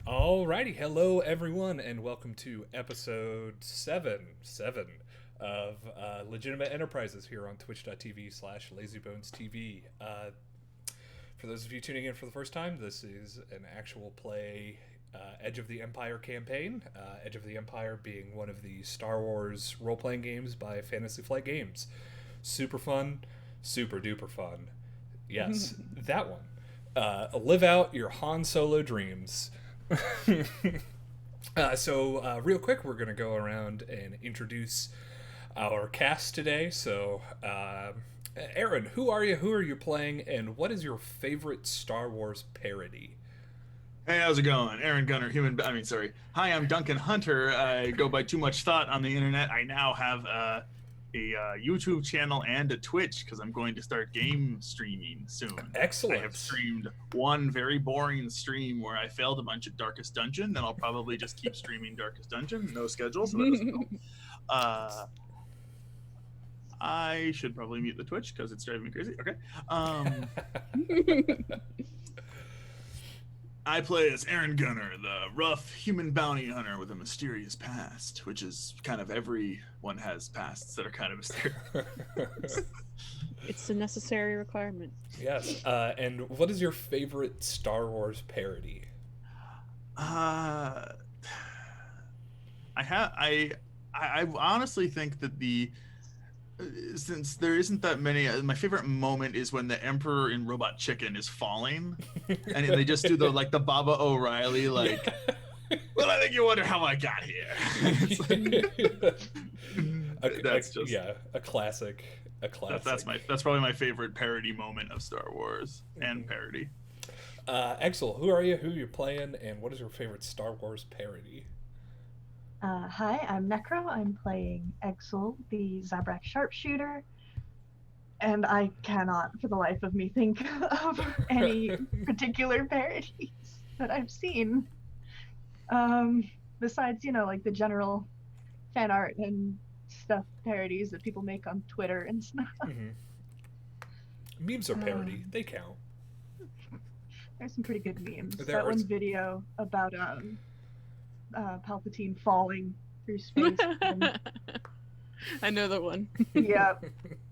Alrighty, hello everyone, and welcome to episode seven of Legitimate Enterprises here on twitch.tv/LazybonesTV. For those of you tuning in for the first time, this is an actual play Edge of the Empire campaign. Edge of the Empire being one of the Star Wars role-playing games by Fantasy Flight Games. Super fun, super duper fun. Yes, that one. Live out your Han Solo dreams. Real quick, we're going to go around and introduce our cast today. Aaron, who are you? Who are you playing? And what is your favorite Star Wars parody? Hey, how's it going? Aaron Gunner, Hi, I'm Duncan Hunter. I go by Too Much Thought on the internet. I now have a YouTube channel and a Twitch because I'm going to start game streaming soon. Excellent. I have streamed one very boring stream where I failed a bunch of Darkest Dungeon, and I'll probably just keep streaming Darkest Dungeon. No schedule, so that doesn't help. I should probably mute the Twitch because it's driving me crazy. Okay. I play as Aaron Gunner, the rough human bounty hunter with a mysterious past, which is kind of everyone has pasts that are kind of mysterious. It's a necessary requirement. Yes. And what is your favorite Star Wars parody? I honestly think that since there isn't that many, my favorite moment is when the Emperor in Robot Chicken is falling, and they just do the Baba O'Reilly Well, I think you wonder how I got here. A classic. That's probably my favorite parody moment of Star Wars and parody. Axel, who are you? Who are you playing? And what is your favorite Star Wars parody? Hi, I'm Necro. I'm playing Exel, the Zabrak sharpshooter, and I cannot for the life of me think of any particular parodies that I've seen. Besides, the general fan art and stuff parodies that people make on Twitter and stuff. Mm-hmm. Memes are parody. They count. There's some pretty good memes. One video about Palpatine falling through space. I know the one. Yeah,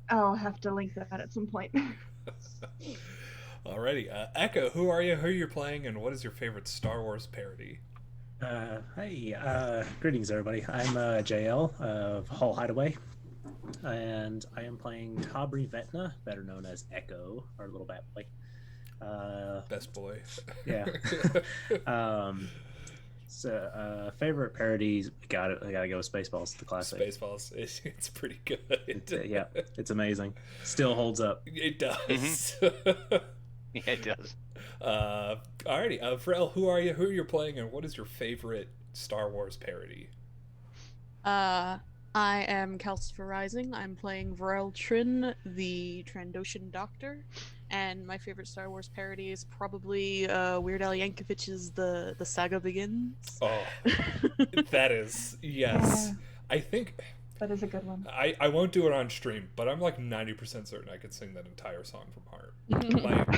I'll have to link that at some point. Alrighty, Echo, who are you? Who are you playing? And what is your favorite Star Wars parody? Greetings everybody. I'm JL of Hull Hideaway, and I am playing Tabri Vetna, better known as Echo, our little bat boy. Best boy. Yeah. Favorite parodies, I gotta go with Spaceballs, the classic. Spaceballs, it's pretty good. It's amazing. Still holds up. It does. Mm-hmm. Yeah, it does. Alrighty, Frel, who are you? Who are you playing? And what is your favorite Star Wars parody? I am Calcifer Rising. I'm playing Varel Trin, the Trandoshan Doctor. And my favorite Star Wars parody is probably Weird Al Yankovic's The Saga Begins. Oh, that is, yes. Yeah. I think... That is a good one. I won't do it on stream, but I'm like 90% certain I could sing that entire song from heart.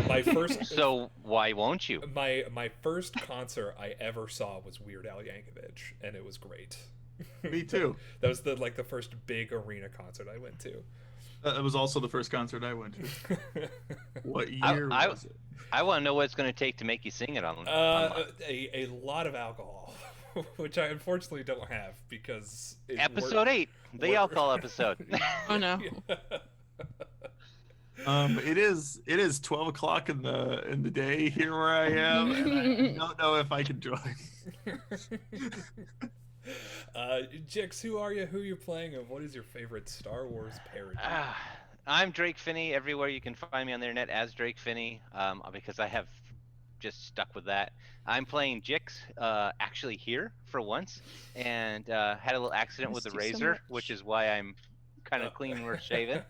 My first... So why won't you? My first concert I ever saw was Weird Al Yankovic, and it was great. Me too. That was the first big arena concert I went to. That was also the first concert I went to. What year was it? I want to know what it's going to take to make you sing it on. A lot of alcohol, which I unfortunately don't have because episode 8, the alcohol episode. Oh no. It is 12 o'clock in the day here where I am, and I don't know if I can join. Jix, who are you? Who are you playing? And what is your favorite Star Wars parody? I'm Drake Finney. Everywhere you can find me on the internet as Drake Finney, because I have just stuck with that. I'm playing Jix, actually here for once, and had a little accident with the razor, which is why I'm kind of clean or shaven.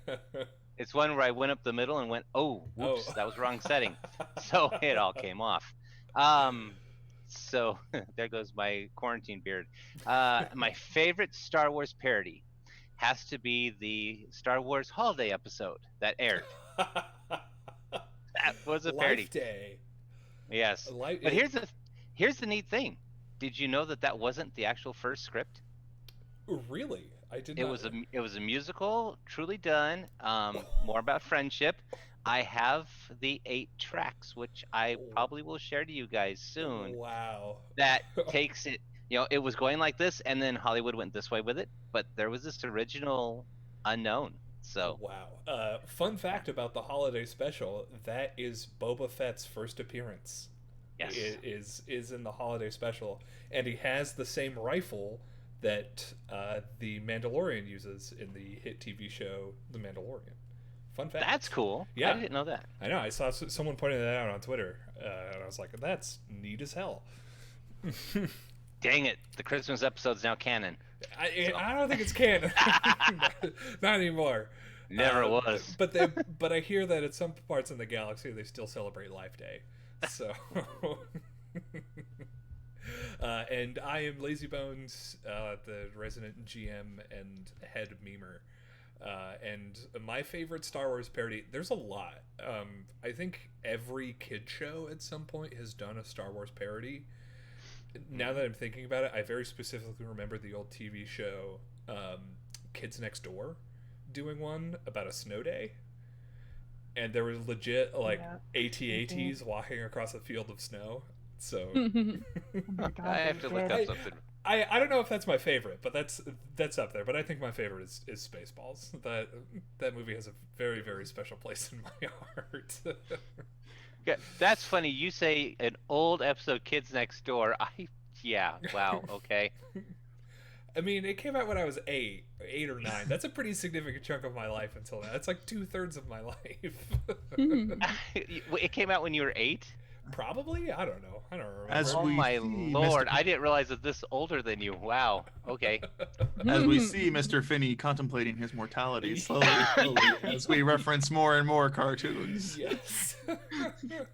It's one where I went up the middle and went, oh, whoops, that was the wrong setting. So it all came off. So there goes my quarantine beard. My favorite Star Wars parody has to be the Star Wars holiday episode that aired. That was a parody. Life Day. Yes. But here's the neat thing. Did you know that that wasn't the actual first script? Really? I did It not. was a musical, truly done, more about friendship. I have the 8 tracks, which I probably will share to you guys soon. Wow. That takes it, it was going like this, and then Hollywood went this way with it. But there was this original unknown. So Wow. Fun fact about the holiday special: that is Boba Fett's first appearance. yes, It is in the holiday special, and he has the same rifle that the Mandalorian uses in the hit TV show The Mandalorian. Fun fact. that's cool. Yeah. I didn't know that. I know. I saw someone pointed that out on Twitter, and I was like, "That's neat as hell." Dang it! The Christmas episode's now canon. I don't think it's canon. Not anymore. Never was. But I hear that at some parts in the galaxy they still celebrate Life Day. So. And I am Lazy Bones, the resident GM and head memer. And my favorite Star Wars parody, there's a lot. I think every kid show at some point has done a Star Wars parody. Now that I'm thinking about it, I very specifically remember the old TV show Kids Next Door doing one about a snow day. And there was legit AT-ATs walking across a field of snow. So Oh my God, I have they to look did. up something. I don't know if that's my favorite, but that's up there. But I think my favorite is Spaceballs. That movie has a very, very special place in my heart. Yeah, that's funny. You say an old episode, Kids Next Door. Yeah, wow, okay. I mean, it came out when I was 8 or 9. That's a pretty significant chunk of my life until now. It's like 2/3 of my life. It came out when you were 8? Probably? I don't know. I don't remember. As Oh we my see, lord! Mr. I didn't realize that this older than you. Wow. Okay. As we see Mr. Finney contemplating his mortality slowly, as we reference more and more cartoons. Yes.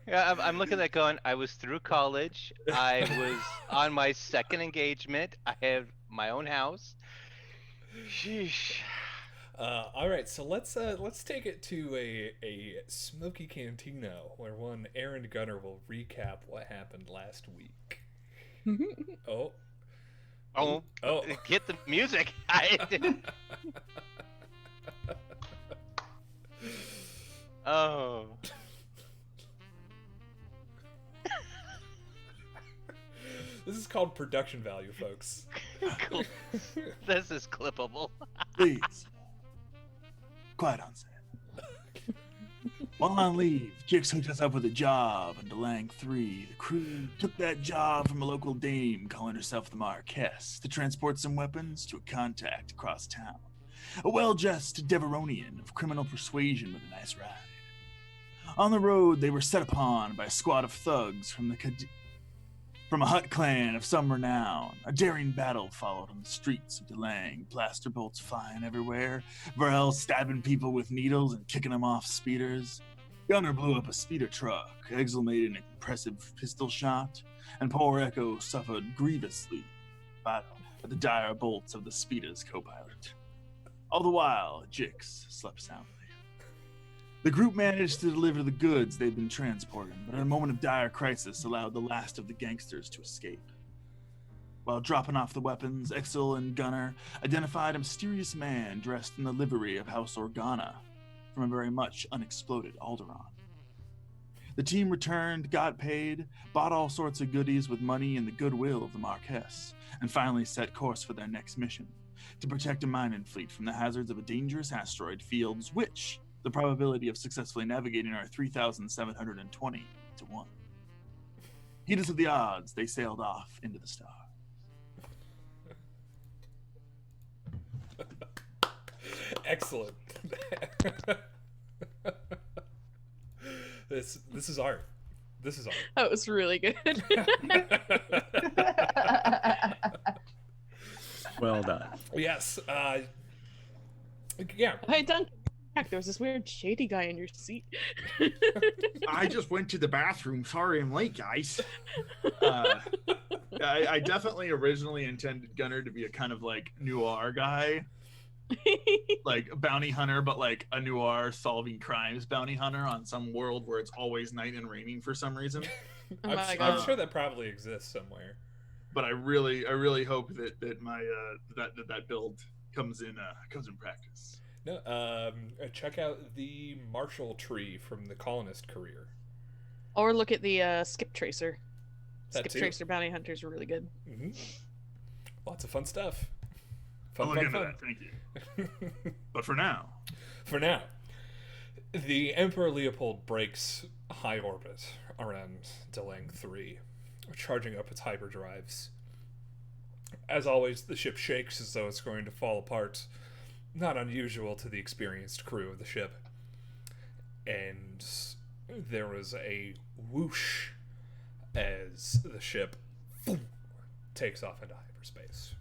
Yeah, I'm looking at that going. I was through college. I was on my second engagement. I have my own house. Sheesh. All right, so let's take it to a smoky cantina where one Aaron Gunner will recap what happened last week. Oh. Oh. Get the music. Oh. This is called production value, folks. Cool. This is clippable. Please. Quiet on set. While on leave, Jix hooked us up with a job in Delang 3. The crew took that job from a local dame calling herself the Marquess to transport some weapons to a contact across town. A well-dressed Deveronian of criminal persuasion with a nice ride. On the road, they were set upon by a squad of thugs from a Hutt clan of some renown. A daring battle followed on the streets of Delang, plaster bolts flying everywhere, Varel stabbing people with needles and kicking them off speeders. Gunner blew up a speeder truck, Exel made an impressive pistol shot, and poor Echo suffered grievously by the dire bolts of the speeder's co-pilot. All the while, Jix slept soundly. The group managed to deliver the goods they'd been transporting, but in a moment of dire crisis allowed the last of the gangsters to escape. While dropping off the weapons, Exel and Gunner identified a mysterious man dressed in the livery of House Organa from a very much unexploded Alderaan. The team returned, got paid, bought all sorts of goodies with money and the goodwill of the Marquess, and finally set course for their next mission, to protect a mining fleet from the hazards of a dangerous asteroid fields, which the probability of successfully navigating are 3,720 to 1. Heedless of the odds, they sailed off into the stars. Excellent. This is art. This is art. That was really good. Well done. Yes. Yeah. Hey, Duncan, back. There was this weird shady guy in your seat. I just went to the bathroom. Sorry I'm late, guys. I definitely originally intended Gunner to be a kind of like noir guy. like bounty hunter, but like a noir solving crimes bounty hunter on some world where it's always night and raining for some reason. Oh I'm, my I'm God. sure that probably exists somewhere. But I really hope that my that build comes in practice. No, check out the Marshall tree from the colonist career. Or look at the Skip Tracer. That Skip too. Tracer bounty hunters are really good. Mm-hmm. Lots of fun stuff. I'll Fun, look fun, into fun. that. Thank you. But for now, the Emperor Leopold breaks high orbit around Delang 3, charging up its hyperdrives. As always, the ship shakes as though it's going to fall apart, not unusual to the experienced crew of the ship. And there was a whoosh as the ship takes off into hyperspace.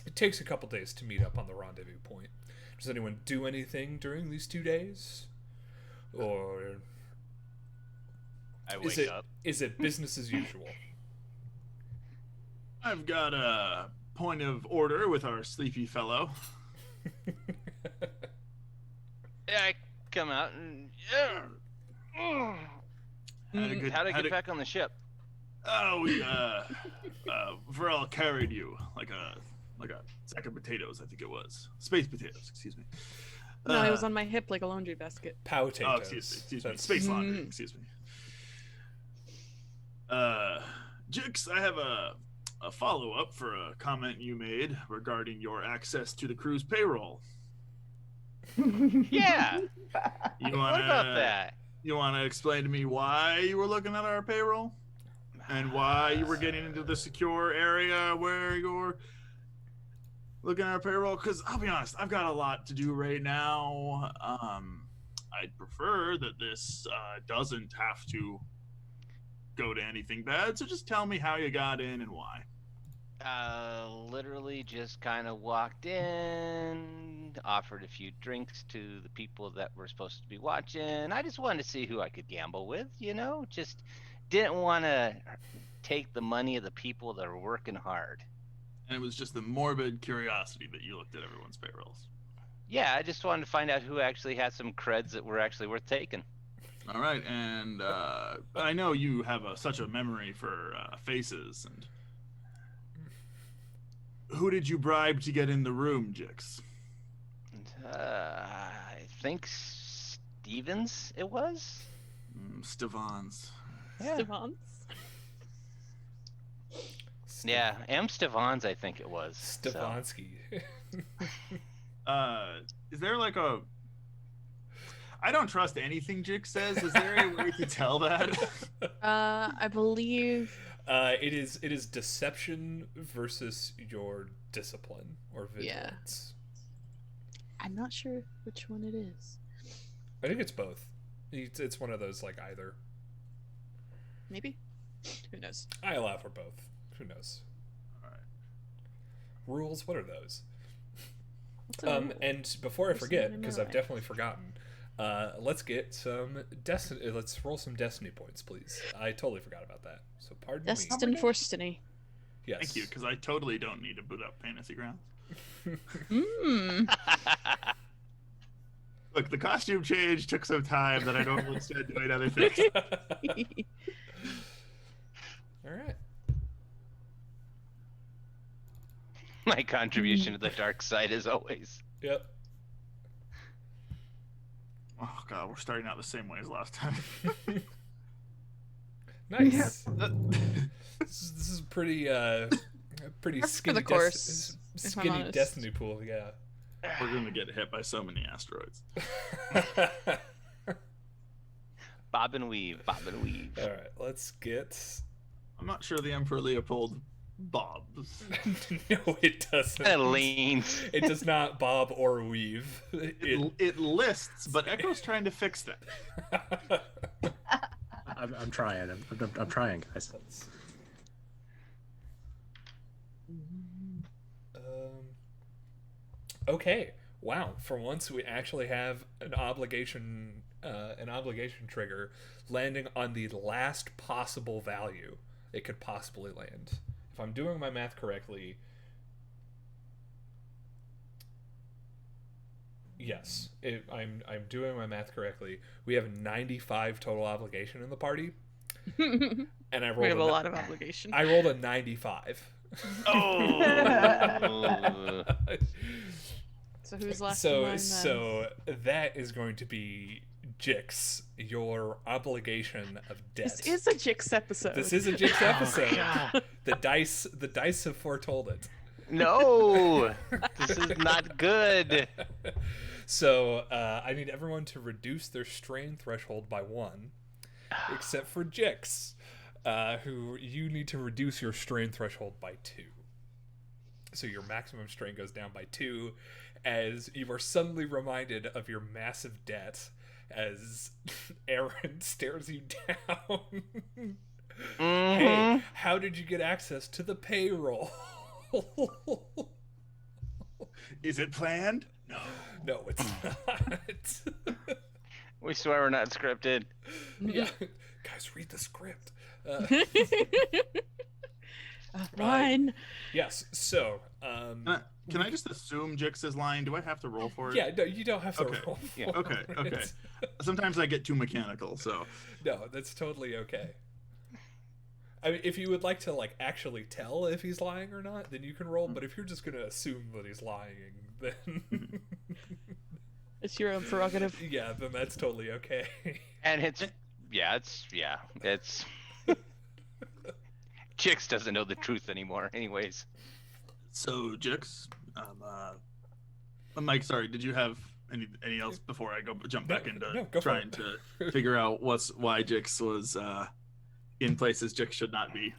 It takes a couple days to meet up on the rendezvous point. Does anyone do anything during these 2 days? Or I is wake up. it business as usual? I've got a point of order with our sleepy fellow. Yeah, I come out and how to get back on the ship? Oh, we Varel carried you like a sack of potatoes. I think it was space potatoes. Excuse me. No, it was on my hip like a laundry basket. Potatoes. Oh, excuse me. That's- Space laundry. Excuse me. Jix, I have a follow-up for a comment you made regarding your access to the crew's payroll. Yeah. You What about that? You want to explain to me why you were looking at our payroll? And why you were getting into the secure area where you're looking at our payroll? Because I'll be honest, I've got a lot to do right now. I'd prefer that this doesn't have to go to anything bad. So just tell me how you got in and why. Literally just kind of walked in, offered a few drinks to the people that were supposed to be watching. I just wanted to see who I could gamble with, just didn't want to take the money of the people that are working hard. And it was just the morbid curiosity that you looked at everyone's payrolls. Yeah, I just wanted to find out who actually had some creds that were actually worth taking. All right, and I know you have such a memory for faces. And who did you bribe to get in the room, Jix? I think Stevens it was. Stevans. Yeah. Stevans. Yeah, M. Stevans, I think it was. so. Stefanski. Is there like a... I don't trust anything Jix says. Is there a way to tell that? I believe It is deception versus your discipline or vigilance. I'm not sure which one it is. I think it's both. It's one of those like either. Maybe. Who knows? I allow for both. Who knows? All right. Rules. What are those? What's a rule? And before I First forget, time in my because I've life. definitely forgotten, let's get some destiny. Let's roll some destiny points, please. I totally forgot about that. So pardon me. Destined for Destiny. Yes. Thank you, because I totally don't need to boot up Fantasy Grounds. Mmm. Look, the costume change took some time that I normally spend doing other things. All right. My contribution to the dark side is always. Yep. Oh god, we're starting out the same way as last time. Nice. This is pretty pretty That's for skinny the course, if I'm skinny honest. destiny pool, yeah. We're gonna get hit by so many asteroids. Bob and weave, bob and weave. All right, let's get. I'm not sure the Emperor Leopold bobs. No, it doesn't. It leans. It does not bob or weave. It lists, but Echo's trying to fix that. I'm trying. I'm trying, guys. Okay. Wow. For once, we actually have an obligation trigger landing on the last possible value it could possibly land. If I'm doing my math correctly, Yes, I'm doing my math correctly. We have 95 total obligation in the party, and I rolled We have a lot of obligation. I rolled a 95. Oh. So who's last in line then? So that is going to be Jix, your obligation of debt. This is a Jix episode. This is a Jix episode. God. The dice have foretold it. No, this is not good. So I need everyone to reduce their strain threshold by 1, except for Jix, who you need to reduce your strain threshold by 2. So your maximum strain goes down by 2, as you are suddenly reminded of your massive debt as Aaron stares you down. Hey, how did you get access to the payroll? Is it planned? No. No, it's not. We swear we're not scripted. Yeah, guys, read the script. Fine. Yes. So, Can I just assume Jix's line? Do I have to roll for it? yeah, no, you don't have to Okay. roll. Yeah. for Okay. Okay. it. Sometimes I get too mechanical, so. No, that's totally okay. I mean, if you would like to actually tell if he's lying or not, then you can roll. But if you're just gonna assume that he's lying, then It's your own prerogative. yeah, then that's totally okay. And it's Chicks doesn't know the truth anymore. Anyways, So, Jix, Mike, sorry, did you have any else before I jump back into no, go for trying it. to figure out why Jix was in places Jix should not be?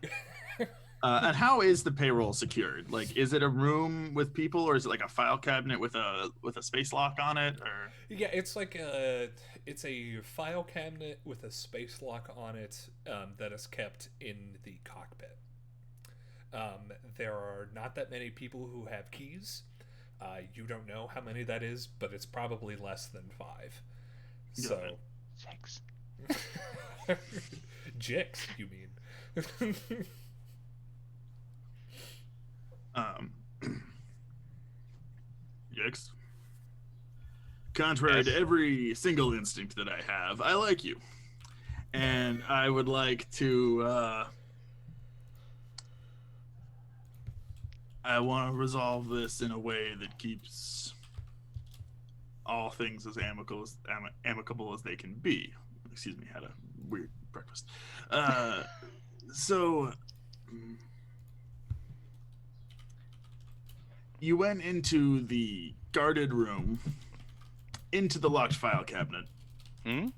And how is the payroll secured? Like, is it a room with people, or is it like a file cabinet with a space lock on it? Or Yeah, it's it's a file cabinet with a space lock on it that is kept in the cockpit. There are not that many people who have keys. You don't know how many that is, but it's probably less than 5. So, 6. Jix, you mean? Jix, contrary to Yes. every single instinct that I have, I like you, and I would like to. I want to resolve this in a way that keeps all things as amicable as they can be. Excuse me, had a weird breakfast. So you went into the guarded room, into the locked file cabinet Hmm?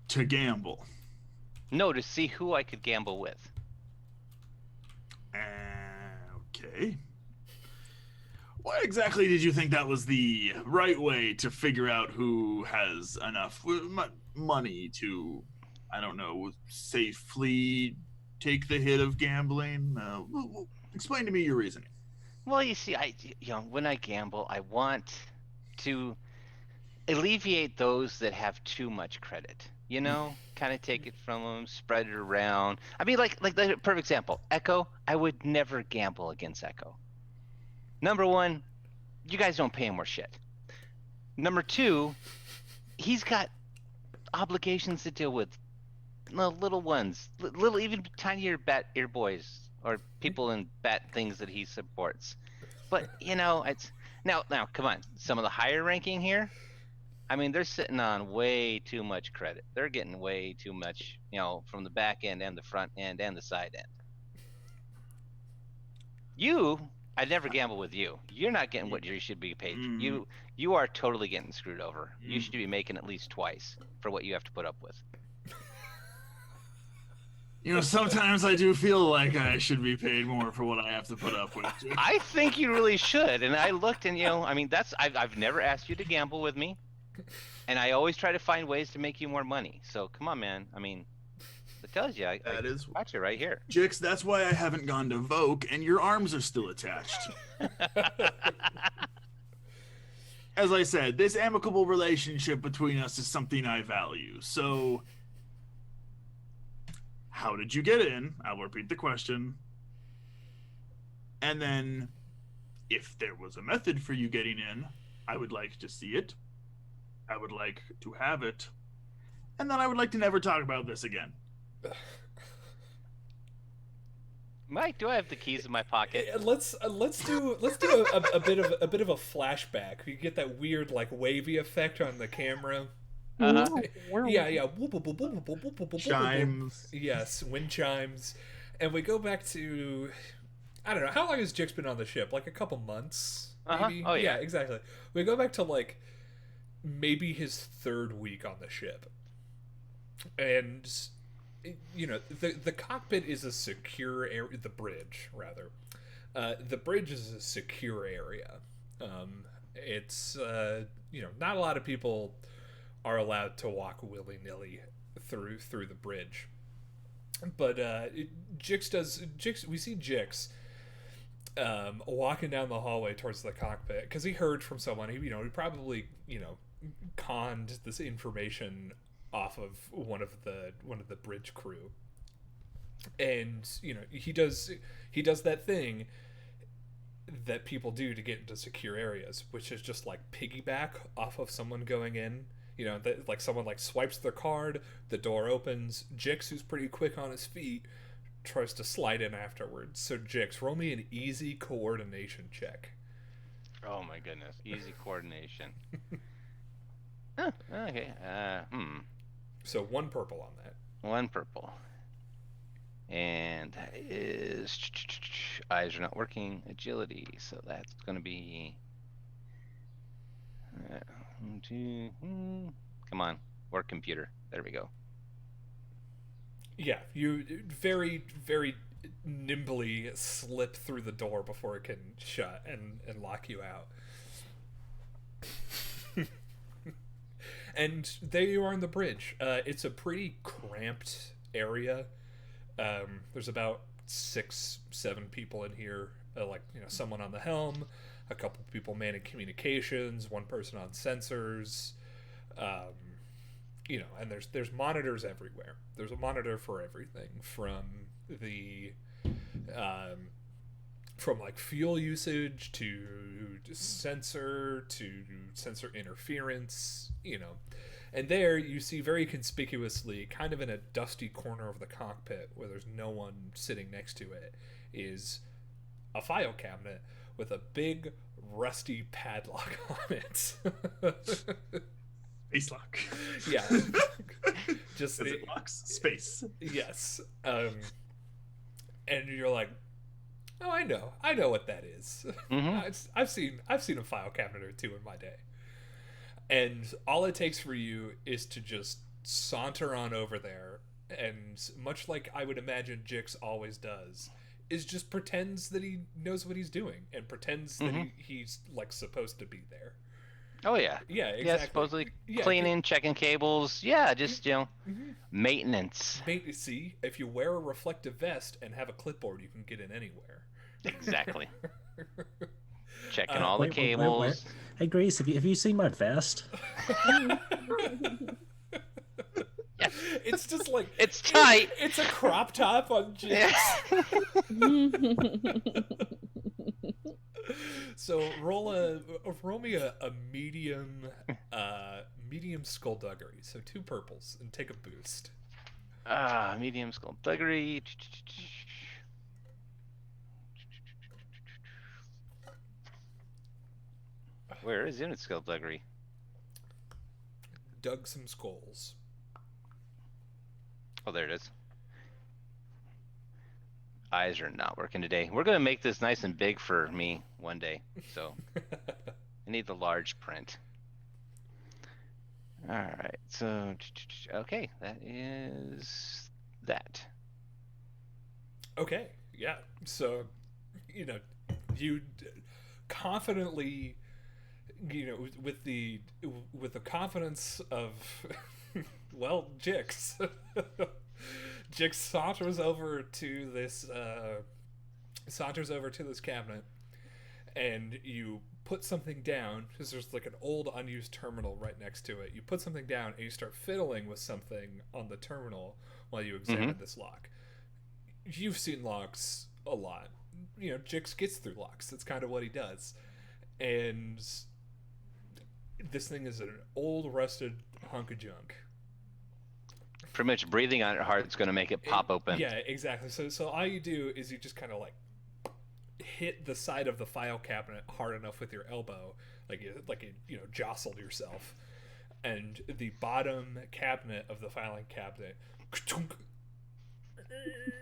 to gamble. No, to see who I could gamble with. Okay. What exactly did you think that was the right way to figure out who has enough money to, I don't know, safely take the hit of gambling? Explain to me your reasoning. Well, you see, when I gamble, I want to alleviate those that have too much credit. You know, kind of take it from them, spread it around. I mean, like the perfect example, Echo. I would never gamble against Echo. Number one, you guys don't pay him worth shit. Number two, he's got obligations to deal with. No, little ones, little even tinier bat ear boys or people in bat things that he supports. But it's now come on, some of the higher ranking here, I mean, they're sitting on way too much credit. They're getting way too much, from the back end and the front end and the side end. I'd never gamble with you. You're not getting what you should be paid. You are totally getting screwed over. You should be making at least twice for what you have to put up with. Sometimes I do feel like I should be paid more for what I have to put up with. I think you really should. And I looked, and I mean, I've never asked you to gamble with me, and I always try to find ways to make you more money. So come on, man. I mean, it tells you. I got you right here. Jix, that's why I haven't gone to Vogue, and your arms are still attached. As I said, this amicable relationship between us is something I value. So, how did you get in? I'll repeat the question. And then, if there was a method for you getting in, I would like to see it. I would like to have it, and then I would like to never talk about this again. Mike, do I have the keys in my pocket? Let's do a bit of a flashback. You get that weird like wavy effect on the camera. Uh-huh. Yeah. Chimes. Yes, wind chimes, and we go back to, I don't know, how long has Jix been on the ship? Like a couple months, maybe. Oh yeah. Exactly. We go back to like maybe his 3rd week on the ship, and you know the cockpit is a secure area. The bridge, rather, the bridge is a secure area. It's you know, not a lot of people are allowed to walk willy-nilly through the bridge, but Jix, we see Jix walking down the hallway towards the cockpit because he heard from someone. He probably conned this information off of one of the bridge crew, and he does that thing that people do to get into secure areas, which is just like piggyback off of someone going in. Like someone like swipes their card, the door opens. Jix, who's pretty quick on his feet, tries to slide in afterwards. So Jix, roll me an easy coordination check. Oh my goodness, easy coordination. Huh, okay. So 1 purple on that. 1 purple. And that is eyes are not working. Agility. So that's gonna be 1, 2. Come on, work computer. There we go. Yeah, you very, very nimbly slip through the door before it can shut and lock you out. And there you are on the bridge. It's a pretty cramped area. There's about 6-7 people in here. Someone on the helm, a couple people manning communications, 1 person on sensors. And there's monitors everywhere. There's a monitor for everything, from like fuel usage to sensor interference, and there you see very conspicuously, kind of in a dusty corner of the cockpit where there's no one sitting next to it, is a file cabinet with a big rusty padlock on it. Space lock. Yeah. Just it locks space. Yes. And you're like, oh, I know what that is. Mm-hmm. I've seen a file cabinet or 2 in my day. And all it takes for you is to just saunter on over there, and much like I would imagine Jix always does, is just pretends that he knows what he's doing and pretends that he's like supposed to be there. Oh yeah. Yeah, exactly. Yeah, supposedly cleaning, checking cables. Yeah, just maintenance. See, if you wear a reflective vest and have a clipboard, you can get in anywhere. Exactly. Checking all the cables. Wait. Hey Grace, have you seen my vest? Yeah. It's just like it's tight. It's a crop top on Jix. So roll me a medium skullduggery. So 2 purples and take a boost. Medium skullduggery. Where is unit skullduggery? Dug some skulls. Oh, there it is. Eyes are not working today. We're gonna make this nice and big for me one day, so I need the large print. All right, so okay, that is that. Okay, yeah. So, you confidently, with the confidence of, well, Jix. Jix saunters over to this cabinet, and you put something down, because there's like an old unused terminal right next to it. You put something down and you start fiddling with something on the terminal while you examine this lock. You've seen locks a lot. Jix gets through locks. That's kind of what he does. And this thing is an old rusted hunk of junk. Pretty much breathing on it hard is going to make it pop open. Yeah, exactly. So all you do is you just kind of like hit the side of the file cabinet hard enough with your elbow, like you jostled yourself, and the bottom cabinet of the filing cabinet,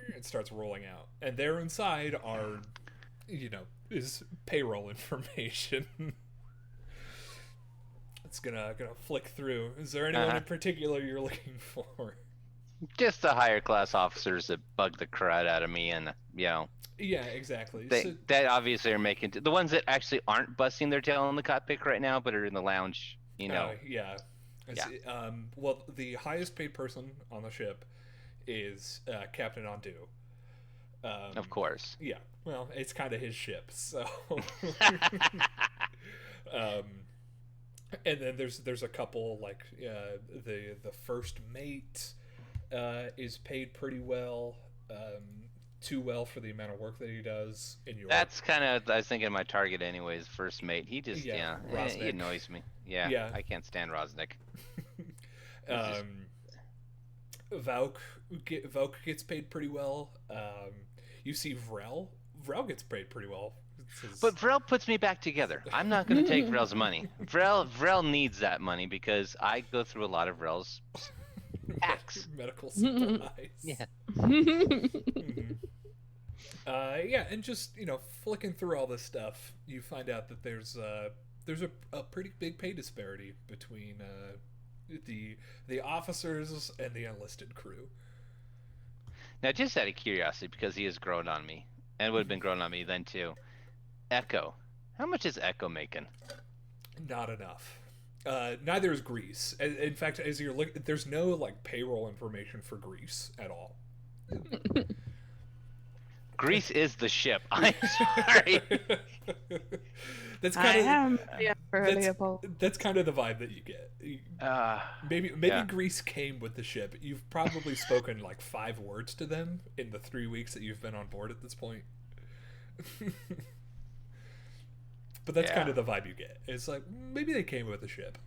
it starts rolling out, and there inside are, is payroll information. It's gonna flick through. Is there anyone in particular you're looking for? Just the higher class officers that bug the crud out of me, and Yeah, exactly. that obviously are making the ones that actually aren't busting their tail in the cockpit right now, but are in the lounge. Yeah. Well, the highest paid person on the ship is Captain Ondu. Of course. Yeah. Well, it's kind of his ship, so. And then there's a couple like the first mate is paid pretty well, too well for the amount of work that he does in your. That's kind of, I was thinking, my target anyways. First mate, he just he Rosnick. annoys me. Yeah, I can't stand Rosnick. Valk gets paid pretty well. You see Vrel gets paid pretty well. But Vrel puts me back together. I'm not going to take Vrel's money. Vrel needs that money because I go through a lot of Vrel's packs. Medical supplies. Yeah. Yeah, and just flicking through all this stuff, you find out that there's a pretty big pay disparity between the officers and the enlisted crew. Now, just out of curiosity, because he has grown on me, and would have been grown on me then too. Echo, how much is Echo making? Not enough. Neither is Greece. In fact, as you're looking, there's no like payroll information for Greece at all. Greece is the ship. I'm sorry. That's kind of that's kind of the vibe that you get. Maybe Greece came with the ship. You've probably spoken like 5 words to them in the 3 weeks that you've been on board at this point. But that's kind of the vibe you get. It's like maybe they came with the ship.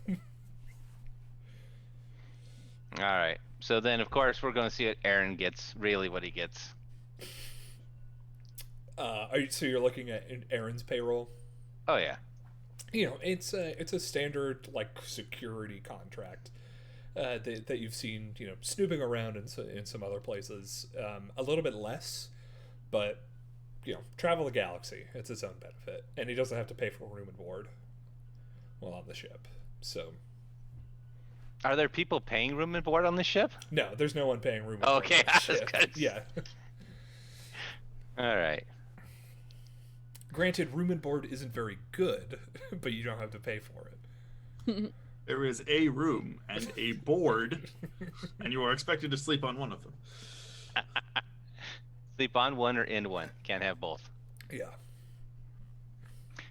All right. So then, of course, we're going to see what Aaron gets. Really, what he gets. So you're looking at Aaron's payroll? Oh yeah. It's a standard like security contract that you've seen snooping around in some other places. A little bit less, but travel the galaxy. It's its own benefit, and he doesn't have to pay for room and board while on the ship. So. Are there people paying room and board on the ship? No, there's no one paying room and board. Okay, on the ship. Yeah. All right. Granted, room and board isn't very good, but you don't have to pay for it. There is a room and a board, and you are expected to sleep on one of them. Sleep on one or in one. Can't have both. Yeah.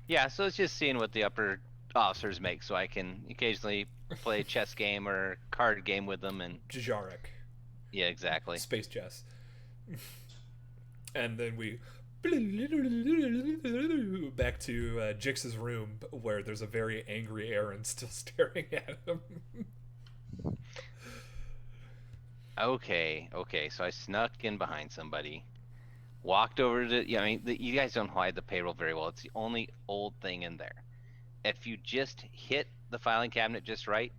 Yeah, so it's just seeing what the upper officers make, so I can occasionally play a chess game or card game with them. And Jajarek. Yeah, exactly. Space chess. And then we back to Jix's room, where there's a very angry Aaron still staring at him. Okay, so I snuck in behind somebody, walked over to, you guys don't hide the payroll very well. It's the only old thing in there. If you just hit the filing cabinet just right,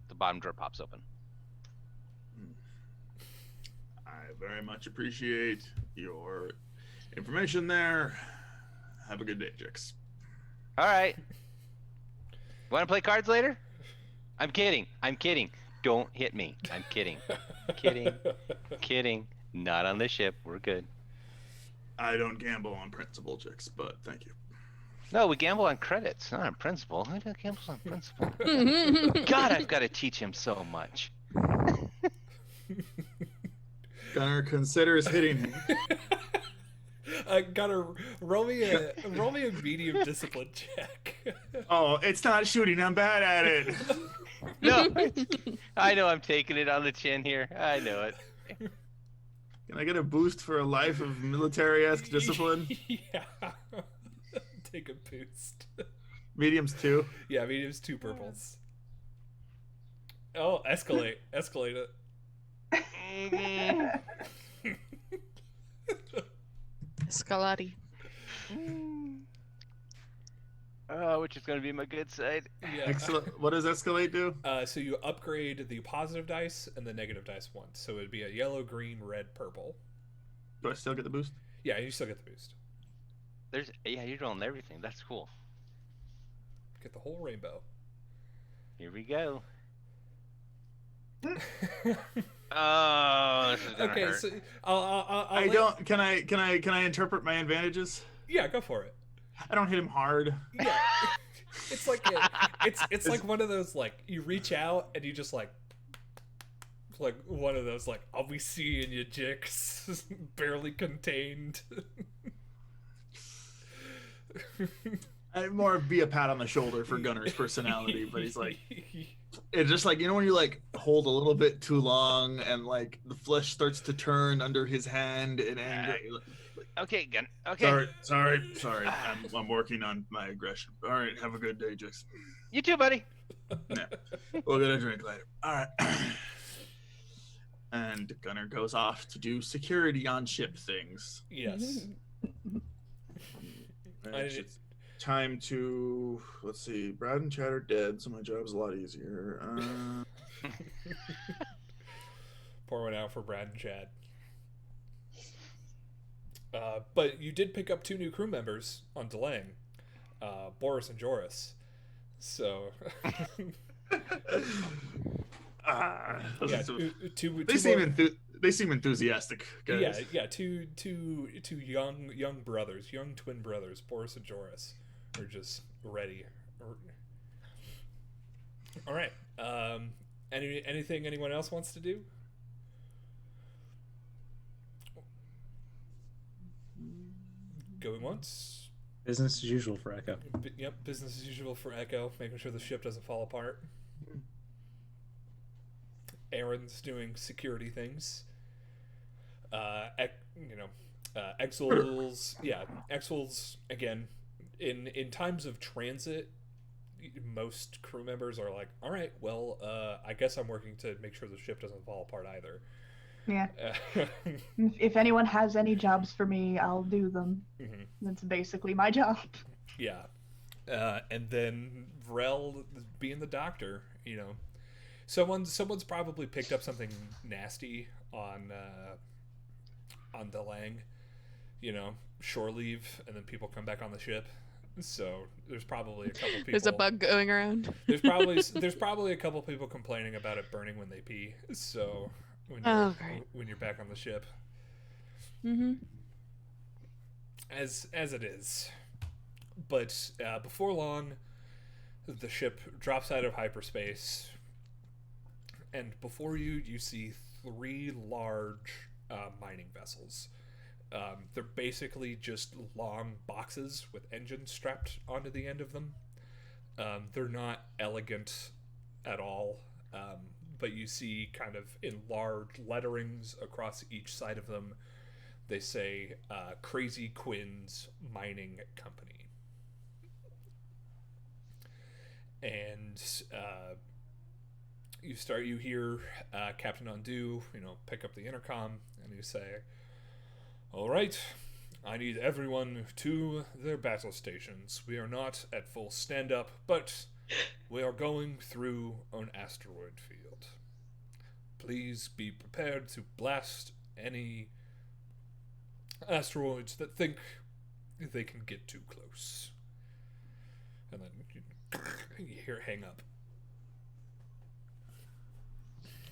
the bottom drawer pops open. I very much appreciate your information there. Have a good day, Jix. All right. Want to play cards later? I'm kidding. Don't hit me. I'm kidding. Kidding. Not on the ship. We're good. I don't gamble on principle, Jix, but thank you. No, we gamble on credits, not on principle. Who gambles on principle? God, I've got to teach him so much. Gunnar considers hitting him. Gotta roll me a medium discipline check. Oh, it's not shooting. I'm bad at it. No, I know I'm taking it on the chin here. I know it. Can I get a boost for a life of military-esque discipline? Yeah. Take a boost. Medium's 2. Yeah, medium's 2 purples. Oh, escalate it. Escalati. Which is going to be my good side. Yeah. Excellent. What does escalate do? So you upgrade the positive dice and the negative dice once. So it'd be a yellow, green, red, purple. Do I still get the boost? Yeah, you still get the boost. You're rolling everything. That's cool. Get the whole rainbow. Here we go. Oh, this is gonna hurt. So I'll I don't. Can I interpret my advantages? Yeah, go for it. I don't hit him hard. Yeah, it's like it's like one of those, like, you reach out and you just like one of those, like, I'll be seeing you, Jix, barely contained. I'd more be a pat on the shoulder for Gunner's personality, but he's like, it's just like, you know, when you like hold a little bit too long and like the flesh starts to turn under his hand in anger. Okay, Gun. Okay. Sorry. I'm working on my aggression. All right, have a good day, Jix. You too, buddy. Yeah. We'll get a drink later. All right. And Gunner goes off to do security on ship things. Yes. It's time to, let's see, Brad and Chad are dead, so my job's a lot easier. Pour one out for Brad and Chad. But you did pick up 2 new crew members on delaying, Boris and Joris. So yeah, they seem enthusiastic, guys. Yeah, two young brothers, young twin brothers, Boris and Joris, are just ready. All right. Anything anyone else wants to do? Going once. Business as usual for Echo. Yep, business as usual for Echo, making sure the ship doesn't fall apart. Aaron's doing security things. Exul's again. In times of transit, most crew members are like, all right, well, I guess I'm working to make sure the ship doesn't fall apart either. Yeah. If anyone has any jobs for me, I'll do them. Mm-hmm. That's basically my job. Yeah. And then Vrel being the doctor, you know, someone's probably picked up something nasty on Delang, you know, shore leave, and then people come back on the ship. So there's probably a couple people. There's a bug going around. There's probably a couple people complaining about it burning when they pee. So when you're back on the ship, as it is, but before long, the ship drops out of hyperspace, and before you see 3 large mining vessels. They're basically just long boxes with engines strapped onto the end of them. They're not elegant at all, but you see kind of in large letterings across each side of them, they say Crazy Quinn's Mining Company. And you hear Captain Undo, you know, pick up the intercom, and you say, all right, I need everyone to their battle stations. We are not at full stand-up, but we are going through an asteroid field. Please be prepared to blast any asteroids that think they can get too close. And then you hear hang up.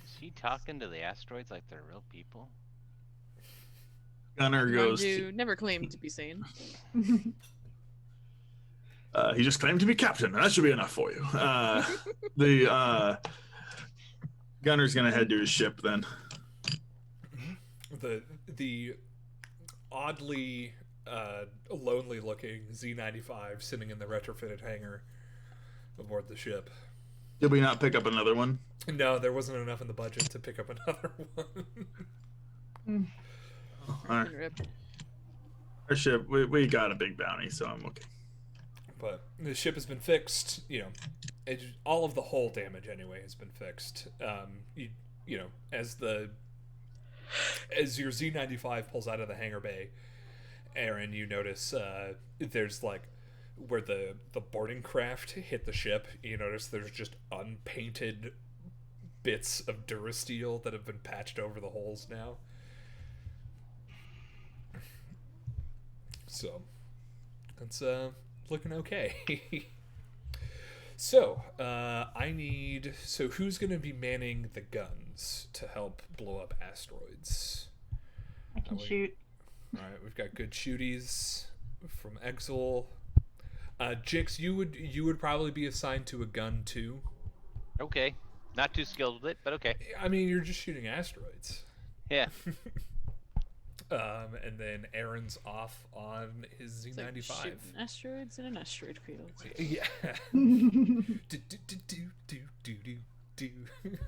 Is he talking to the asteroids like they're real people? Gunner goes. You never claimed to be sane. He just claimed to be captain. That should be enough for you. Gunner's gonna head to his ship then. The oddly lonely looking Z95 sitting in the retrofitted hangar aboard the ship. Did we not pick up another one? No, there wasn't enough in the budget to pick up another one. All right. Our ship, we got a big bounty, so I'm okay. but the ship has been fixed. All of the hull damage anyway has been fixed. As your Z95 pulls out of the hangar bay, Aaron, you notice there's like where the boarding craft hit the ship. You notice there's just unpainted bits of Durasteel that have been patched over the holes now. So that's looking okay. So who's going to be manning the guns to help blow up asteroids? I can shoot. All right, we've got good shooties from Exil. Jix, you would probably be assigned to a gun too. Okay. Not too skilled with it, but okay. I mean, you're just shooting asteroids. Yeah. And then Aaron's off on his Z95. It's like shooting asteroids in an asteroid field. Yeah. do.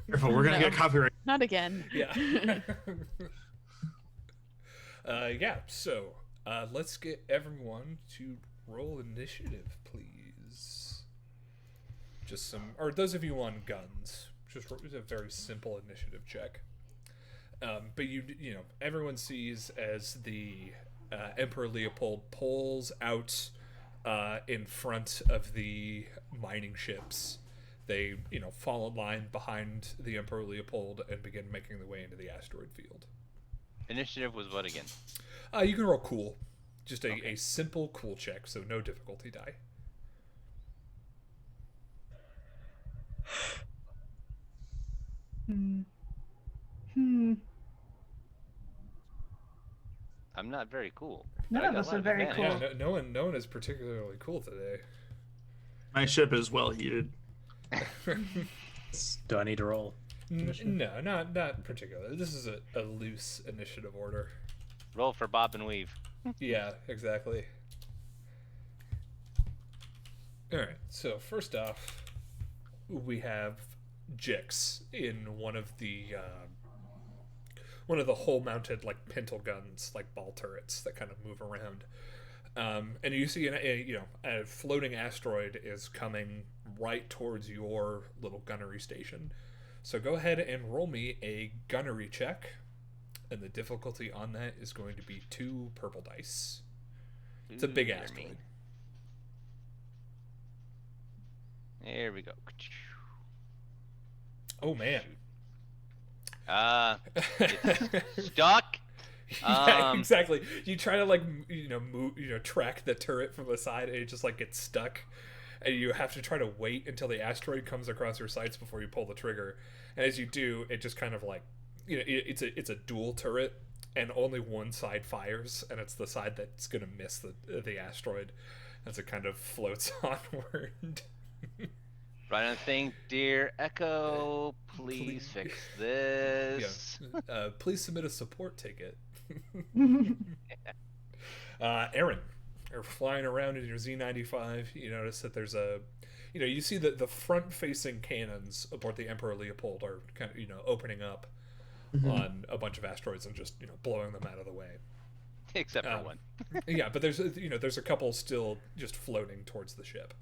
Careful, we're gonna No. get copyright. Not again. Yeah. So let's get everyone to roll initiative, please. Just or those of you on guns, just a very simple initiative check. But everyone sees as the Emperor Leopold pulls out in front of the mining ships. They, fall in line behind the Emperor Leopold and begin making their way into the asteroid field. Initiative was what again? You can roll cool. Just a simple cool check, so no difficulty die. I'm not very cool. None but I of got us a lot are very advantage. cool. Yeah, no one is particularly cool today. My ship is well heated. Do I need to roll? No, not particularly. This is a loose initiative order. Roll for bob and weave. Yeah, exactly. Alright, so first off, we have Jix in one of the hull-mounted like pintle guns, like ball turrets that kind of move around. And you see a floating asteroid is coming right towards your little gunnery station. So go ahead and roll me a gunnery check, and the difficulty on that is going to be 2 purple dice. It's a big Ooh, they're asteroid. mean. There we go. Oh man. It's stuck. Yeah, exactly. You try to move, track the turret from the side, and it just gets stuck, and you have to try to wait until the asteroid comes across your sights before you pull the trigger. And as you do, it just kind of it's a dual turret, and only one side fires, and it's the side that's gonna miss the asteroid as it kind of floats onward. Right on thing, dear Echo. Please fix this. Yeah. Please submit a support ticket. Aaron, you're flying around in your Z95. You notice that there's you see that the front-facing cannons aboard the Emperor Leopold are kind of, opening up on a bunch of asteroids and just, blowing them out of the way. Except for one. Yeah, but there's a couple still just floating towards the ship.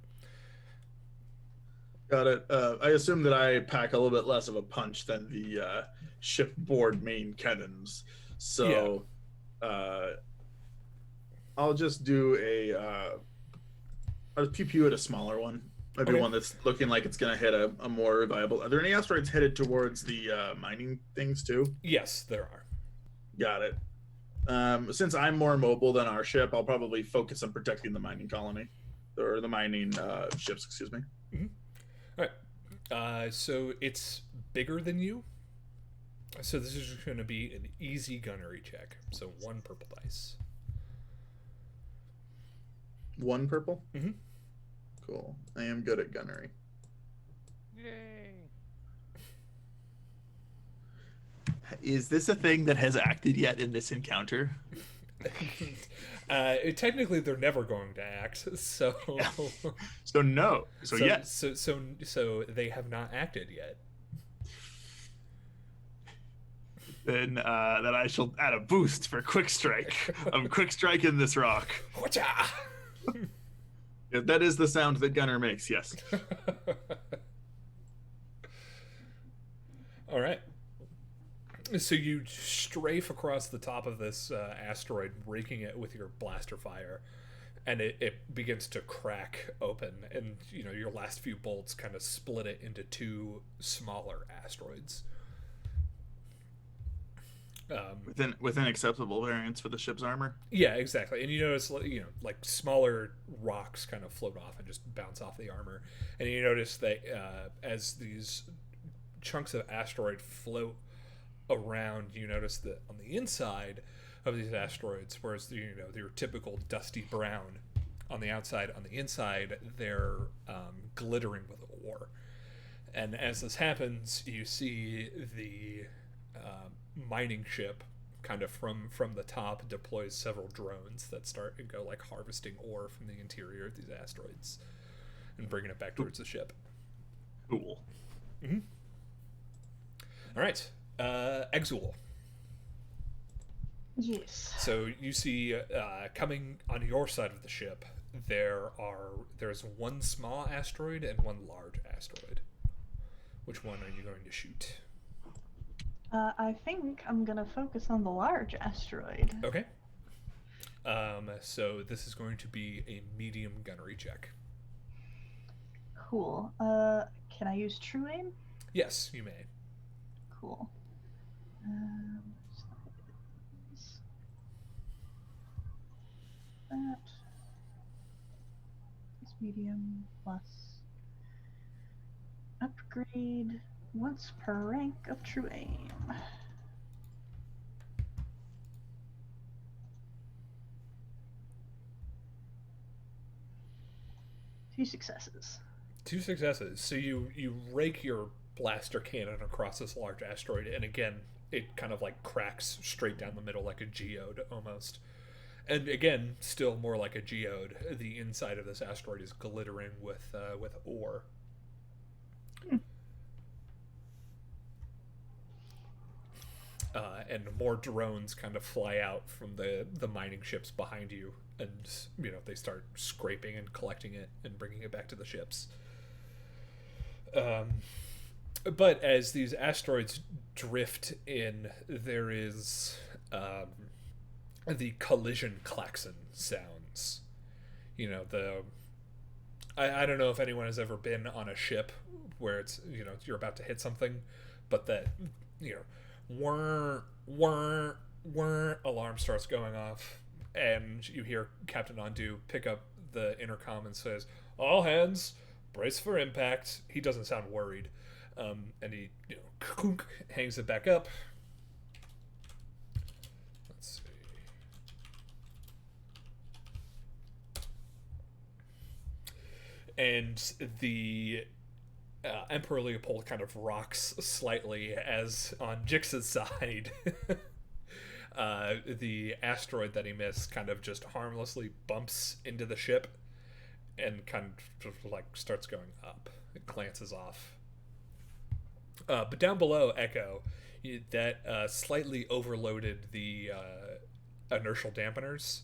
Got it. I assume that I pack a little bit less of a punch than the shipboard main cannons. So I'll just do a pew pew at a smaller one. Maybe one that's looking like it's going to hit a more viable. Are there any asteroids headed towards the mining things too? Yes, there are. Got it. Since I'm more mobile than our ship, I'll probably focus on protecting the mining colony. Or the mining ships, excuse me. Mm-hmm. All right. So it's bigger than you. So this is going to be an easy gunnery check. So 1 purple dice. 1 purple? Mm-hmm. Cool. I am good at gunnery. Yay. Is this a thing that has acted yet in this encounter? Technically, they're never going to act. So, So no. So yes. So they have not acted yet. Then I shall add a boost for quick strike. I'm quick striking this rock. Whatcha? Yeah, that is the sound that Gunner makes. Yes. All right. So you strafe across the top of this asteroid, raking it with your blaster fire, and it begins to crack open, and your last few bolts kind of split it into two smaller asteroids. Within acceptable variance for the ship's armor. Yeah, exactly. And you notice, like smaller rocks kind of float off and just bounce off the armor, and you notice that as these chunks of asteroid float around, you notice that on the inside of these asteroids, whereas your typical dusty brown on the outside, on the inside they're glittering with ore. And as this happens, you see the mining ship kind of from the top deploys several drones that start and go like harvesting ore from the interior of these asteroids and bringing it back towards the ship. Cool. Mm-hmm. All right, Exul. Yes. So you see coming on your side of the ship, there's one small asteroid and one large asteroid. Which one are you going to shoot? I think I'm gonna focus on the large asteroid. Okay. So this is going to be a medium gunnery check. Cool. Can I use true aim? Yes, you may. Cool. That is medium plus upgrade once per rank of true aim. Two successes. Two successes. So you rake your blaster cannon across this large asteroid, and again, it kind of like cracks straight down the middle like a geode almost. And again, still more like a geode. The inside of this asteroid is glittering with ore. And more drones kind of fly out from the mining ships behind you, and they start scraping and collecting it and bringing it back to the ships. But as these asteroids drift in, there is the collision klaxon sounds. I don't know if anyone has ever been on a ship where it's you're about to hit something, but that whir whir whir alarm starts going off, and you hear Captain Ondu pick up the intercom and says, "All hands, brace for impact." He doesn't sound worried, and he hangs it back up. Let's see. And the Emperor Leopold kind of rocks slightly as on Jix's side the asteroid that he missed kind of just harmlessly bumps into the ship and kind of like starts going up. It glances off. But down below, Echo, that slightly overloaded the inertial dampeners.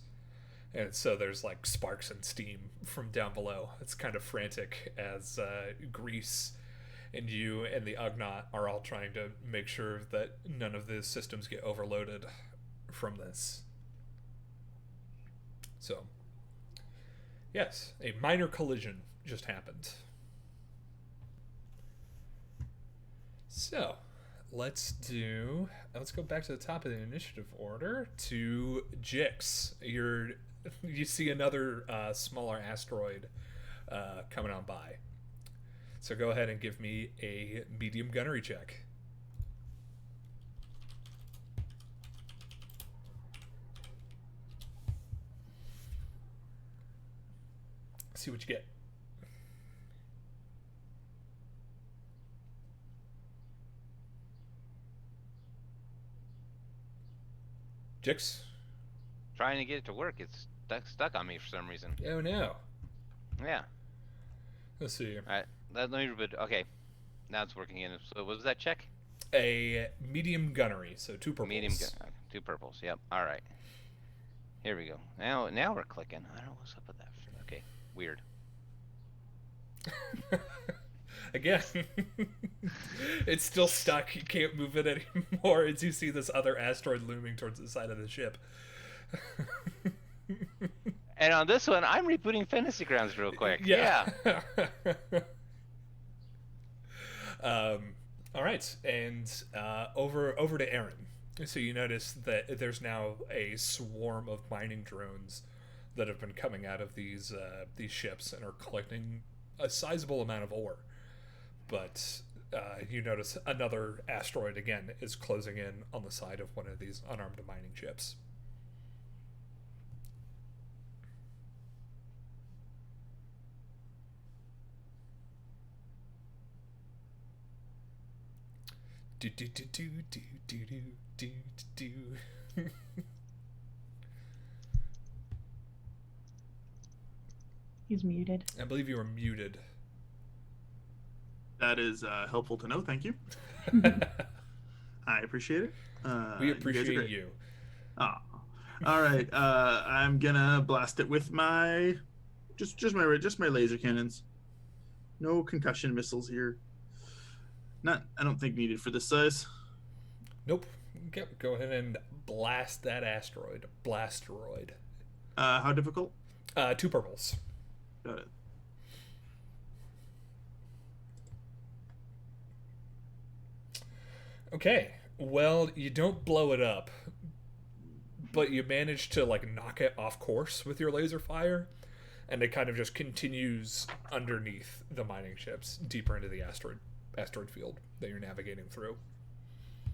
And so there's like sparks and steam from down below. It's kind of frantic as Grease and you and the Ugnaught are all trying to make sure that none of the systems get overloaded from this. So, yes, a minor collision just happened. So, let's go back to the top of the initiative order to Jix. You see another smaller asteroid coming on by. So go ahead and give me a medium gunnery check. See what you get. Jix? Trying to get it to work. It's stuck on me for some reason. Oh no. Yeah. Let's see. All right. Let me repeat. Okay. Now it's working in. So what was that check? A medium gunnery, so 2 purples. Medium gun. 2 purples. Yep. All right. Here we go. Now we're clicking. I don't know what's up with that. Okay. Weird. Again, it's still stuck. You can't move it anymore as you see this other asteroid looming towards the side of the ship. And on this one, I'm rebooting Fantasy Grounds real quick. Yeah. All right, and over to Aaron. So you notice that there's now a swarm of mining drones that have been coming out of these ships and are collecting a sizable amount of ore. But you notice another asteroid again is closing in on the side of one of these unarmed mining ships. Do do do do do do do do do. He's muted. I believe you are muted. That is helpful to know. Thank you. I appreciate it. We appreciate you. Oh. All right. I'm gonna blast it with my just my laser cannons. No concussion missiles here. I don't think needed for this size. Nope. Go ahead and blast that asteroid. Blasteroid. How difficult? 2 purples. Got it. Okay. Well, you don't blow it up, but you manage to knock it off course with your laser fire, and it kind of just continues underneath the mining ships, deeper into the asteroid field that you're navigating through.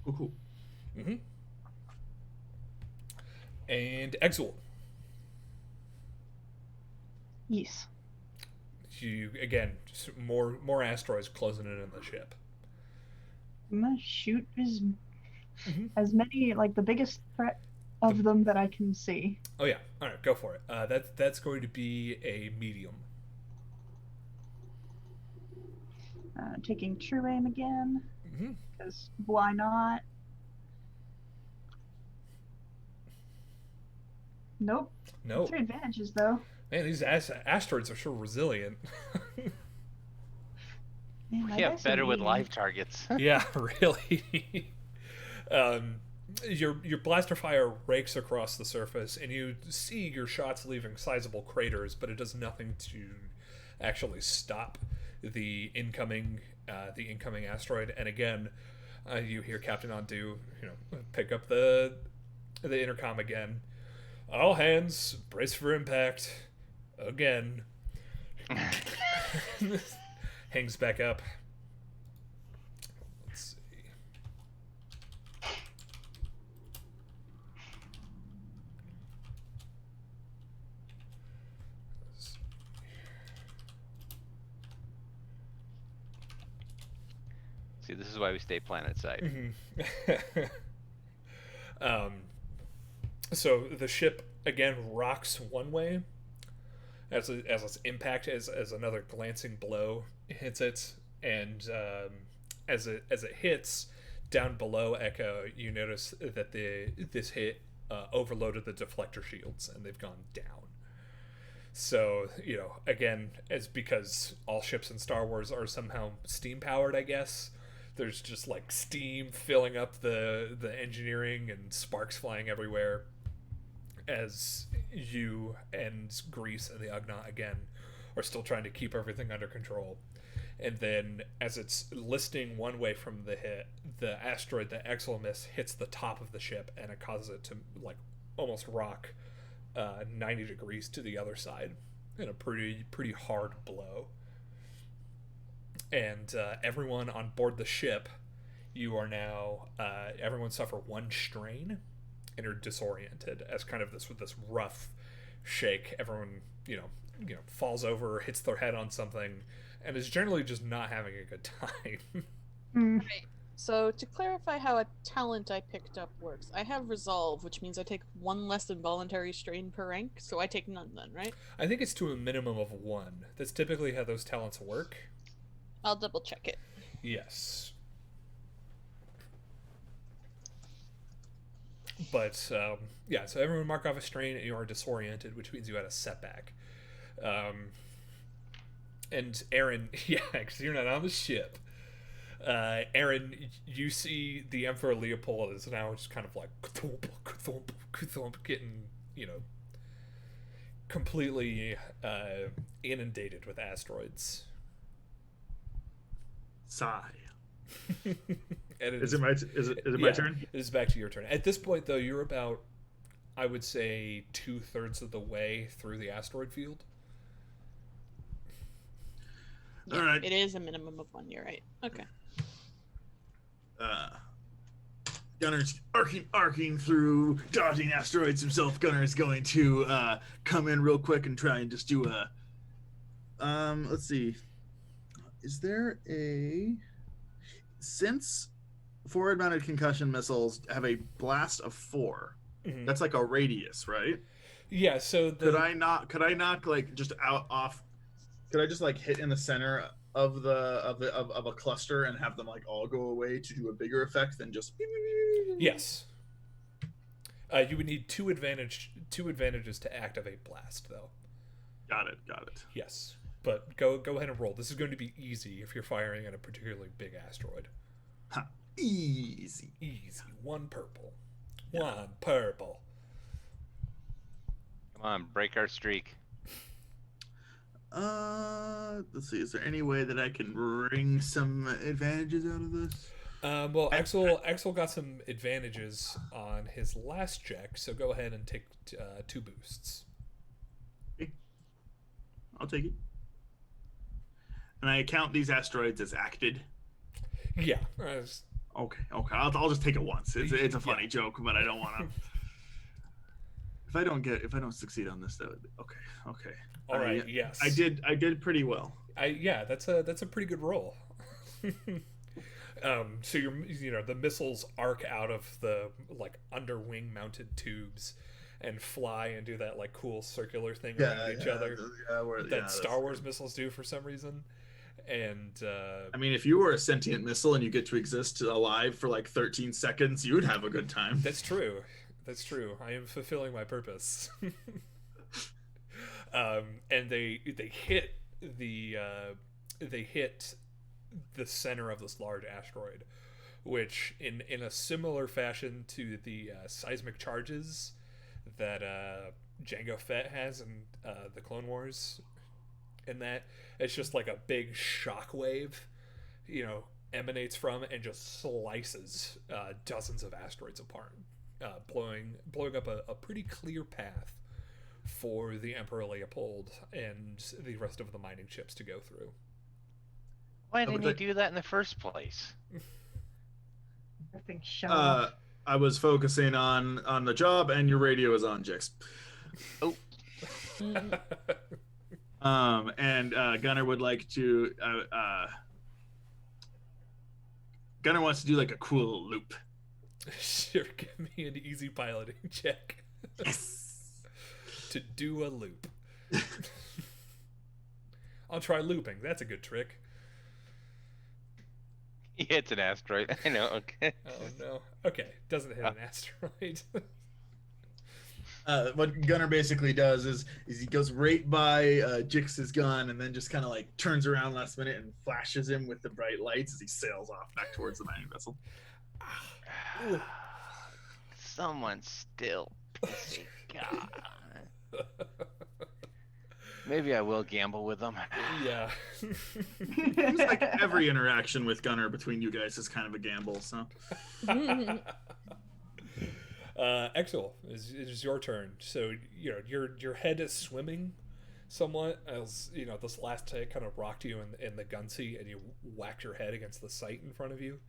Cool. Mm-hmm. And Exul. Yes. You again, just more asteroids closing in on the ship. I'm gonna shoot Mhm. as many, the biggest threat of them that I can see. Oh yeah, all right, go for it. That's going to be a medium. Taking true aim again, Mm-hmm. because why not? Nope. No, 3 advantages though. man, these asteroids are so resilient. Man, my Yeah, dice are better with mean. live targets. Yeah, really. Your blaster fire rakes across the surface, and you see your shots leaving sizable craters, but it does nothing to actually stop the incoming asteroid. And again, you hear Captain Ondu, pick up the intercom again. All hands, brace for impact. Again. Hangs back up. Let's see. See, this is why we stay planet side. Mm-hmm. So the ship again rocks one way as its impact as another glancing blow hits it, and as it hits down below Echo, you notice that this hit overloaded the deflector shields and they've gone down. So again, as because all ships in Star Wars are somehow steam powered, I guess. There's just steam filling up the engineering and sparks flying everywhere as you and Grease and the Ugnaught again are still trying to keep everything under control. And then as it's listing one way from the hit, the asteroid that Exel missed hits the top of the ship, and it causes it to almost rock 90 degrees to the other side in a pretty hard blow. And everyone on board the ship, you are now everyone suffer 1 strain and are disoriented as kind of this rough shake. Everyone falls over, hits their head on something, and is generally just not having a good time. Right. So to clarify how a talent I picked up works, I have resolve, which means I take 1 less involuntary strain per rank, so I take none then, right? I think it's to a minimum of 1. That's typically how those talents work. I'll double check it. Yes. But so everyone mark off a strain, and you are disoriented, which means you had a setback. And Aaron, yeah, because you're not on the ship. Aaron, you see the Emperor Leopold is now just kind of like getting, completely inundated with asteroids. Sigh. And Is it my turn? It is back to your turn. At this point, though, you're about, I would say, 2/3 of the way through the asteroid field. Yeah, All right. It is a minimum of one. You're right. Okay. Gunner's arcing through, dodging asteroids himself. Gunner is going to come in real quick and try and just do a. Let's see. Is there since forward-mounted concussion missiles have a blast of 4? Mm-hmm. That's like a radius, right? Yeah. So Could I knock like just off? Could I just like hit in the center of a cluster and have them like all go away to do a bigger effect than just? Yes. You would need two advantages to activate blast, though. Got it. Yes, but go ahead and roll. This is going to be easy if you're firing at a particularly big asteroid. Ha, easy. 1 purple. 1 purple. Come on, break our streak. Let's see. Is there any way that I can wring some advantages out of this? Well, Axel got some advantages on his last check, so go ahead and take 2 boosts. Okay. I'll take it. And I count these asteroids as acted. Yeah. Okay. I'll just take it once. It's a funny joke, but I don't want to. If I don't succeed on this, that would be okay. All right. Yes. I did pretty well. That's a pretty good roll. So the missiles arc out of the like underwing mounted tubes and fly and do that like cool circular thing around each other that Star Wars missiles do for some reason. And I mean, if you were a sentient missile and you get to exist alive for like 13 seconds, you would have a good time. That's true. I am fulfilling my purpose. And they hit the center of this large asteroid, which in a similar fashion to the seismic charges that Jango Fett has in the Clone Wars, in that it's just like a big shockwave, emanates from and just slices dozens of asteroids apart, blowing up a pretty clear path for the Emperor Leopold and the rest of the mining ships to go through. Why didn't you do that in the first place? I think show. I was focusing on the job, and your radio is on, Jix. Oh. And Gunner would like to. Gunner wants to do like a cool loop. Sure, give me an easy piloting check. Yes. To do a loop. I'll try looping. That's a good trick. He hits an asteroid. I know. Okay. Oh no. Okay, doesn't hit an asteroid. What Gunner basically does is he goes right by Jix's gun and then just kind of like turns around last minute and flashes him with the bright lights as he sails off back towards the mining vessel. Someone still pissy God. Maybe I will gamble with them. Yeah. Seems like every interaction with Gunner between you guys is kind of a gamble. So. Exil, it is your turn. So your head is swimming somewhat as this last hit kind of rocked you in the gun seat and you whacked your head against the sight in front of you.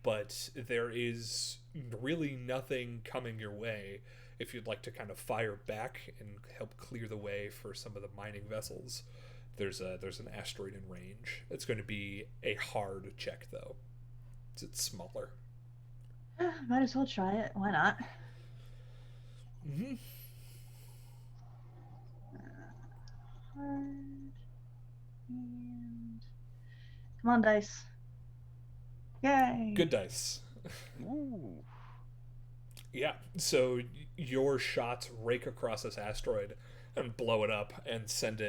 But there is really nothing coming your way if you'd like to kind of fire back and help clear the way for some of the mining vessels. There's an asteroid in range. It's going to be a hard check though. It's smaller. Might as well try it. Why not? Mm-hmm. Hard. And... Come on, dice. Yay. Good dice. Ooh. Yeah, so your shots rake across this asteroid, and blow it up and send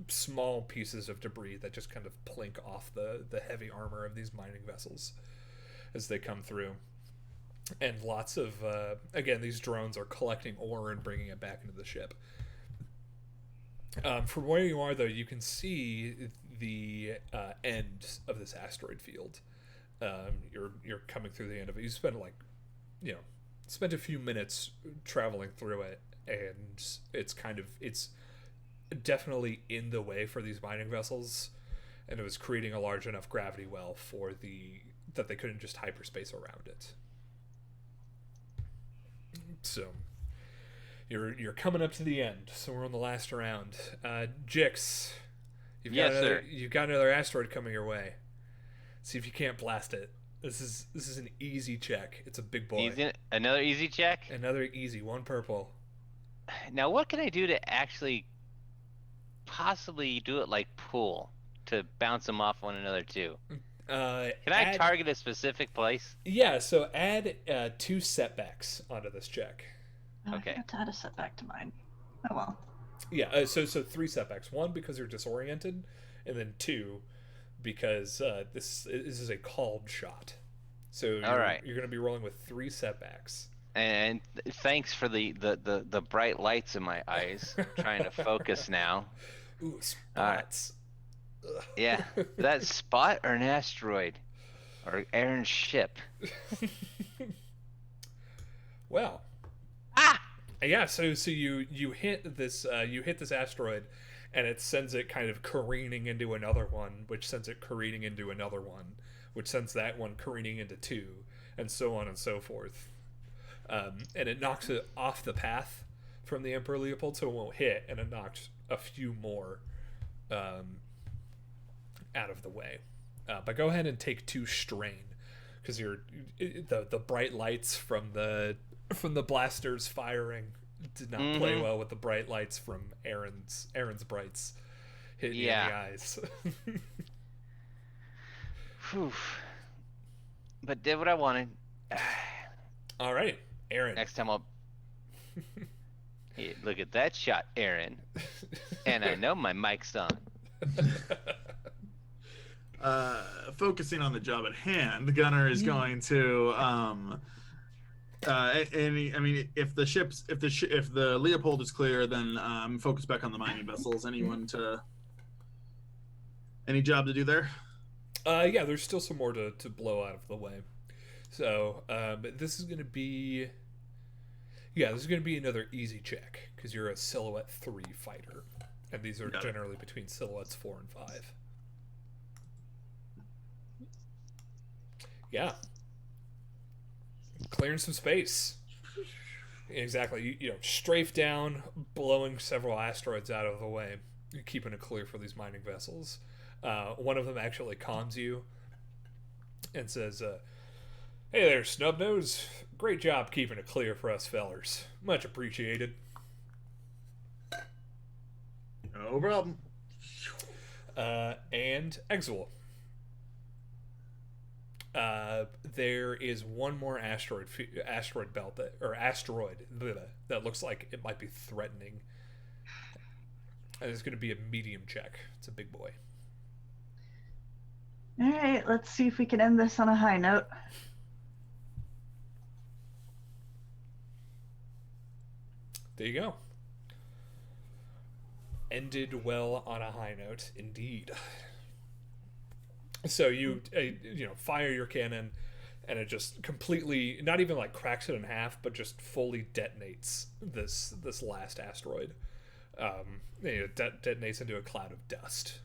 small pieces of debris that just kind of plink off the heavy armor of these mining vessels as they come through. And lots of again, these drones are collecting ore and bringing it back into the ship. From where you are, though, you can see the end of this asteroid field. You're coming through the end of it. You spent a few minutes traveling through it, and it's definitely in the way for these mining vessels, and it was creating a large enough gravity well that they couldn't just hyperspace around it. So you're coming up to the end, so we're on the last round. Jix, you've got another asteroid coming your way. See if you can't blast it. This is an easy check. It's a big boy. Another easy check? Another easy, 1 purple. Now what can I do to actually possibly do it like pool to bounce them off one another too? Can I target a specific place? Yeah, so add 2 setbacks onto this check. Okay. I have to add a setback to mine. Oh well. Yeah, so 3 setbacks. 1 because you're disoriented, and then 2 because this is a called shot. So you're going to be rolling with 3 setbacks. And thanks for the bright lights in my eyes. I'm trying to focus now. Ooh, spots. Yeah, that spot or an asteroid or Aaron's ship. Well. Yeah, so you hit this asteroid, and it sends it kind of careening into another one, which sends it careening into another one, which sends that one careening into 2, and so on and so forth. And it knocks it off the path from the Emperor Leopold, so it won't hit, and it knocked a few more out of the way. But go ahead and take 2 strain, because the bright lights from the blasters firing did not play well with the bright lights from Aaron's brights hitting you in the eyes. Whew. But did what I wanted. All right, Aaron. Next time I'll Hey, look at that shot, Aaron. And I know my mic's on. Focusing on the job at hand, Gunnar is going to if the Leopold is clear, then focus back on the mining vessels. Any job to do there? Yeah, there's still some more to blow out of the way. So, but this is gonna be another easy check because you're a silhouette 3 fighter, and these are generally between silhouettes 4 and 5. Yeah. Clearing some space. Exactly. You strafe down, blowing several asteroids out of the way, keeping it clear for these mining vessels. One of them actually calms you and says, "Hey there, Snubnose. Great job keeping it clear for us fellers. Much appreciated." No problem. And Exul. There is one more asteroid belt that looks like it might be threatening. And it's going to be a medium check. It's a big boy. All right, let's see if we can end this on a high note. There you go. Ended well on a high note, indeed. So you fire your cannon, and it just completely, not even like cracks it in half, but just fully detonates this last asteroid. Detonates into a cloud of dust.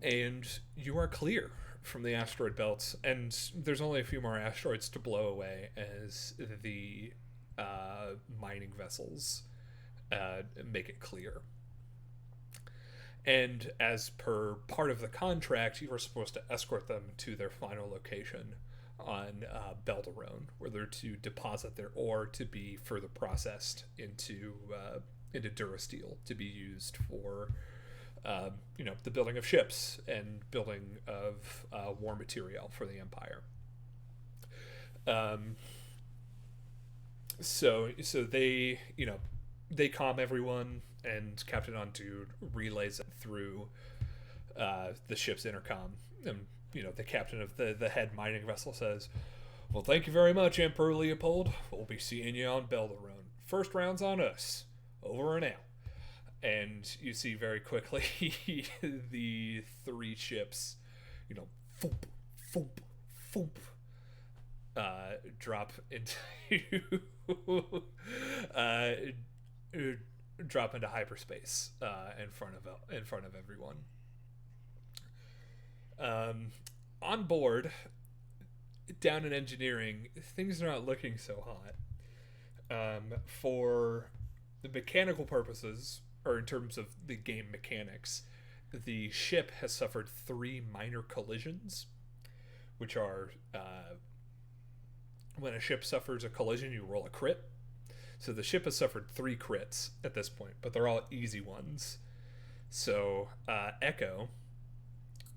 And you are clear from the asteroid belts, and there's only a few more asteroids to blow away as the mining vessels make it clear. And as per part of the contract, you were supposed to escort them to their final location on Belderone, where they're to deposit their ore to be further processed into Durasteel to be used for the building of ships and building of war material for the Empire. So they they calm everyone, and Captain Ondu relays it through the ship's intercom. And, the captain of the head mining vessel says, "Well, thank you very much, Emperor Leopold. We'll be seeing you on Belderone. First round's on us. Over and out." And you see very quickly the 3 ships, foop, foop, foop, drop into drop into hyperspace in front of everyone. On board, down in engineering, things are not looking so hot. For the mechanical purposes, or in terms of the game mechanics, the ship has suffered 3 minor collisions, which are when a ship suffers a collision, you roll a crit. So the ship has suffered 3 crits at this point, but they're all easy ones. So Echo,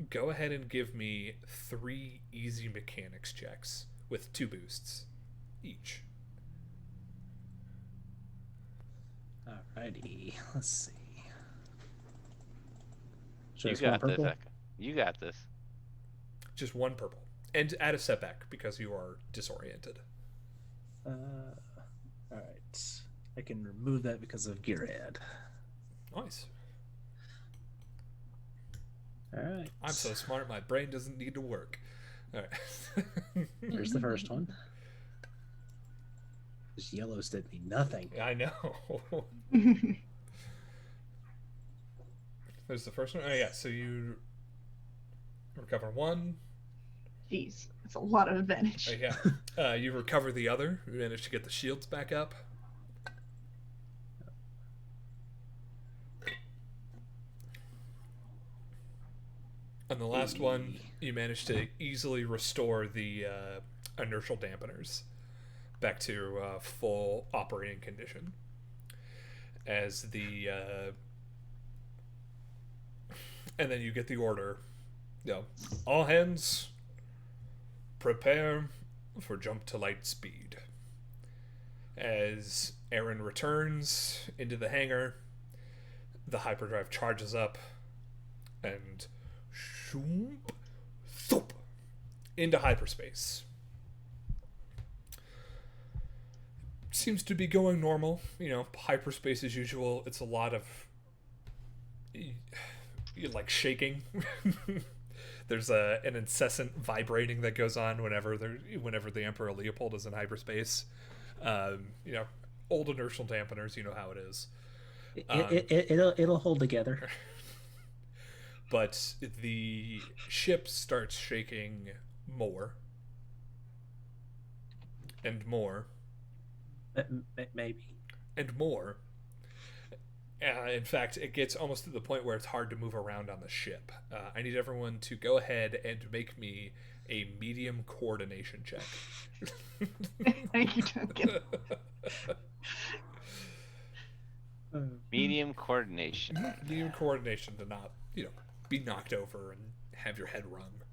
go ahead and give me 3 easy mechanics checks with 2 boosts each. Alrighty, let's see. You Just one got this, purple? Echo. You got this. Just 1 purple. And add a setback because you are disoriented. Alright. I can remove that because of Gearhead. Nice. Alright. I'm so smart, my brain doesn't need to work. Alright. Here's the first one. This yellows did me nothing. I know. There's the first one. Oh, yeah, so you recover 1. Jeez, that's a lot of advantage. Yeah. You recover the other. You manage to get the shields back up. And the last one, you manage to easily restore the inertial dampeners back to full operating condition. As the... and then you get the order. All hands... prepare for jump to light speed. As Aaron returns into the hangar, the hyperdrive charges up and shoop, thoop, into hyperspace. Seems to be going normal. Hyperspace as usual. It's a lot of like shaking. There's an incessant vibrating that goes on whenever the Emperor Leopold is in hyperspace. Old inertial dampeners, you know how it is. It'll hold together. But the ship starts shaking more and more. Maybe. And more. In fact, it gets almost to the point where it's hard to move around on the ship. I need everyone to go ahead and make me a medium coordination check. Thank you, Duncan. Medium coordination. Medium coordination to not, be knocked over and have your head rung.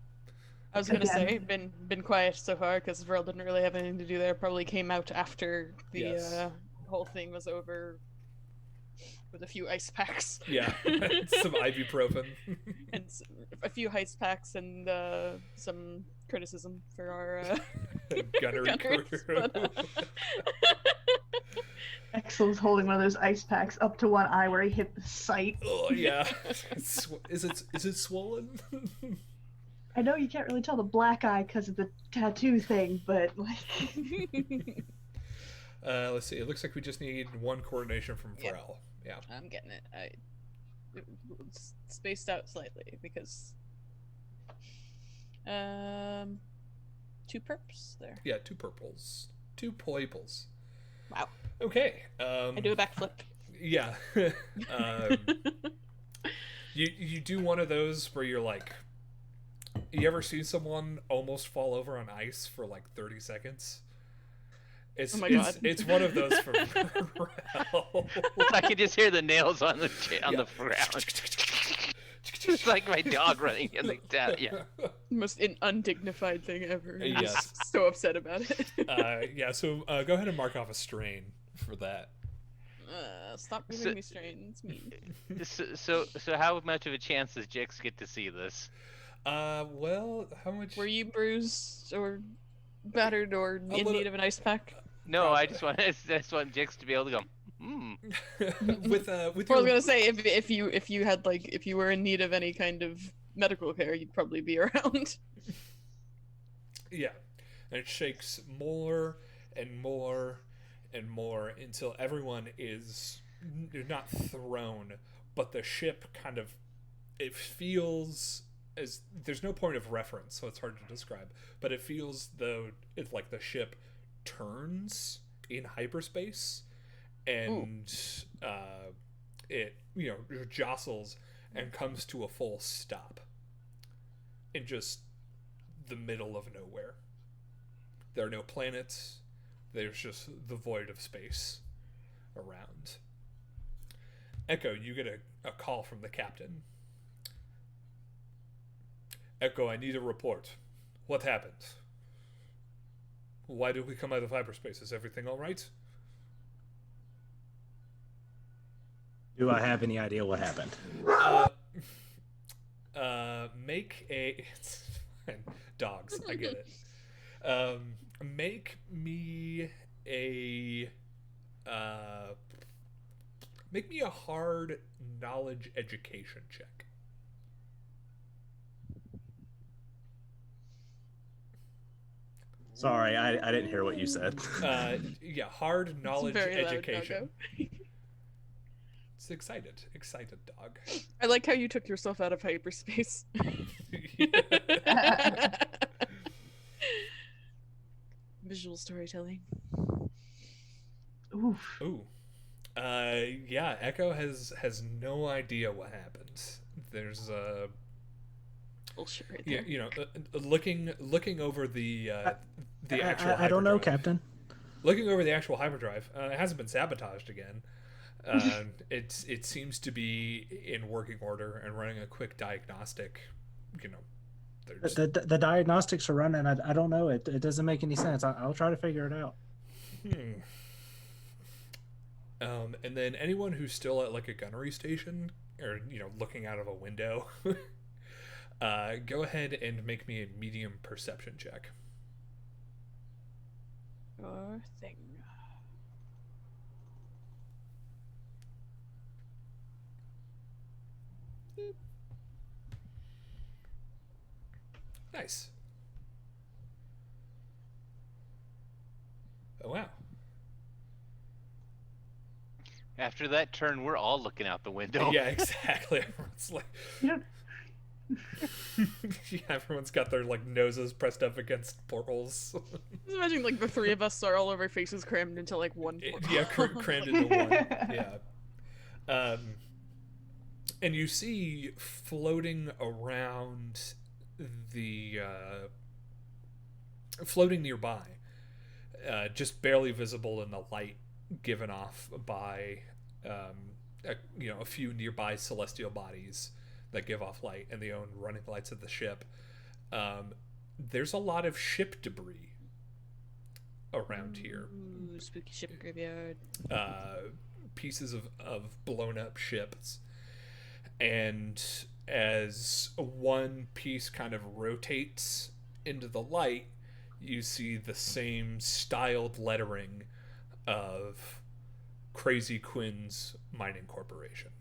I was gonna Again. say, been quiet so far because Vril didn't really have anything to do there. Probably came out after the Yes. whole thing was over with a few ice packs. Yeah, some ibuprofen. And a few ice packs and some criticism for our Gunnery gunners, crew. but, Axel's holding one of those ice packs up to one eye where he hit the sight. Oh yeah. Is it swollen? I know you can't really tell the black eye because of the tattoo thing, but like, Let's see. It looks like we just need 1 coordination from Yeah. Pharrell. Yeah. I'm getting it. Spaced out slightly because 2 perps there. Yeah, 2 purples. 2 purples. Wow. Okay. I do a backflip. Yeah. You do one of those where you're like, you ever see someone almost fall over on ice for like 30 seconds? Oh my God. It's one of those for Pharrell. I could just hear the nails on the the ground. It's like my dog running in the yeah. Most undignified thing ever. I'm Yes. just so upset about it. Yeah, so go ahead and mark off a strain for that. Stop So- giving me strain. It's mean. So how much of a chance does Jix get to see this? Well, how much? Were you bruised or battered or in little- need of an ice pack? No, I just want Jix to be able to go. Hmm. with Well, I was your gonna say if you had like if you were in need of any kind of medical care, you'd probably be around. yeah, and it shakes more and more and more until everyone is not thrown, but the ship kind of, it feels as there's no point of reference, so it's hard to describe, but it feels though it's like the ship turns in hyperspace and it jostles and comes to a full stop in just the middle of nowhere. There are no planets, there's just the void of space around. Echo, you get a call from the captain. Echo, I need a report. What happened? Why did we come out of hyperspace? Is everything all right? Do I have any idea what happened? Make a... It's fine. Dogs, I get it. Make me a... Make me a hard knowledge education check. Sorry, I didn't hear what you said. Yeah, hard knowledge It's very loud, education. Doggo. It's excited dog. I like how you took yourself out of hyperspace. Visual storytelling. Oof. Ooh. Yeah, Echo has no idea what happened. There's Bullshit right yeah, there. looking over the actual I don't know, hyperdrive. Captain. Looking over the actual hyperdrive, it hasn't been sabotaged again. It seems to be in working order and running a quick diagnostic. There's The diagnostics are running. I don't know. It doesn't make any sense. I'll try to figure it out. and then anyone who's still at like a gunnery station or looking out of a window, go ahead and make me a medium perception check. Sure thing. Nice. Oh wow. After that turn, we're all looking out the window. Yeah, exactly. Everyone's like, Yeah. yeah, everyone's got their like noses pressed up against portholes. Just imagine like the three of us are all of our faces crammed into like one. portal. Yeah, crammed into one. Yeah. And you see floating around floating nearby, just barely visible in the light given off by a few nearby celestial bodies that give off light and the own running lights of the ship. There's a lot of ship debris around here. Ooh, spooky ship graveyard. Pieces of blown up ships, and as one piece kind of rotates into the light, you see the same styled lettering of Crazy Quinn's Mining Corporation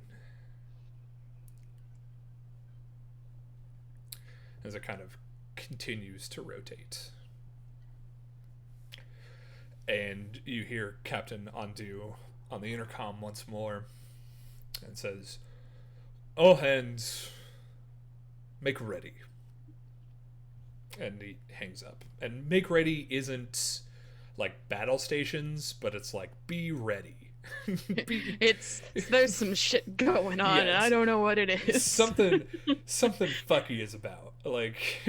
as it kind of continues to rotate. And you hear Captain Andu on the intercom once more and says, "All hands, make ready." And he hangs up. And make ready isn't like battle stations, but it's like be ready. There's some shit going on, and I don't know what it is. something fucky is about. Like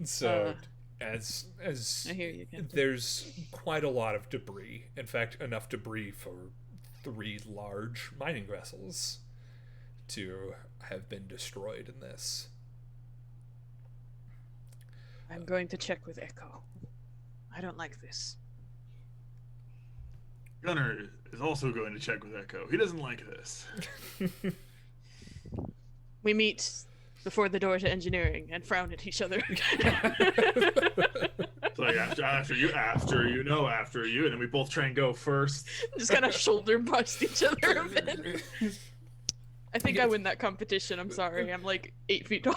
so as I hear you, Captain. there's quite a lot of debris. In fact, enough debris for 3 large mining vessels to have been destroyed in this. I'm going to check with Echo. I don't like this. Gunner is also going to check with Echo. He doesn't like this. We meet before the door to engineering and frown at each other. It's like after you, and then we both try and go first. Just kind of shoulder bust each other a bit. I think I win that competition. I'm sorry. I'm like 8 feet tall.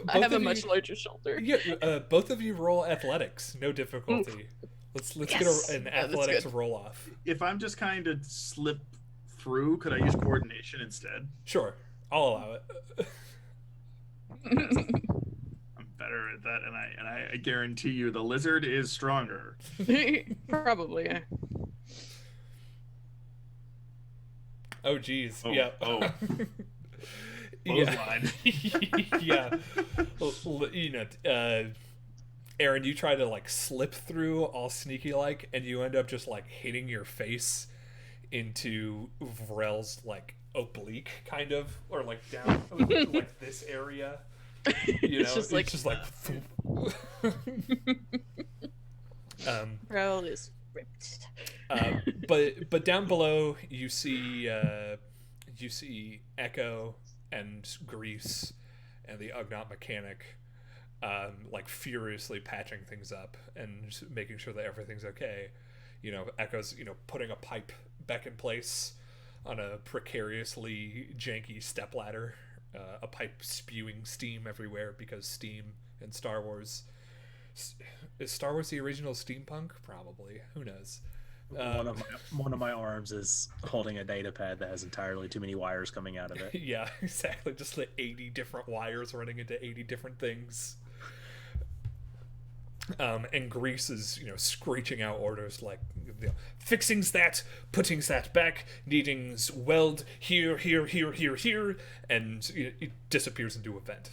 I have a much larger shoulder. Yeah, both of you roll athletics, no difficulty. Let's Yes. get an Yeah, that's athletics good. roll off. If I'm just kind of slip through, could I use coordination instead? Sure, I'll allow it. I'm better at that, and I guarantee you the lizard is stronger. Probably. Yeah. Oh geez, Oh, yeah. oh. Yeah. Clothesline. Yeah. Well, you know, Aaron, you try to like slip through all sneaky like, and you end up just like hitting your face into Vrel's like oblique kind of, or like down like this area. You know, It's just like- just like Bro is ripped. but down below you see Echo and Grease and the Ugnaught mechanic like furiously patching things up and just making sure that everything's okay. You know, Echo's, you know, putting a pipe back in place on a precariously janky stepladder, a pipe spewing steam everywhere because steam in Star Wars. Is Star Wars the original steampunk? Probably. Who knows? One of my arms is holding a data pad that has entirely too many wires coming out of it. Yeah, exactly. Just like 80 different wires running into 80 different things. And Grease is, you know, screeching out orders like, you know, fixings that, puttings that back, needings weld here, and it disappears into a vent.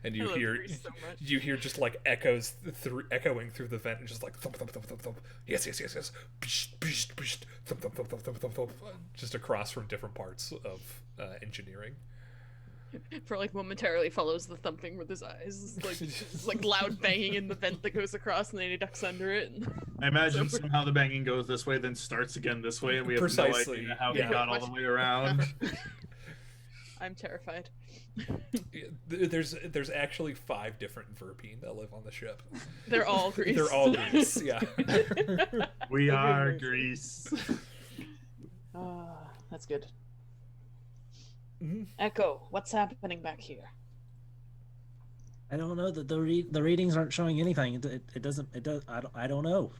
And I love Grease so much. you hear just like echoing through the vent, and just like thump thump thump thump thump. Yes, psh, psh, psh, thump thump thump thump thump thump thump, just across from different parts of engineering. For like momentarily follows the thumping with his eyes. It's like loud banging in the vent that goes across, and then he ducks under it. I imagine somehow the banging goes this way, then starts again this way, and we have Precisely, no idea how yeah. he got all the way around. I'm terrified. There's actually 5 different Verpine that live on the ship. They're all Grease. They're all Grease, yeah. We are Grease. That's good. Mhm. Echo, what's happening back here? I don't know that the readings aren't showing anything. It doesn't. I don't know.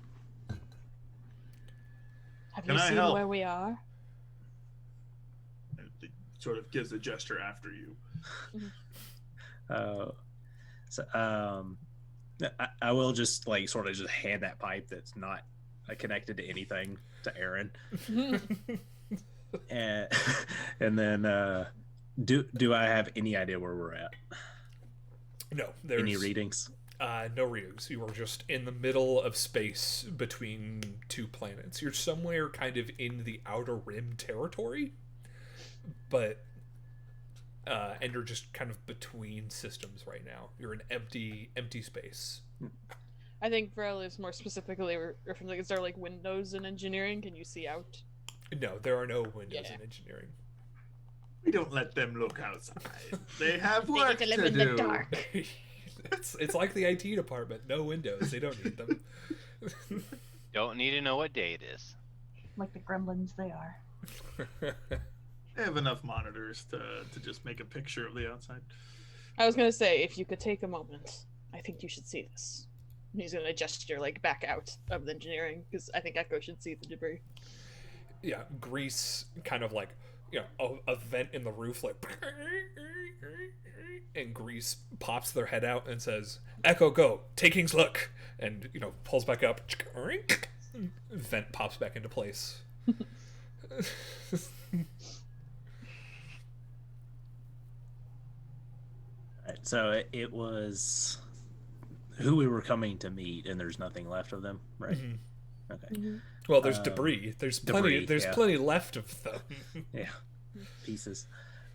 Have Can you I seen help? where we are? It sort of gives a gesture after you. I will just like sort of just hand that pipe that's not connected to anything to Aaron, and then do I have any idea where we're at? No, there's Any readings? no readings. You are just in the middle of space between 2 planets. You're somewhere kind of in the outer rim territory, but and you're just kind of between systems right now. You're in empty space. I think Varel is more specifically referring, like, is there like windows in engineering? Can you see out? No, there are no windows Yeah. in engineering. We don't let them look outside. They have They work get to live to in do. the dark. It's like the IT department. No windows. They don't need them. Don't need to know what day it is. Like the gremlins they are. They have enough monitors to just make a picture of the outside. I was gonna say, if you could take a moment, I think you should see this. He's gonna gesture like back out of the engineering because I think Echo should see the debris. Yeah, Grease kind of like, you know, a vent in the roof, like, and Grease pops their head out and says, "Echo, go, takings look," and, you know, pulls back up. Vent pops back into place. Right, so it was who we were coming to meet, and there's nothing left of them, right? Mhm. Okay. Well, there's debris. There's plenty. Debris, There's yeah. plenty left of them. Yeah, pieces.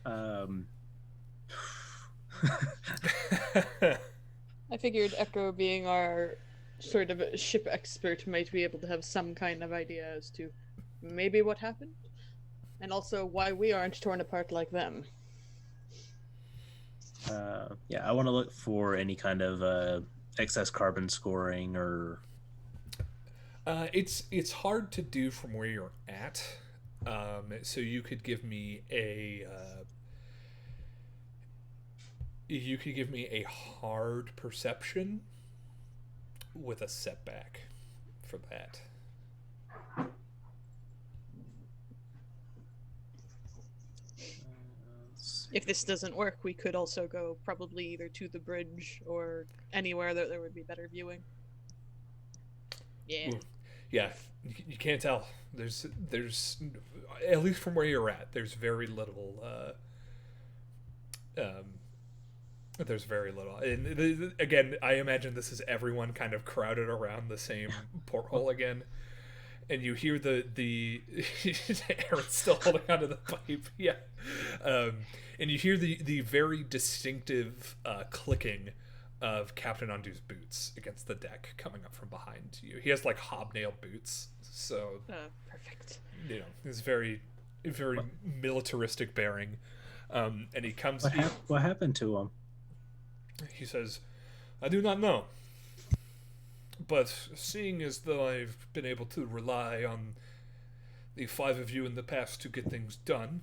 I figured Echo being our sort of a ship expert might be able to have some kind of idea as to maybe what happened, and also why we aren't torn apart like them. Yeah, I want to look for any kind of excess carbon scoring or. It's hard to do from where you're at. So you could give me a hard perception with a setback for that. If this doesn't work, we could also go probably either to the bridge or anywhere that there would be better viewing. Yeah. Ooh. Yeah, you can't tell. There's at least from where you're at, there's very little. There's very little, and again, I imagine this is everyone kind of crowded around the same porthole again, and you hear the Aaron's still holding onto the pipe, yeah, and you hear the very distinctive clicking of Captain Undo's boots against the deck coming up from behind you. He has like hobnail boots, so Perfect. you know, it's very militaristic bearing. And he comes. What happened to him? He says, "I do not know. But seeing as though I've been able to rely on the five of you in the past to get things done,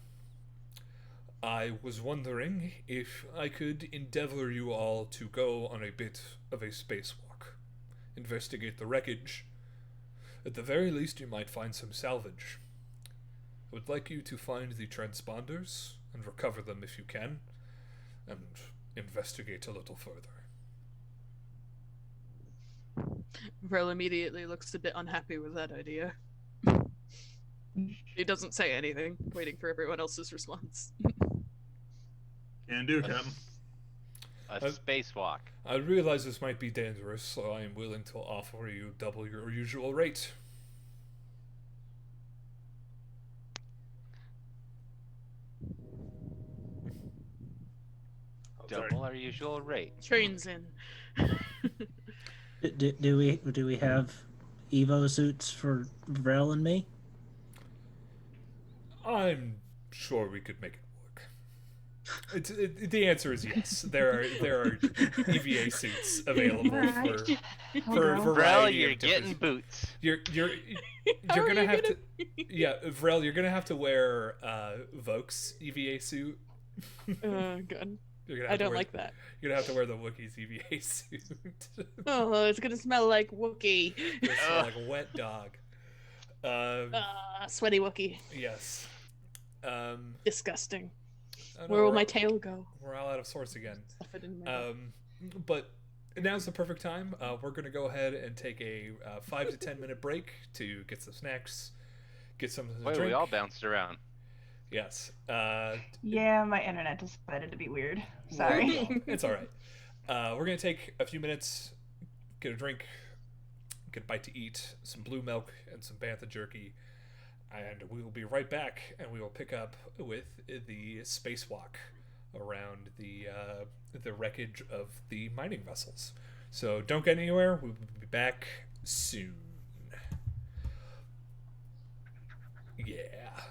I was wondering if I could endeavor you all to go on a bit of a spacewalk, investigate the wreckage. At the very least, you might find some salvage. I would like you to find the transponders and recover them if you can, and investigate a little further." Vril immediately looks a bit unhappy with that idea. He doesn't say anything, waiting for everyone else's response. Can do, Captain. A spacewalk. I realize this might be dangerous, so I am willing to offer you double your usual rate. Double our usual rate. Trains in. Do we have Evo suits for Vrel and me? I'm sure we could make it work. The answer is yes. There are EVA suits available for a Vrel, variety you're of getting different. boots. You're How are gonna you have gonna- to. Yeah, Vrel, you're gonna have to wear Voke's EVA suit. Oh, God. You're gonna I have to don't wear, like that. You're gonna have to wear the Wookiee's EVA suit. Oh, it's gonna smell like Wookiee. It's like a wet dog. Sweaty Wookiee. Yes. Disgusting. Oh, no, Where will we're my all- tail go? We're all out of sorts again. Stuff it in my mouth. But now's the perfect time. We're gonna go ahead and take a 5 to 10 minute break to get some snacks, get something to Boy, drink. we all bounced around. Yes. Yeah, my internet decided to be weird. Well, Sorry. it's all right. We're gonna take a few minutes, get a drink, get a bite to eat, some blue milk, and some bantha jerky, and we will be right back. And we will pick up with the spacewalk around the wreckage of the mining vessels. So don't get anywhere. We will be back soon. Yeah.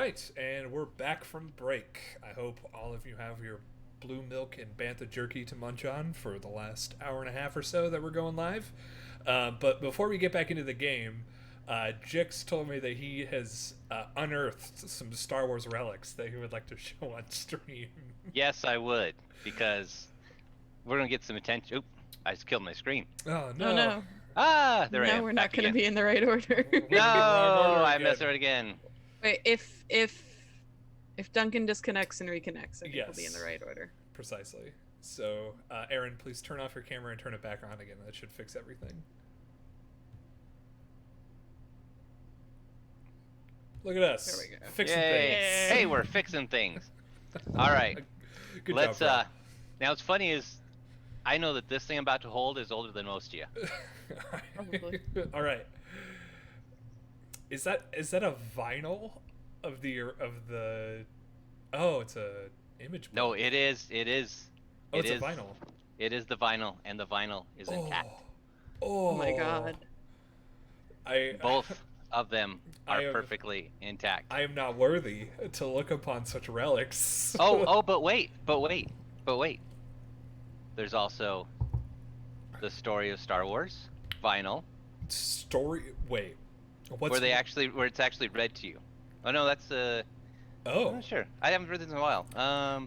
right, and we're back from break. I hope all of you have your blue milk and bantha jerky to munch on for the last hour and a half or so that we're going live. But before we get back into the game, Jix told me that he has unearthed some Star Wars relics that he would like to show on stream. Yes, I would, because we're gonna get some attention. Oop! I just killed my screen. Oh no! Oh no. Ah, there I No, am. we're not back going to again. be in the right order. No, Wrong order I again. messed it again. Wait, if Duncan disconnects and reconnects, I think we'll be in the Yes. right order. Precisely. So, Aaron, please turn off your camera and turn it back on again. That should fix everything. Look at us. There we go. Fixing Yay! things. Hey, we're fixing things. All right, Good let's. job, Now what's funny is, I know that this thing I'm about to hold is older than most of you. Probably. All right. Is that a vinyl of the? Oh, it's a image. No, book. it is. It is. Oh, it it's is. a vinyl. It is the vinyl, and the vinyl is intact. Oh. Oh my god. Both of them I are have- perfectly intact. I am not worthy to look upon such relics. But wait. There's also the story of Star Wars vinyl, Story. Wait. What's where it's actually read to you. Oh no, that's I'm Oh, not sure. I haven't read this in a while.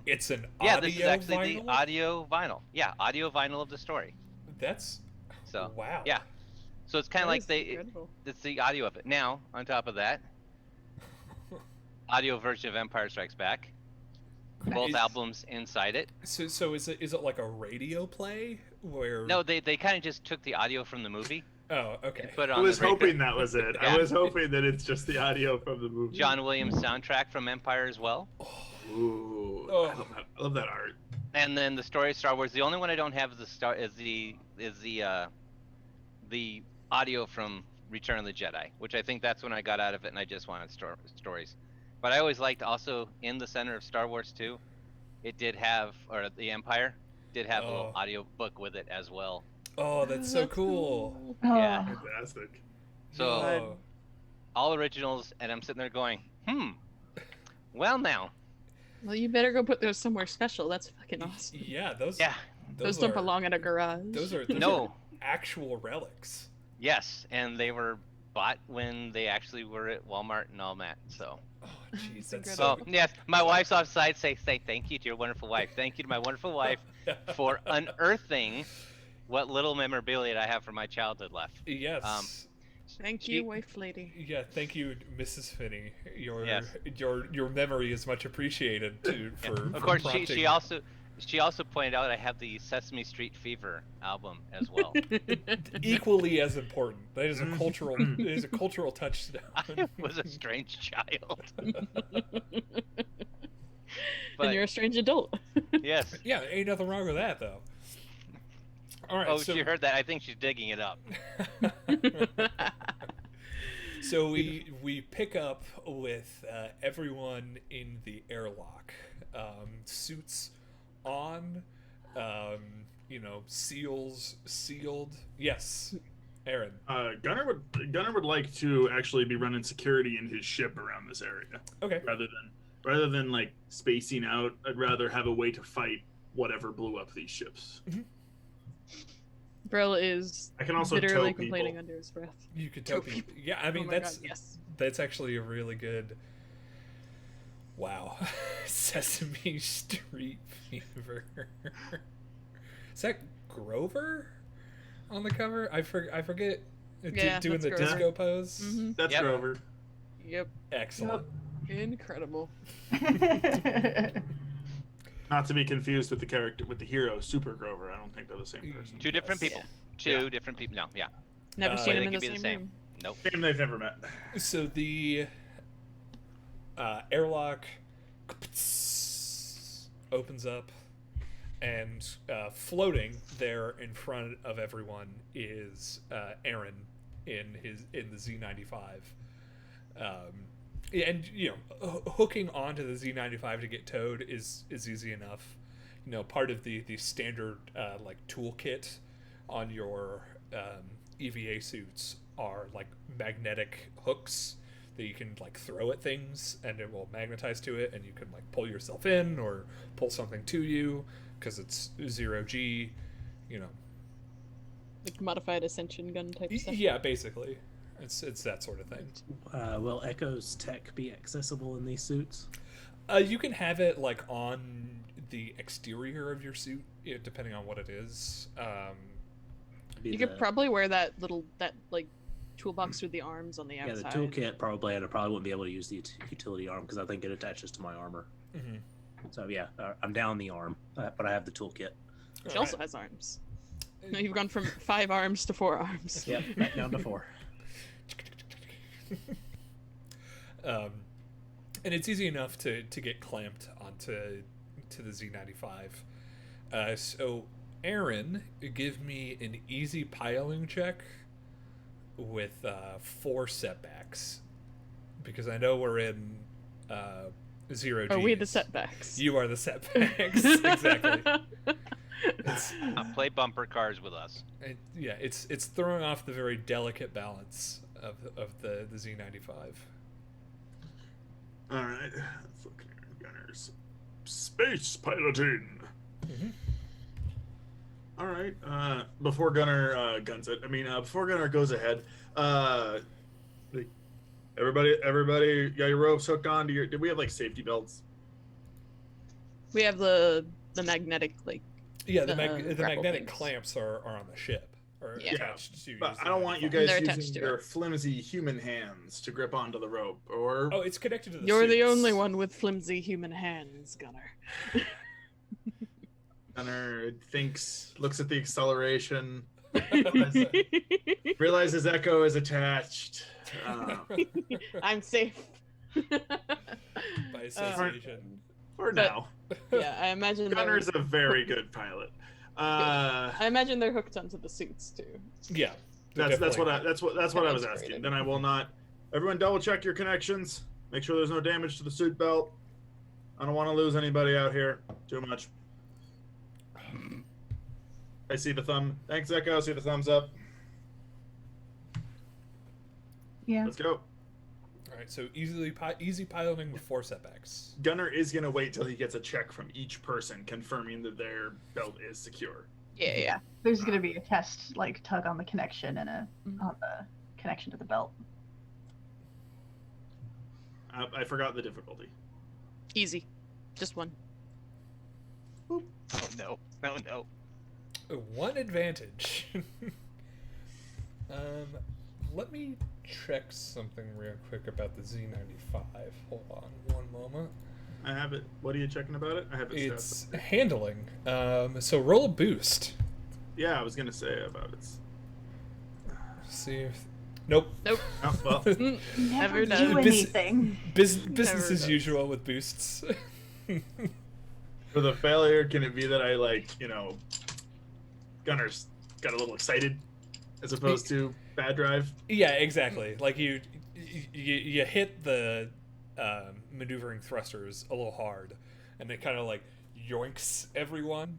it's an Yeah, audio this is actually vinyl? the audio vinyl. Yeah, audio vinyl of the story. That's So wow. yeah. So it's kind of That like is incredible. it's the audio of it. Now, on top of that, audio version of Empire Strikes Back. Both Is- albums inside it. So is it like a radio play where? No, they kind of just took the audio from the movie Oh, okay. and put it I on was the record. hoping that was it. Yeah. I was hoping that it's just the audio from the movie. John Williams soundtrack from Empire as well. Ooh, Oh. I love that art. And then the story of Star Wars. The only one I don't have is the audio from Return of the Jedi, which I think that's when I got out of it and I just wanted stories. But I always liked also in the center of Star Wars 2, it did have, or the Empire did have a little Oh. audio book with it as well. Oh, that's so cool. Yeah. Fantastic. So Oh. all originals, and I'm sitting there going, well now, Well, you better go put those somewhere special. That's fucking awesome. Yeah, those. yeah, Those don't belong in a garage. Those are no, actual relics. yes, and they were bought when they actually were at Walmart and all that. So, Oh, jeez, It's that's so so. yes, my wife's offside. Say thank you to your wonderful wife. Thank you to my wonderful wife for unearthing what little memorabilia I have from my childhood left. Yes. Thank She- you, wife lady. Yeah, thank you, Mrs. Finney. Yes. Your memory is much appreciated too. Yeah. For Of course, prompting. she also pointed out I have the Sesame Street Fever album as well. equally as important. That is a cultural. It is a cultural touchstone. I was a strange child. And But you're a strange adult. yes. Yeah, ain't nothing wrong with that though. All right. Oh, so she heard that. I think she's digging it up. so we pick up with everyone in the airlock, suits on, seals sealed. Yes, Aaron. Gunnar would like to actually be running security in his ship around this area Okay. rather than like spacing out. I'd rather have a way to fight whatever blew up these ships. Brill is I can also bitterly tow complaining people. under his breath. You could Tow tell people. Yeah, I mean oh my that's God, yes. that's actually a really good. Wow, Sesame Street Fever. Is that Grover on the cover? I forget. Yeah, doing that's the Grover. disco pose. Mm-hmm. That's Yep. Grover. Yep. Excellent. Incredible. Not to be confused with the hero Super Grover. I don't think they're the same person. Two different Yes. people. Yeah. Two different people. No, yeah. Never seen they him in could the be the same same. room. Nope. Same they've never met. So the airlock opens up, and floating there in front of everyone is Aaron in the Z95. And hooking onto the Z95 to get towed is easy enough. Part of the standard like toolkit on your EVA suits are like magnetic hooks that you can like throw at things and it will magnetize to it, and you can like pull yourself in or pull something to you because it's 0G, you know. Like modified ascension gun type stuff. Yeah, basically, it's that sort of thing. Will Echo's tech be accessible in these suits? You can have it like on the exterior of your suit, depending on what it is. You could probably wear that like toolbox with the arms on the Yeah, the outside. toolkit probably, and I probably wouldn't be able to use the utility arm because I think it attaches to my armor. Mhm. So yeah, I'm down the arm, but I have the toolkit. She also has arms. No, you've gone from 5 arms to 4 arms. Yep, back down to 4. And it's easy enough to get clamped onto the Z95. So Aaron, give me an easy piling check with 4 setbacks, because I know we're in 0G. Are we the setbacks? You are the setbacks. Exactly. Play bumper cars with us. It's throwing off the very delicate balance of the Z95. All right, let's look here. Gunners, space piloting. Mm-hmm. All right. Before Gunner guns it, before Gunner goes ahead, like, everybody, got your ropes hooked on to your? Did we have like safety belts? We have the magnetic Yeah, the grapple magnetic things. clamps are on the ship. Or Yeah. attached to But the I don't want you Z95. guys They're attached using to your it. flimsy human hands to grip onto the rope, or Oh, it's connected to the You're the suits. only one with flimsy human hands, Gunner. Gunner looks at the acceleration, realizes Echo is attached. I'm safe. By association. For But- now, Yeah, I imagine Gunner's a very good pilot. I imagine they're hooked onto the suits too. Yeah. That's what I was That's asking. great. Then I will not. Everyone, double check your connections. Make sure there's no damage to the suit belt. I don't want to lose anybody out here too much. I see the thumb. Thanks, Echo. I see the thumbs up. Yeah. Let's go. All right, so easy piloting with 4 setbacks. Gunner is gonna wait till he gets a check from each person confirming that their belt is secure. Yeah. There's gonna be a test like tug on the connection and on the connection to the belt. I forgot the difficulty. Easy. Just one. Oh no. Oh no. 1 advantage. Let me check something real quick about the Z95. Hold on one moment. I have it. What are you checking about it? I have it. It's handling. So roll a boost. Yeah, I was gonna say about it. See if. Nope. Nope. Oh, well, Never Never does. do Bus- anything. Business Never as does. usual with boosts. for the failure, can it be that I Gunner's got a little excited as opposed to bad drive? Yeah, exactly. Like you hit the maneuvering thrusters a little hard, and it kind of like yoinks everyone.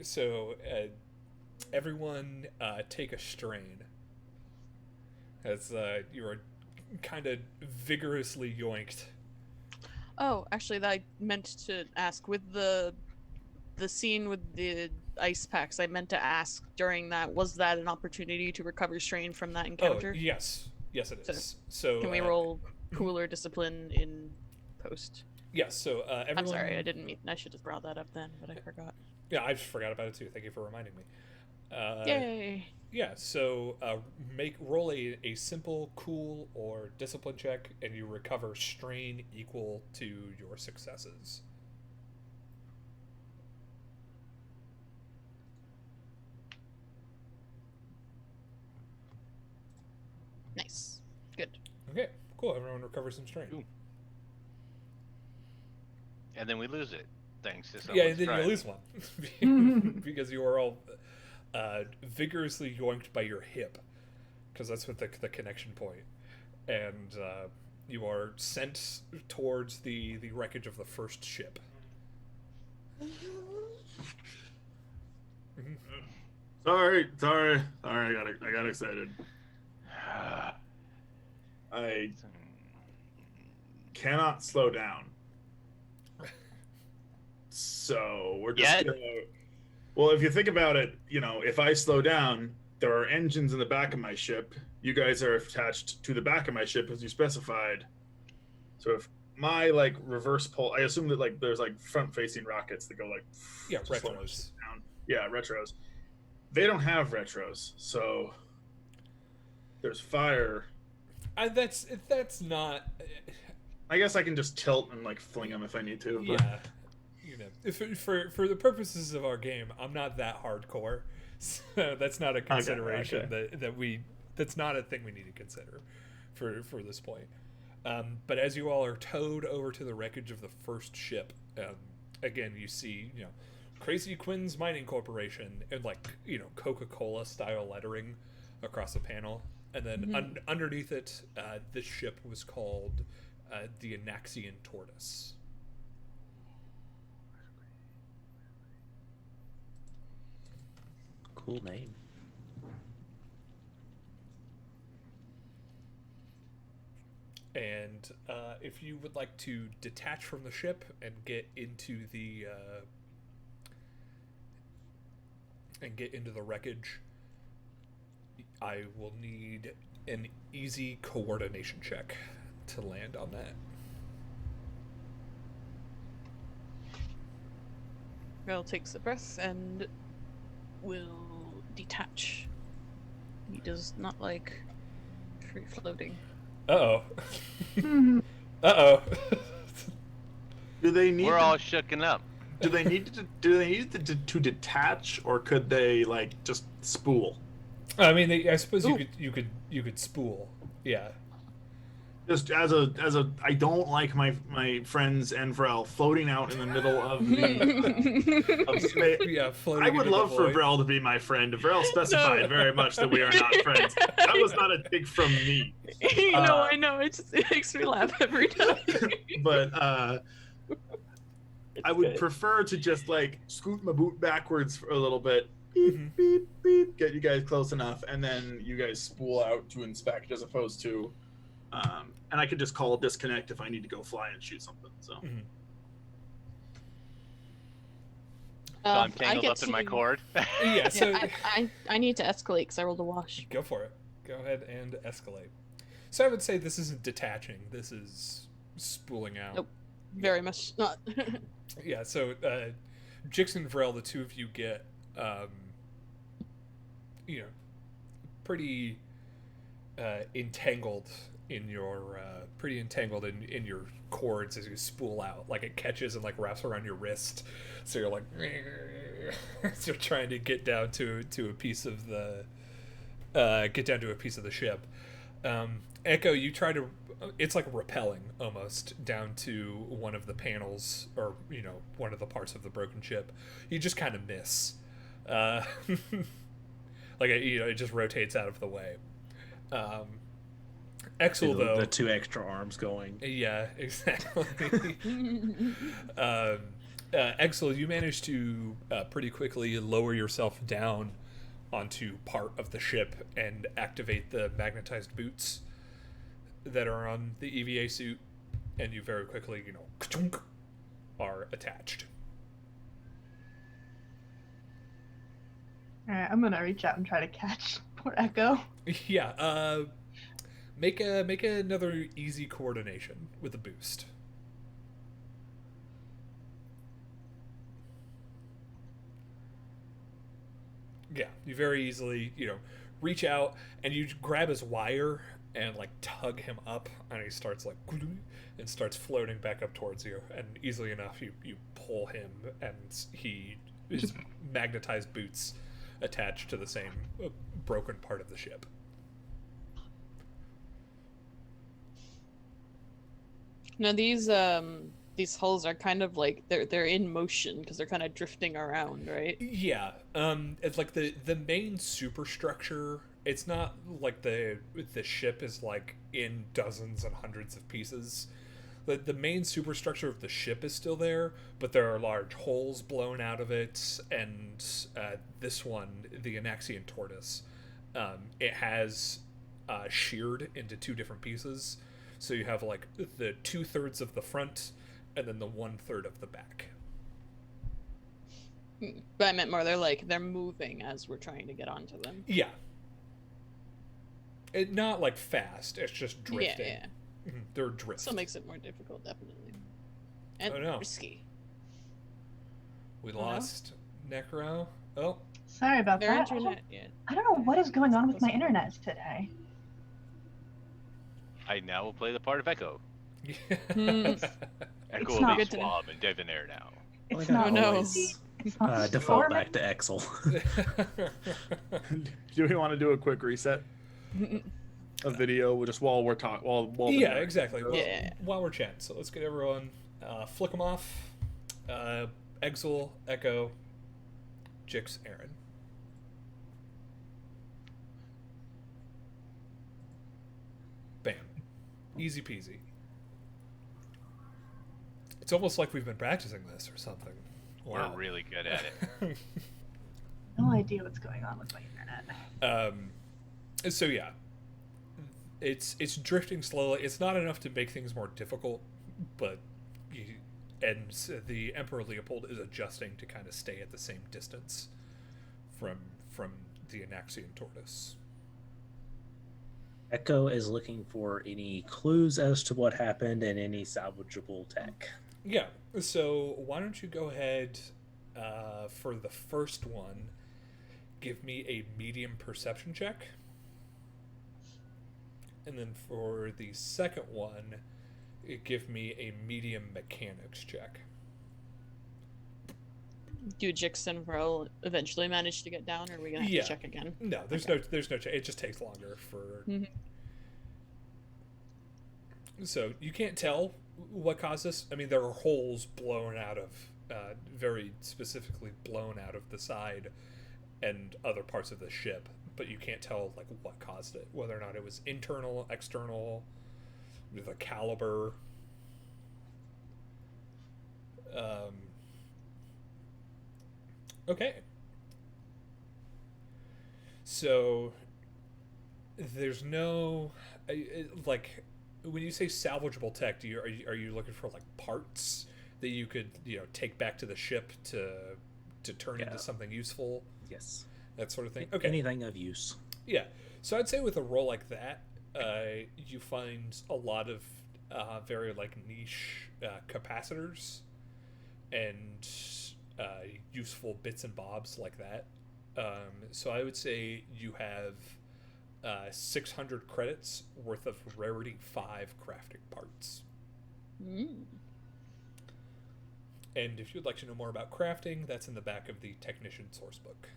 So everyone take a strain as you are kind of vigorously yoinked. Oh, actually, I meant to ask with the scene with the ice packs. I meant to ask during that, was that an opportunity to recover strain from that encounter? Oh, yes, it is. So Can we roll cooler discipline in post? Yes. So everyone. I'm sorry, I didn't mean. I should have brought that up then, but I forgot. Yeah, I just forgot about it too. Thank you for reminding me. Yay! Yeah, so roll a simple cool or discipline check, and you recover strain equal to your successes. Nice. Good. Okay, cool. Everyone recovers some strain. Ooh. And then we lose it, thanks to Yeah, someone's then drive. you lose one because you are all vigorously yoinked by your hip, because that's what the connection point, and you are sent towards the wreckage of the first ship. Sorry. I got excited. I cannot slow down. So we're just Yet? gonna. Well, if you think about it, if I slow down, there are engines in the back of my ship. You guys are attached to the back of my ship as you specified. So if my reverse pull, I assume that there's front-facing rockets that go Yeah, to slow retros. shit down. Yeah, retros. They don't have retros, so there's fire. That's not. I guess I can just tilt and fling them if I need to. But... Yeah, if for the purposes of our game, I'm not that hardcore, so that's not a consideration Okay. that's not a thing we need to consider for this point. But as you all are towed over to the wreckage of the first ship, again you see Crazy Quinn's Mining Corporation and Coca-Cola style lettering across the panel, and then underneath it, this ship was called the Anaxian Tortoise. Cool name. And if you would like to detach from the ship and get into the wreckage, I will need an easy coordination check to land on that. Vel takes a breath and will detach. He does not like free floating. Uh-oh. Uh-oh. Do they need? We're all shooken up. Do they need to detach, or could they just spool? I mean, I suppose you could spool. Yeah. Just as a, I don't like my friends and Vrel floating out in the middle of the of space. Yeah, floating I would into the love for void. Vrel to be my friend. Vrel specified very much that we are not friends. That was not a dig from me. I know. It makes me laugh every time. But I would prefer to just scoot my boot backwards for a little bit. Beep, beep, beep. Get you guys close enough, and then you guys spool out to inspect, as opposed to. And I could just call disconnect if I need to go fly and shoot something. So. Mm-hmm. So I'm tangled up in my cord. Yeah, so I need to escalate because I rolled a wash. go for it. Go ahead and escalate. So I would say this isn't detaching. This is spooling out. Nope. Very much not. Yeah, so Jix and Vrel, the two of you get, pretty entangled in your cords as you spool out. It catches and wraps around your wrist, so you're so you're trying to get down to a piece of the ship. Echo, you try to. It's rappelling almost down to one of the panels, or one of the parts of the broken ship. You just kind of miss. It just rotates out of the way. Exel, though, the two extra arms going. Yeah, exactly. Exel, you manage to pretty quickly lower yourself down onto part of the ship and activate the magnetized boots that are on the EVA suit, and you very quickly, are attached. Alright, I'm gonna reach out and try to catch poor Echo. Yeah, make another easy coordination with a boost. Yeah, you very easily, reach out and you grab his wire and tug him up, and he starts and starts floating back up towards you, and easily enough you pull him, and his magnetized boots attached to the same broken part of the ship. Now these hulls are kind of they're in motion because they're kind of drifting around, right? Yeah, it's the main superstructure. It's not the ship is in dozens and hundreds of pieces. The main superstructure of the ship is still there, but there are large holes blown out of it, and this one, the Anaxian Tortoise, it has sheared into two different pieces. So you have like the 2/3 of the front and then the 1/3 of the back. But I meant more, they're moving as we're trying to get onto them. Yeah. Not like fast, it's just drifting. Yeah. They're drift. Still makes it more difficult, definitely. And Oh, no. risky. We lost Necro. Oh. Sorry about Their that. internet, yeah. I don't know what is going on with my internet today. I now will play the part of Echo. Hmm. Echo It's will not be good to know. suave and debonair now. It's Like I not no. always, easy. It's not default storming. back to Exel. Do we want to do a quick reset of video just while we're talking? While Yeah, exactly. Well, Yeah. while we're chatting, so let's get everyone flick them off. Exil, Echo, Jix, Aaron. Bam. Easy peasy. It's almost like we've been practicing this or something. Wow. We're really good at it. No idea what's going on with my internet. So yeah, it's drifting slowly. It's not enough to make things more difficult, but the Emperor Leopold is adjusting to kind of stay at the same distance from the Anaxian tortoise. Echo is looking for any clues as to what happened and any salvageable tech. Yeah. So why don't you go ahead for the first one? Give me a medium perception check. And then for the second one, give me a medium mechanics check. Do Jix and Vrel eventually manage to get down, or are we gonna have Yeah. to check again? No, there's no check. It just takes longer for. Mhm. So you can't tell what caused this. I mean, there are holes blown out of, very specifically blown out of the side and other parts of the ship, but you can't tell like what caused it, whether or not it was internal, external, the caliber. Okay. So there's no like when you say salvageable tech, are you looking for like parts that you could take back to the ship to turn Yeah. into something useful, Yes. that sort of thing? Okay. Anything of use. Yeah. So I'd say with a role like that, you find a lot of very like niche capacitors and useful bits and bobs like that. So I would say you have 600 credits worth of rarity 5 crafting parts. Mm. And if you'd like to know more about crafting, that's in the back of the technician source book.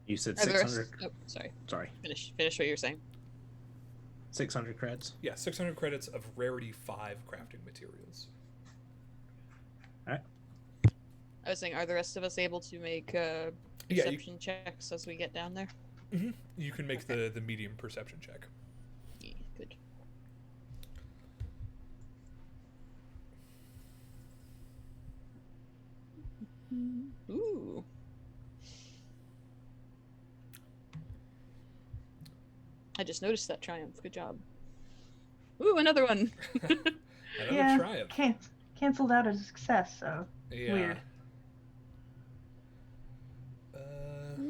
You said Are the rest- 600. Oh, sorry. Sorry. Finish what you're saying. 600 creds. Yeah, 600 credits of rarity 5 crafting materials. I was saying, are the rest of us able to make Yeah, perception checks as we get down there? you can make the medium perception check. Yeah, good. Ooh. I just noticed that triumph. Good job. Ooh, another one. Another Yeah, triumph. Canceled out as a success, so Yeah. weird.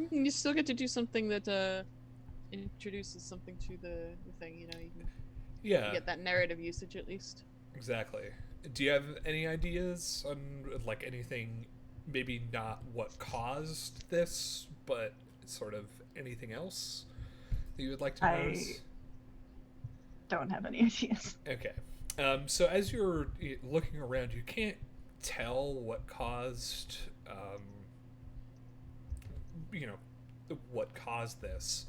You still get to do something that introduces something to the thing. You can Yeah, get that narrative usage at least. exactly. Do you have any ideas on like anything, maybe not what caused this, but sort of anything else that you would like to notice? Don't have any ideas. Okay. So as you're looking around, you can't tell what caused, what caused this.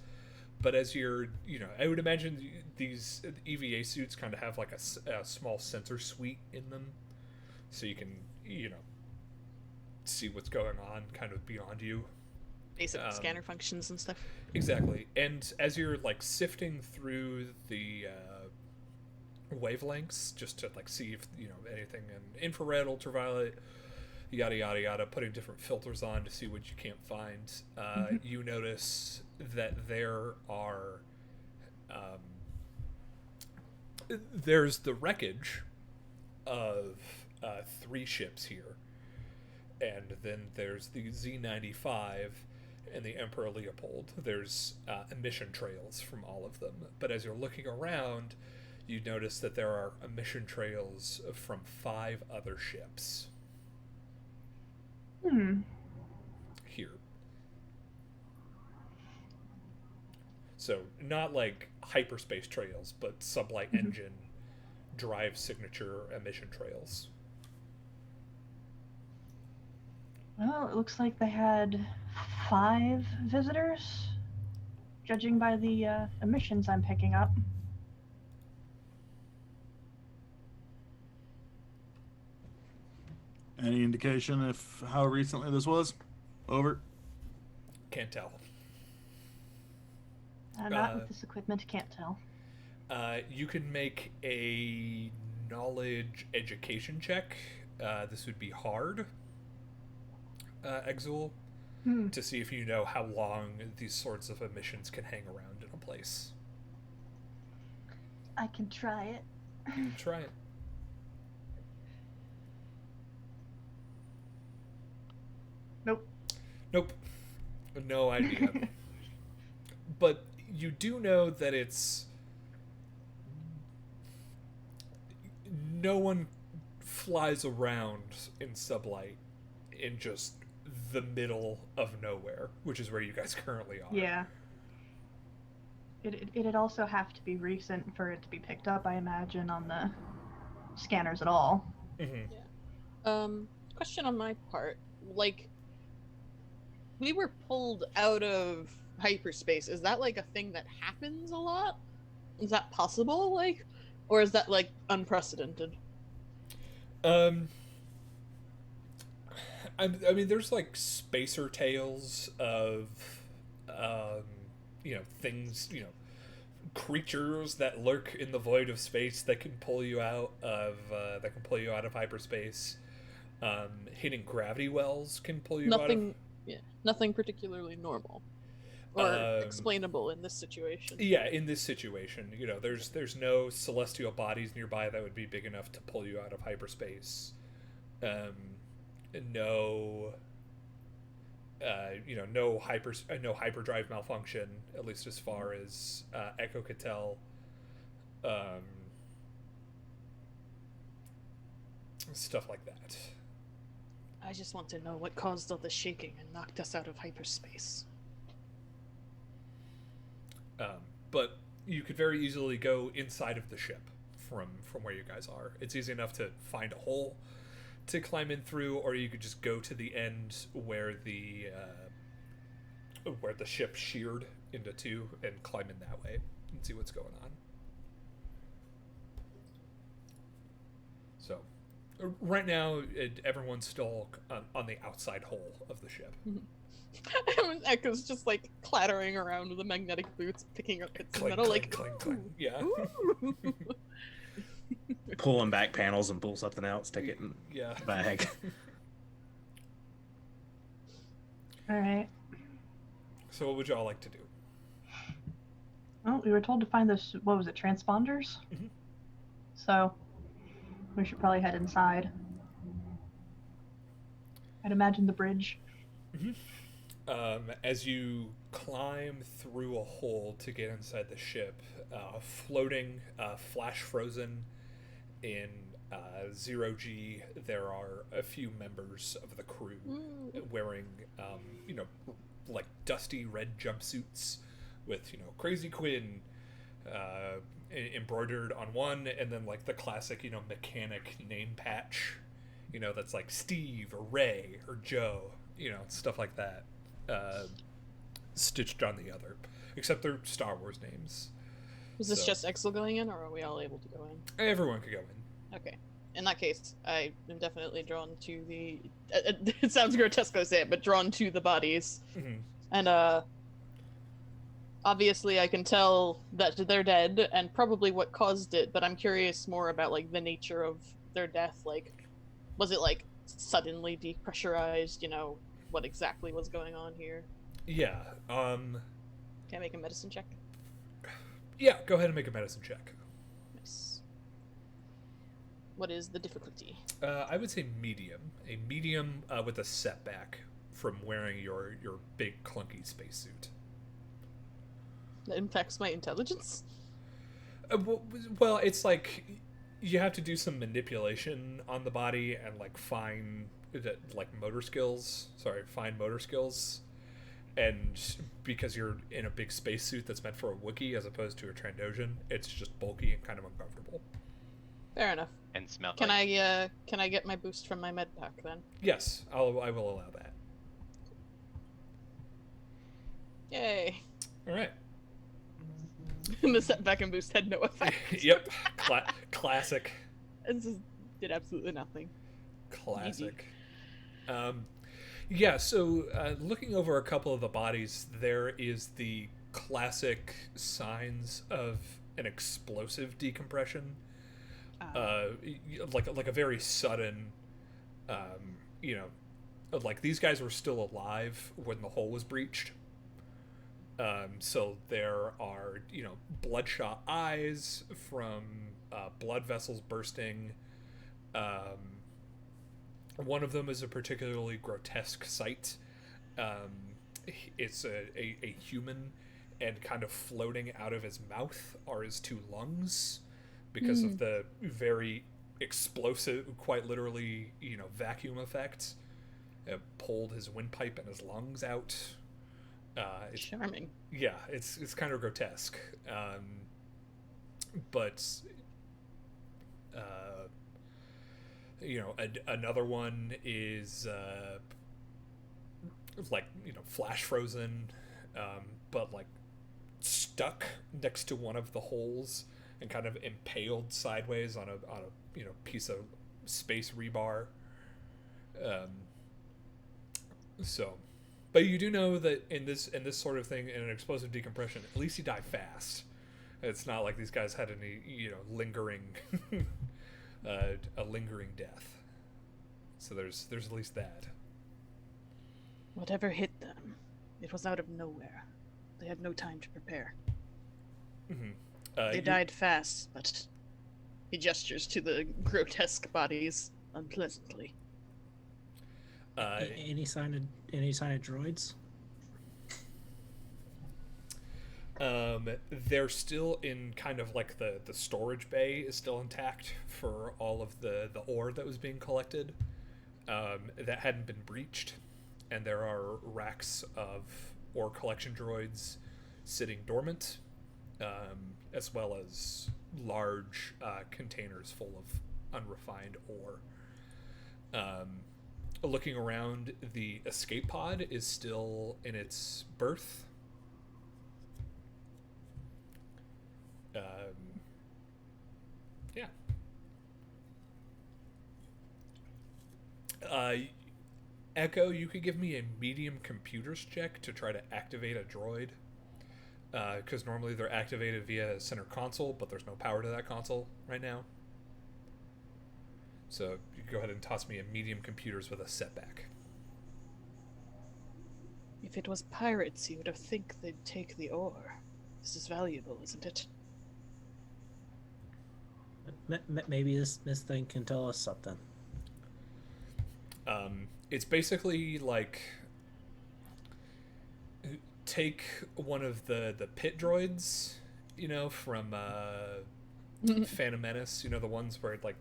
But as you're, I would imagine these EVA suits kind of have like a small sensor suite in them, so you can, see what's going on kind of beyond you. Basic scanner functions and stuff. Exactly. And as you're like sifting through the wavelengths just to like see if anything in infrared, ultraviolet, yada yada yada, putting different filters on to see what you can't find, you notice that there are there's the wreckage of 3 ships here, and then there's the Z-95 and the Emperor Leopold. There's emission trails from all of them, but as you're looking around, you notice that there are emission trails from 5 other ships here. So not like hyperspace trails, but sublight engine drive signature emission trails. Well, it looks like they had 5 visitors, judging by the emissions I'm picking up. Any indication if how recently this was? Over. Can't tell. Not with this equipment, can't tell. You can make a knowledge education check. This would be hard, Exul, to see if you know how long these sorts of emissions can hang around in a place. I can try it. You can try it. Nope. No idea. But you do know that it's... No one flies around in sublight in just the middle of nowhere, which is where you guys currently are. Yeah. It'd also have to be recent for it to be picked up, I imagine, on the scanners at all. Question on my part. Like, we were pulled out of hyperspace. Is that like a thing that happens a lot? Is that possible? Like, or is that like unprecedented? I mean, there's like spacer tales of, things, creatures that lurk in the void of space that can pull you out of hyperspace. Hidden gravity wells can pull you out of... Nothing particularly normal or explainable in this situation. Yeah, in this situation, there's no celestial bodies nearby that would be big enough to pull you out of hyperspace. No hyperdrive malfunction, at least as far as Echo could tell. Stuff like that. I just want to know what caused all the shaking and knocked us out of hyperspace. But you could very easily go inside of the ship from where you guys are. It's easy enough to find a hole to climb in through, or you could just go to the end where the ship sheared into 2 and climb in that way and see what's going on. So right now, everyone's still on the outside hull of the ship. Echo's just like clattering around with the magnetic boots, picking up bits of Clink, metal, clink, like, clink, clink. Yeah. Pulling back panels and pull something out, stick it in Yeah. the bag. All right. So what would y'all like to do? Well, we were told to find those, what was it, transponders? Mhm. So, we should probably head inside. I'd imagine the bridge. As you climb through a hole to get inside the ship, floating, flash frozen in 0G, there are a few members of the crew wearing, like dusty red jumpsuits with, Crazy Quinn embroidered on one, and then like the classic, mechanic name patch, that's like Steve or Ray or Joe, stuff like that. Stitched on the other, except they're Star Wars names. Was this just Exel going in, or are we all able to go in? Everyone could go in. Okay. In that case, I am definitely drawn to the... it sounds grotesque to say it, but drawn to the bodies. And, obviously I can tell that they're dead, and probably what caused it, but I'm curious more about, like, the nature of their death. Like, was it, like, suddenly depressurized, what exactly was going on here? Yeah, Can I make a medicine check? Yeah, go ahead and make a medicine check. Nice. What is the difficulty? I would say medium. A medium with a setback from wearing your big clunky spacesuit. That impacts my intelligence? Well, it's like you have to do some manipulation on the body and like fine motor skills. Sorry, fine motor skills. And because you're in a big spacesuit that's meant for a Wookiee as opposed to a Trandoshan, it's just bulky and kind of uncomfortable. Fair enough. And smell. Can I get my boost from my med pack then? Yes, I will allow that. Yay. All right. The setback and boost had no effect. Yep. Classic. It just did absolutely nothing. Classic. Yeah, so looking over a couple of the bodies, there is the classic signs of an explosive decompression. Like a very sudden, like these guys were still alive when the hole was breached. So there are, bloodshot eyes from blood vessels bursting. One of them is a particularly grotesque sight. It's a human, and kind of floating out of his mouth are his two lungs because of the very explosive, quite literally, vacuum effect. It pulled his windpipe and his lungs out. It's charming. Yeah, it's kind of grotesque. But another one is flash frozen, but like stuck next to one of the holes and kind of impaled sideways on a piece of space rebar. But you do know that in this sort of thing, in an explosive decompression, at least you die fast. It's not like these guys had any lingering a lingering death. So there's at least that. Whatever hit them, it was out of nowhere. They had no time to prepare. Mm-hmm. They died fast, but he gestures to the grotesque bodies unpleasantly. Any sign of droids? They're still in kind of like the storage bay is still intact for all of the ore that was being collected. That hadn't been breached, and there are racks of ore collection droids sitting dormant, as well as large containers full of unrefined ore. Looking around, the escape pod is still in its berth. Echo, you could give me a medium computers check to try to activate a droid. Because normally they're activated via a center console, but there's no power to that console right now. So you can go ahead and toss me a medium computers with a setback. If it was pirates, you would have think they'd take the ore. This is valuable, isn't it? Maybe this thing can tell us something. It's basically like take one of the pit droids, from Phantom Menace, the ones where it Jar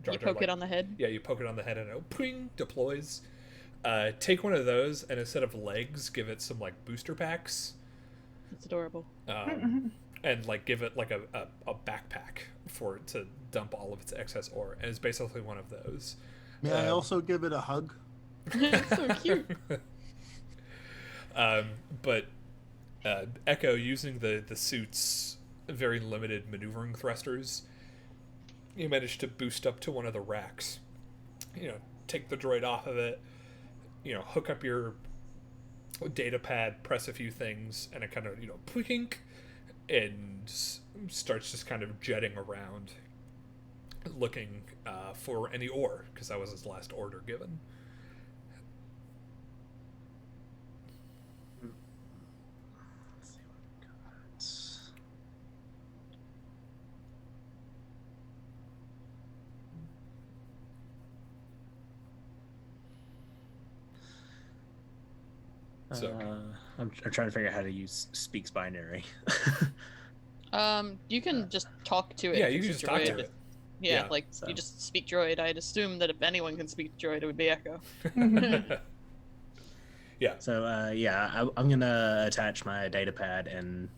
Jar, you poke it on the head? Yeah, you poke it on the head and it ping, deploys. Take one of those and instead of legs, give it some booster packs. That's adorable. And give it a backpack for it to dump all of its excess ore, and it's basically one of those. May I also give it a hug? So cute. But Echo, using the suit's very limited maneuvering thrusters, you managed to boost up to one of the racks. Take the droid off of it, hook up your data pad, press a few things, and it kind of, pwink, and starts just kind of jetting around looking for any ore, because that was his last order given. So I'm trying to figure out how to use speaks binary. You can just talk to it. yeah, if you can it's a just talk to droid. it. Yeah, Yeah. like So- you just speak droid. I'd assume that if anyone can speak droid, it would be Echo. Yeah. So I'm gonna attach my data pad and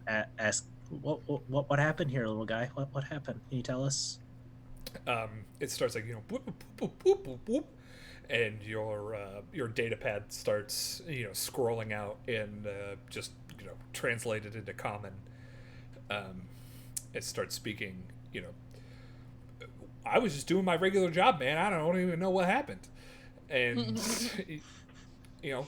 ask what happened here, little guy. What happened? Can you tell us? It starts like boop, boop, boop, boop, boop, boop, and your data pad starts scrolling out and just translated into common. It starts speaking. I was just doing my regular job, man. I don't even know what happened. And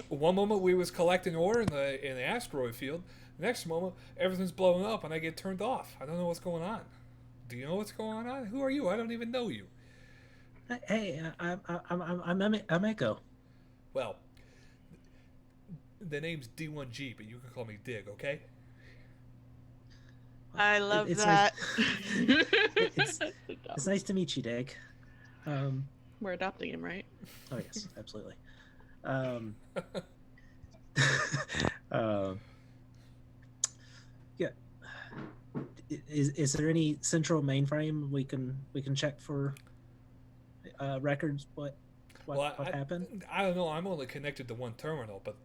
one moment we was collecting ore in the asteroid field. The next moment everything's blowing up and I get turned off. I don't know what's going on. Do you know what's going on? Who are you? I don't even know you. Hey, I'm Echo. Well, the name's D1G, but you can call me Dig, okay? I love it's that. It's nice to meet you, Dig. We're adopting him, right? Oh yes, absolutely. Yeah. Is there any central mainframe we can check for records? What happened? I don't know. I'm only connected to one terminal, but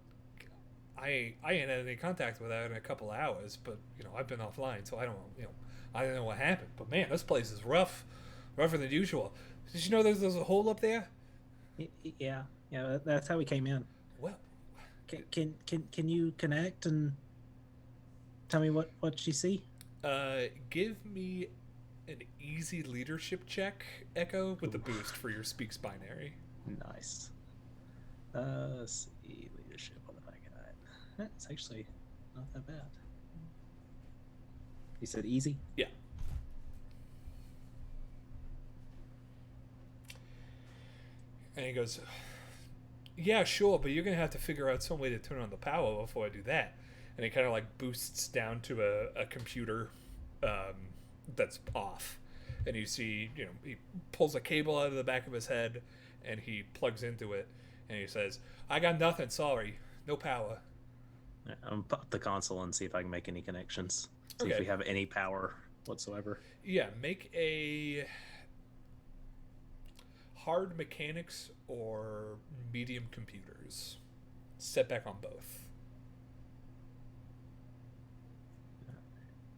I ain't had any contact with that in a couple of hours. But I've been offline, so I don't I don't know what happened. But man, this place is rougher than usual. Did you know there's a hole up there? Yeah, that's how we came in. Well, Can you connect and tell me what you see? give me an easy leadership check, Echo, with the boost for your speaks binary. Nice. Let's see, leadership. What have I got? That's actually not that bad. You said easy? Yeah. And he goes, yeah, sure, but you're going to have to figure out some way to turn on the power before I do that. And he kind of like boosts down to a computer that's off. And you see, he pulls a cable out of the back of his head and he plugs into it. And he says, I got nothing, sorry. No power. I'm pop up the console and see if I can make any connections. See Okay. if we have any power whatsoever. Yeah, make a hard mechanics or medium computers. Setback on both.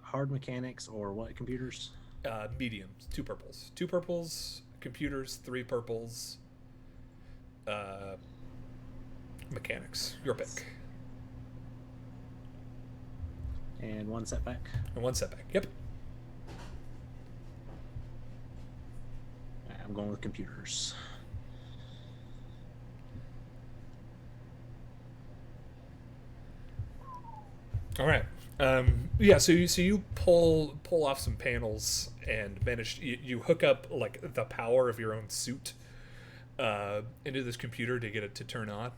Hard mechanics or what computers? Mediums. 2 purples. 2 purples, computers, 3 purples, mechanics. Your pick. And 1 setback. And 1 setback. Yep. I'm going with computers. All right. Yeah. So you pull off some panels and manage. You hook up like the power of your own suit into this computer to get it to turn on.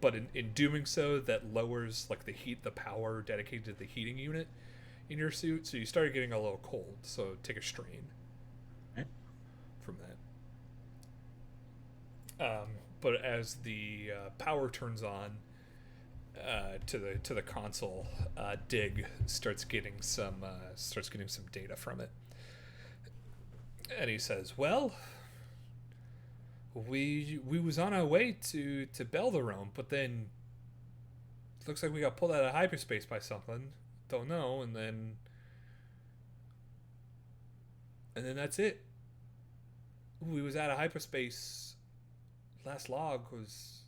But in doing so, that lowers like the power dedicated to the heating unit in your suit. So you started getting a little cold. So take a strain from that. But as the power turns on to the console, Dig starts getting some data from it, and he says, "Well, we was on our way to Belderome, but then looks like we got pulled out of hyperspace by something. Don't know, and then that's it. We was out of hyperspace. Last log was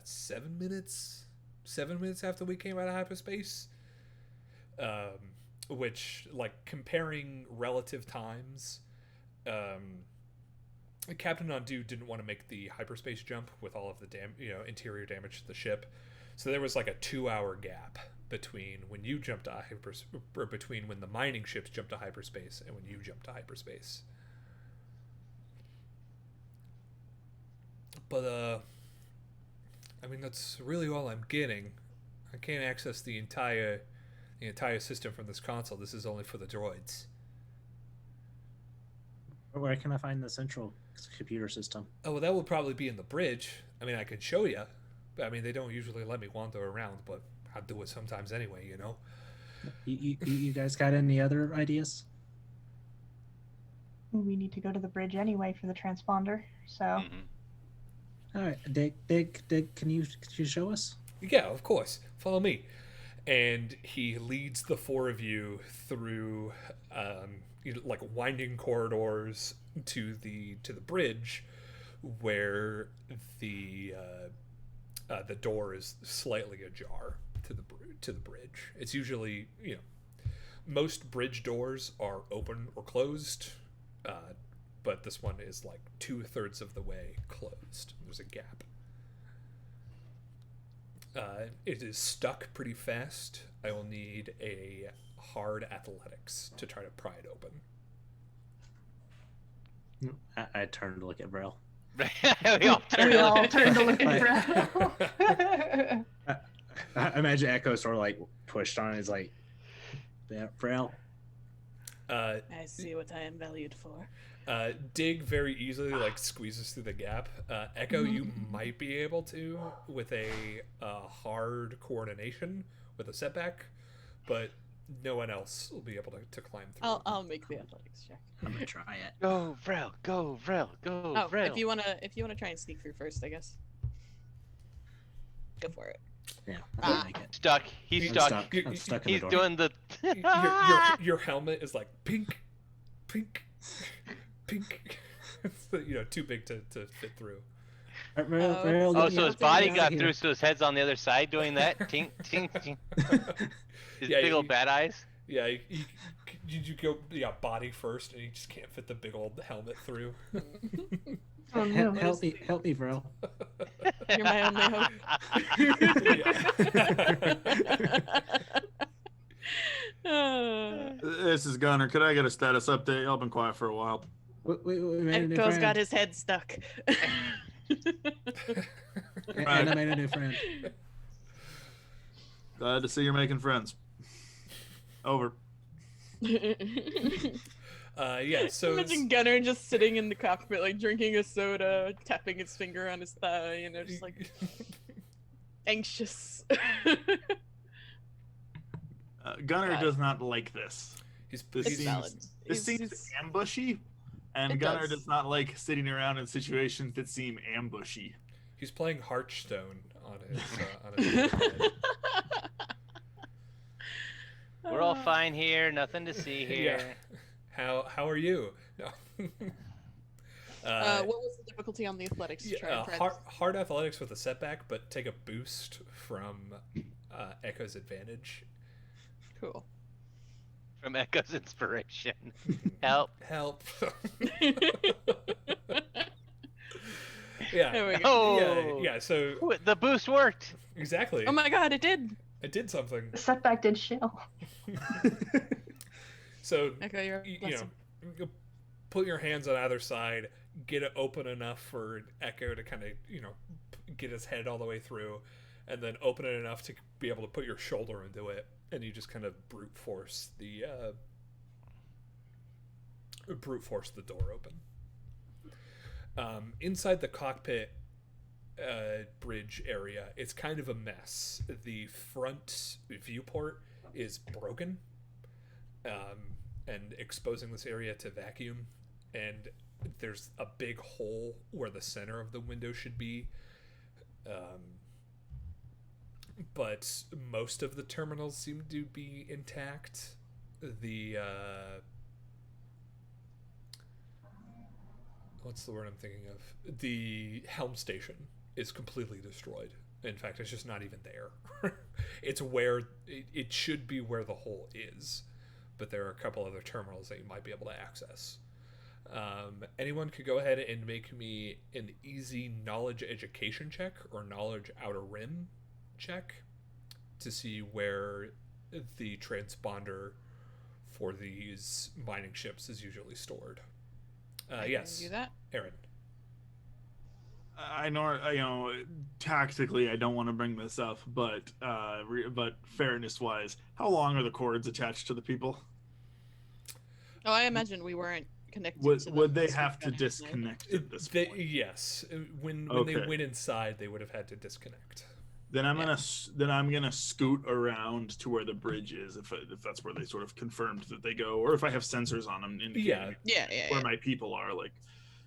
7 minutes. 7 minutes after we came out of hyperspace. Which, like, comparing relative times, Captain Nondu didn't want to make the hyperspace jump with all of the interior damage to the ship, so there was like a 2-hour gap between when you jumped to between when the mining ships jumped to hyperspace and when you jumped to hyperspace. But I mean, that's really all I'm getting. I can't access the entire system from this console. This is only for the droids. Where can I find the central computer system? Oh, well, that will probably be in the bridge. I mean, I could show you. I mean, they don't usually let me wander around, but I'll do it sometimes anyway, you know? You guys got any other ideas? We need to go to the bridge anyway for the transponder. So Mhm. All right, Dick, can you show us? Yeah, of course. Follow me. And he leads the four of you through like winding corridors to the bridge, where the door is slightly ajar to the bridge. It's usually, you know, most bridge doors are open or closed, but this one is like 2/3 of the way closed. There's a gap. It is stuck pretty fast. I will need a hard athletics to try to pry it open. I turn to look at Vrel. We all turn we to all look turn to at- look at Vrel. I imagine Echo sort of like pushed on. He's like, yeah, Vrel. Uh, I see what I am valued for. Dig very easily like squeezes through the gap. Echo, you might be able to with a hard coordination with a setback, but no one else will be able to climb through. I'll make the athletics check. I'm gonna try it. Go, Vrel, go, Vrel, go, Oh, Vrel. if you wanna try and sneak through first, I guess. Go for it. Yeah, Ah. I'll make it. Stuck. He's I'm stuck. stuck. I'm stuck in the He's door. doing the. your helmet is like pink, pink, pink. It's, you know, too big to fit through. All right, Vrel, Oh, Vrel, Oh, get me so out his there, body get got out through, here. so his head's on the other side doing that. Tink, tink, tink. His Yeah, big old you- bad eyes. Yeah, you go body first, and you just can't fit the big old helmet through. Oh, no. Help me, Vrel. You're my only hope. This is Gunner. Could I get a status update? Y'all been quiet for a while. We made a new Echo's friend. got his head stuck. And I made a new friend. Glad to see you're making friends. Over. Yeah, so Imagine Gunner just sitting in the cockpit, like drinking a soda, tapping his finger on his thigh, you know, just like anxious. Gunner God. does not like this. he's, This It's he's valid. This He's- seems he's- ambushy, and It Gunner does. does not like sitting around in situations that seem ambushy. he's playing Hearthstone on his iPad. We're all fine here. Nothing to see here. Yeah. How are you? No. What was the difficulty on the athletics? To try and try hard athletics with a setback, but take a boost from Echo's advantage. Cool. From Echo's inspiration. Help. Help. Yeah. There we go. Oh. Yeah. So Ooh, the boost worked. exactly. Oh my god, it did! I did something. The setback did shell. So Echo, you're a you blessing. know, put your hands on either side, get it open enough for Echo to kind of, you know, get his head all the way through, and then open it enough to be able to put your shoulder into it, and you just kind of brute force the door open. Inside the cockpit bridge area, it's kind of a mess. The front viewport is broken, and exposing this area to vacuum, and there's a big hole where the center of the window should be, but most of the terminals seem to be intact. The what's the word I'm thinking of? The helm station is completely destroyed. In fact, it's just not even there. It's where it should be, where the hole is, but there are a couple other terminals that you might be able to access. Anyone could go ahead and make me an easy knowledge education check or knowledge outer rim check to see where the transponder for these mining ships is usually stored. I Yes, can do that. Aaron. I know, tactically, I don't want to bring this up, but fairness-wise, how long are the cords attached to the people? Oh, I imagine we weren't connected Would to them. would they so have to we've gotta have disconnect at this They, point? yes, when they Okay. went inside, they would have had to disconnect. Then I'm gonna scoot around to where the bridge is, if that's where they sort of confirmed that they go, or if I have sensors on them indicating Yeah. Yeah. where my people are. Like,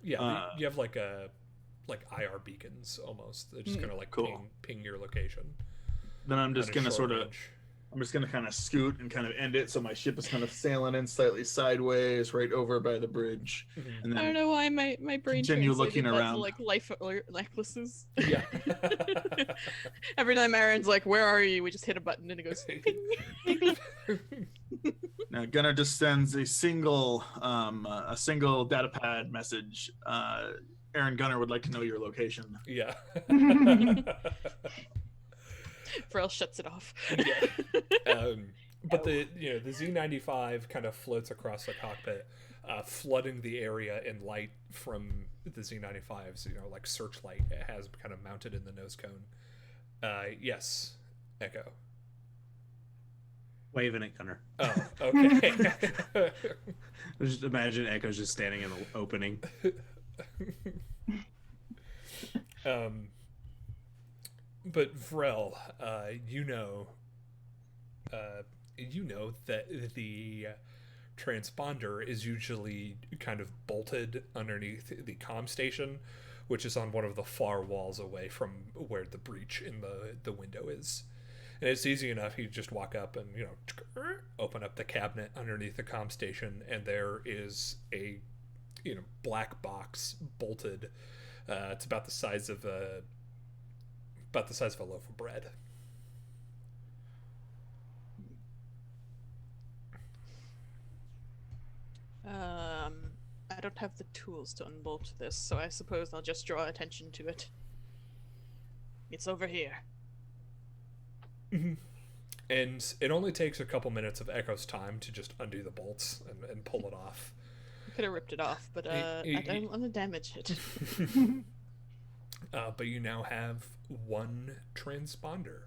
Yeah, Uh, you have like IR beacons almost. They're just gonna like cool. ping your location. then I'm just at a gonna short sort of range. I'm just gonna kind of scoot and kind of end it, so my ship is kind of sailing in slightly sideways, right over by the bridge, Mhm. and I don't then know why my brain continue translated looking that around. to like life alert necklaces. Yeah. Every time Aaron's like, "Where are you?" we just hit a button and it goes. Ping. now Gunnar just sends a single data pad message. Aaron, Gunnar would like to know your location. Yeah. Pharrell shuts it off. Yeah. But the Z95 kind of floats across the cockpit, flooding the area in light from the Z95's like searchlight it has kind of mounted in the nose cone. Yes, Echo. Waving at Gunner. Oh, okay. Just imagine Echo's just standing in the opening. But Vrel, you know that the transponder is usually kind of bolted underneath the comm station, which is on one of the far walls away from where the breach in the window is. And it's easy enough. You just walk up and open up the cabinet underneath the comm station, and there is a black box bolted. It's about the size of a loaf of bread. I don't have the tools to unbolt this, so I suppose I'll just draw attention to it. It's over here. Mm-hmm. And it only takes a couple minutes of Echo's time to just undo the bolts and pull it off. I could have ripped it off, but I don't want to damage it. But you now have one transponder.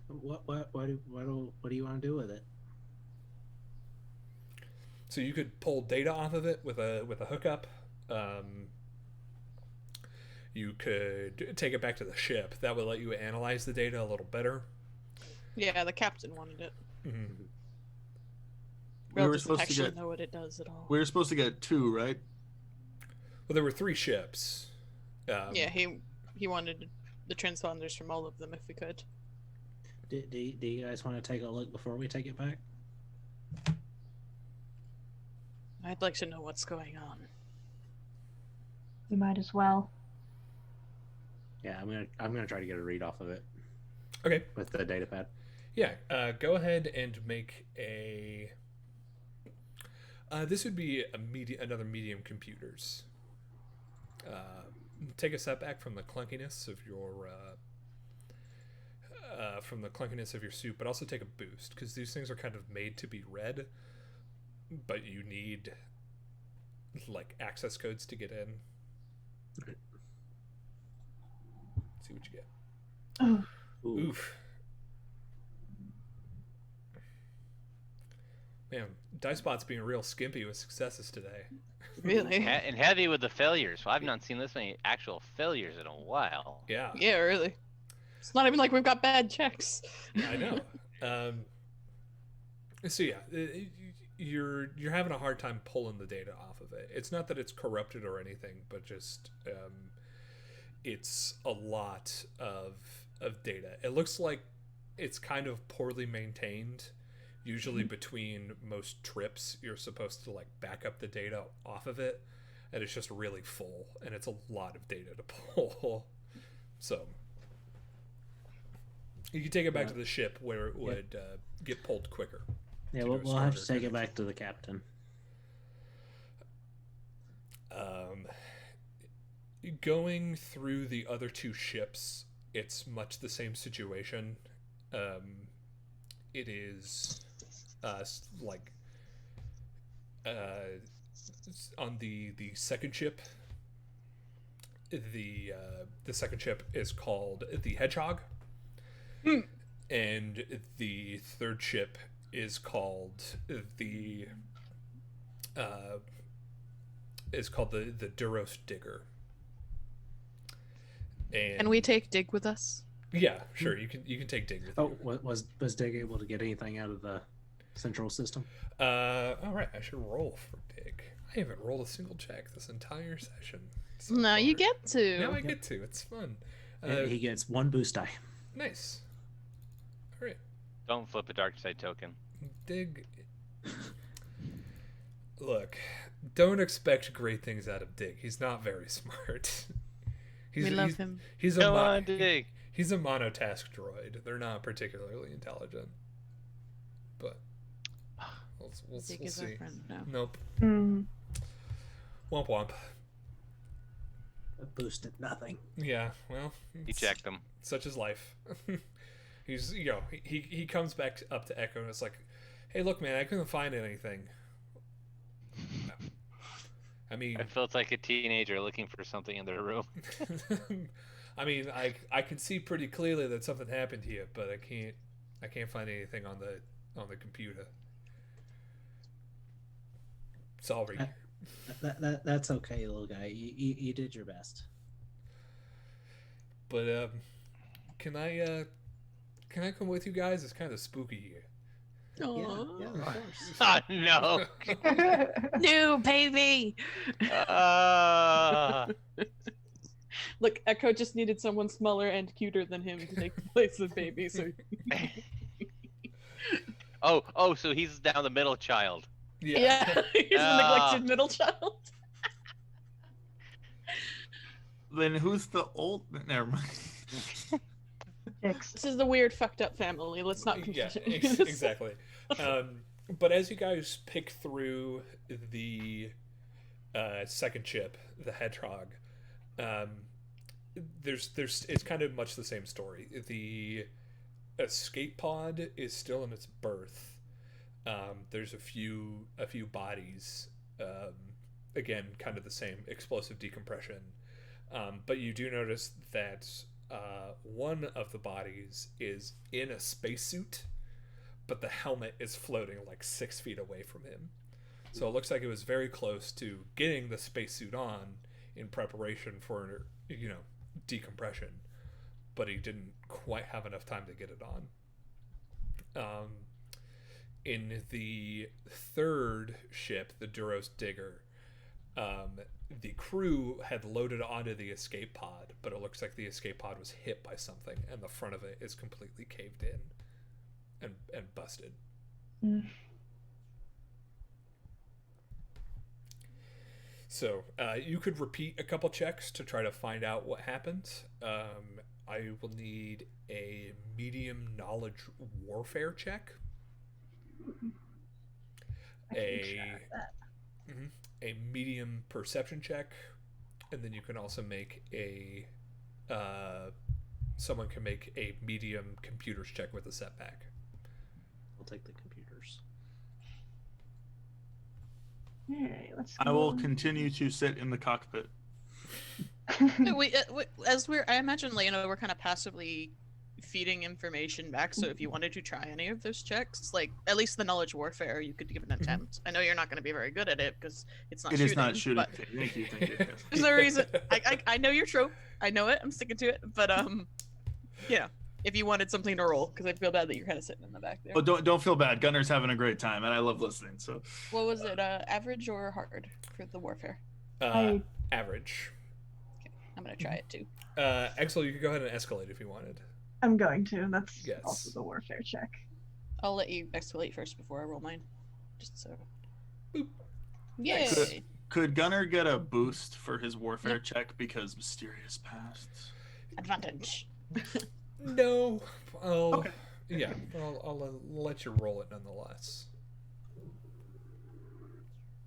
What do you want to do with it? So you could pull data off of it with a hookup. You could take it back to the ship. That would let you analyze the data a little better. Yeah, the captain wanted it. Mm-hmm. We were doesn't supposed to actually get know what it does at all. we were supposed to get 2, right? Well, there were 3 ships. Yeah, he wanted the transponders from all of them if we could. Do you guys want to take a look before we take it back? I'd like to know what's going on. We might as well. Yeah, I'm gonna try to get a read off of it Okay. with the data pad. Yeah. Go ahead and make a. This would be another medium computers. Take a step back from the clunkiness of your suit, but also take a boost because these things are kind of made to be read, but you need like access codes to get in. Right. See what you get. Oh, Ooh. Oof. Man, Dicebot's being real skimpy with successes today. Really? And heavy with the failures. Well, I've not seen this many actual failures in a while. Yeah, Yeah, really. It's not even like we've got bad checks. I know. So yeah, you're having a hard time pulling the data off of it. It's not that it's corrupted or anything, but just it's a lot of data. It looks like it's kind of poorly maintained. Usually between most trips, you're supposed to like back up the data off of it, and it's just really full, and it's a lot of data to pull. So you can take it back to the ship where it would get pulled quicker. Yeah, to we'll do a have to stronger take it connection. back to the captain. Going through the other 2 ships, it's much the same situation. It is on the second ship. The second ship is called the Hedgehog, and the third ship is called the the Duros Digger. And Can we take Dig with us? Yeah, sure. You can take Dig with Oh, you. was Dig able to get anything out of the central system? All right. I should roll for Dig. I haven't rolled a single check this entire session. So No, you far. get to. Now I get to. It's fun. And he gets 1 boost die. Nice. All right. Don't flip a dark side token. Dig. Look, don't expect great things out of Dig. He's not very smart. We love him. He's Go on, Dig. He's a monotask droid. They're not particularly intelligent. But we'll Dig is our see. friend now. Nope. Mm. Womp womp. Boosted nothing. Yeah, well, You checked them. such is life. He's he comes back up to Echo and it's like, hey, look, man, I couldn't find anything. I mean, I felt like a teenager looking for something in their room. I mean, I can see pretty clearly that something happened here, but I can't find anything on the computer. Sorry. That's okay, little guy. You did your best. But can I come with you guys? It's kind of spooky here. Yeah, of course. Oh, no. No, baby. Look, Echo just needed someone smaller and cuter than him to take the place of baby. So Oh, so he's now the middle child. yeah, he's the neglected middle child. Then who's the old? Never mind. This is the weird, fucked up family. Let's not Yeah, confuse it. exactly. But as you guys pick through the second chip, the Hedgehog, there's it's kind of much the same story. The escape pod is still in its berth. There's a few bodies. Again, kind of the same explosive decompression. But you do notice that one of the bodies is in a spacesuit, but the helmet is floating like 6 feet away from him. So it looks like it was very close to getting the spacesuit on in preparation for, decompression, but he didn't quite have enough time to get it on. In the third ship, the Duros Digger, the crew had loaded onto the escape pod, but it looks like the escape pod was hit by something, and the front of it is completely caved in and busted. Mm. So you could repeat a couple checks to try to find out what happened. I will need a medium knowledge warfare check. A medium perception check, and then you can also make a someone can make a medium computers check with a setback. I'll take the computers. Alright, let's I will continue to sit in the cockpit. I imagine, we're kind of passively feeding information back. So if you wanted to try any of those checks, like at least the knowledge warfare, you could give an attempt. I know you're not going to be very good at it because it's not. It shooting, is not shooting. But Thank you. there's no reason. I know your trope. I know it. I'm sticking to it. But if you wanted something to roll, because I feel bad that you're kind of sitting in the back there. Oh, don't feel bad. Gunner's having a great time, and I love listening. So, What was it? Average or hard for the warfare? Average. Okay, I'm gonna try it too. Axel, you could go ahead and escalate if you wanted. I'm going to. That's Yes. also the warfare check. I'll let you escalate first before I roll mine, just so. Boop. Yay! could Gunner get a boost for his warfare check because mysterious past? Advantage. No. Okay. Yeah, I'll let you roll it nonetheless.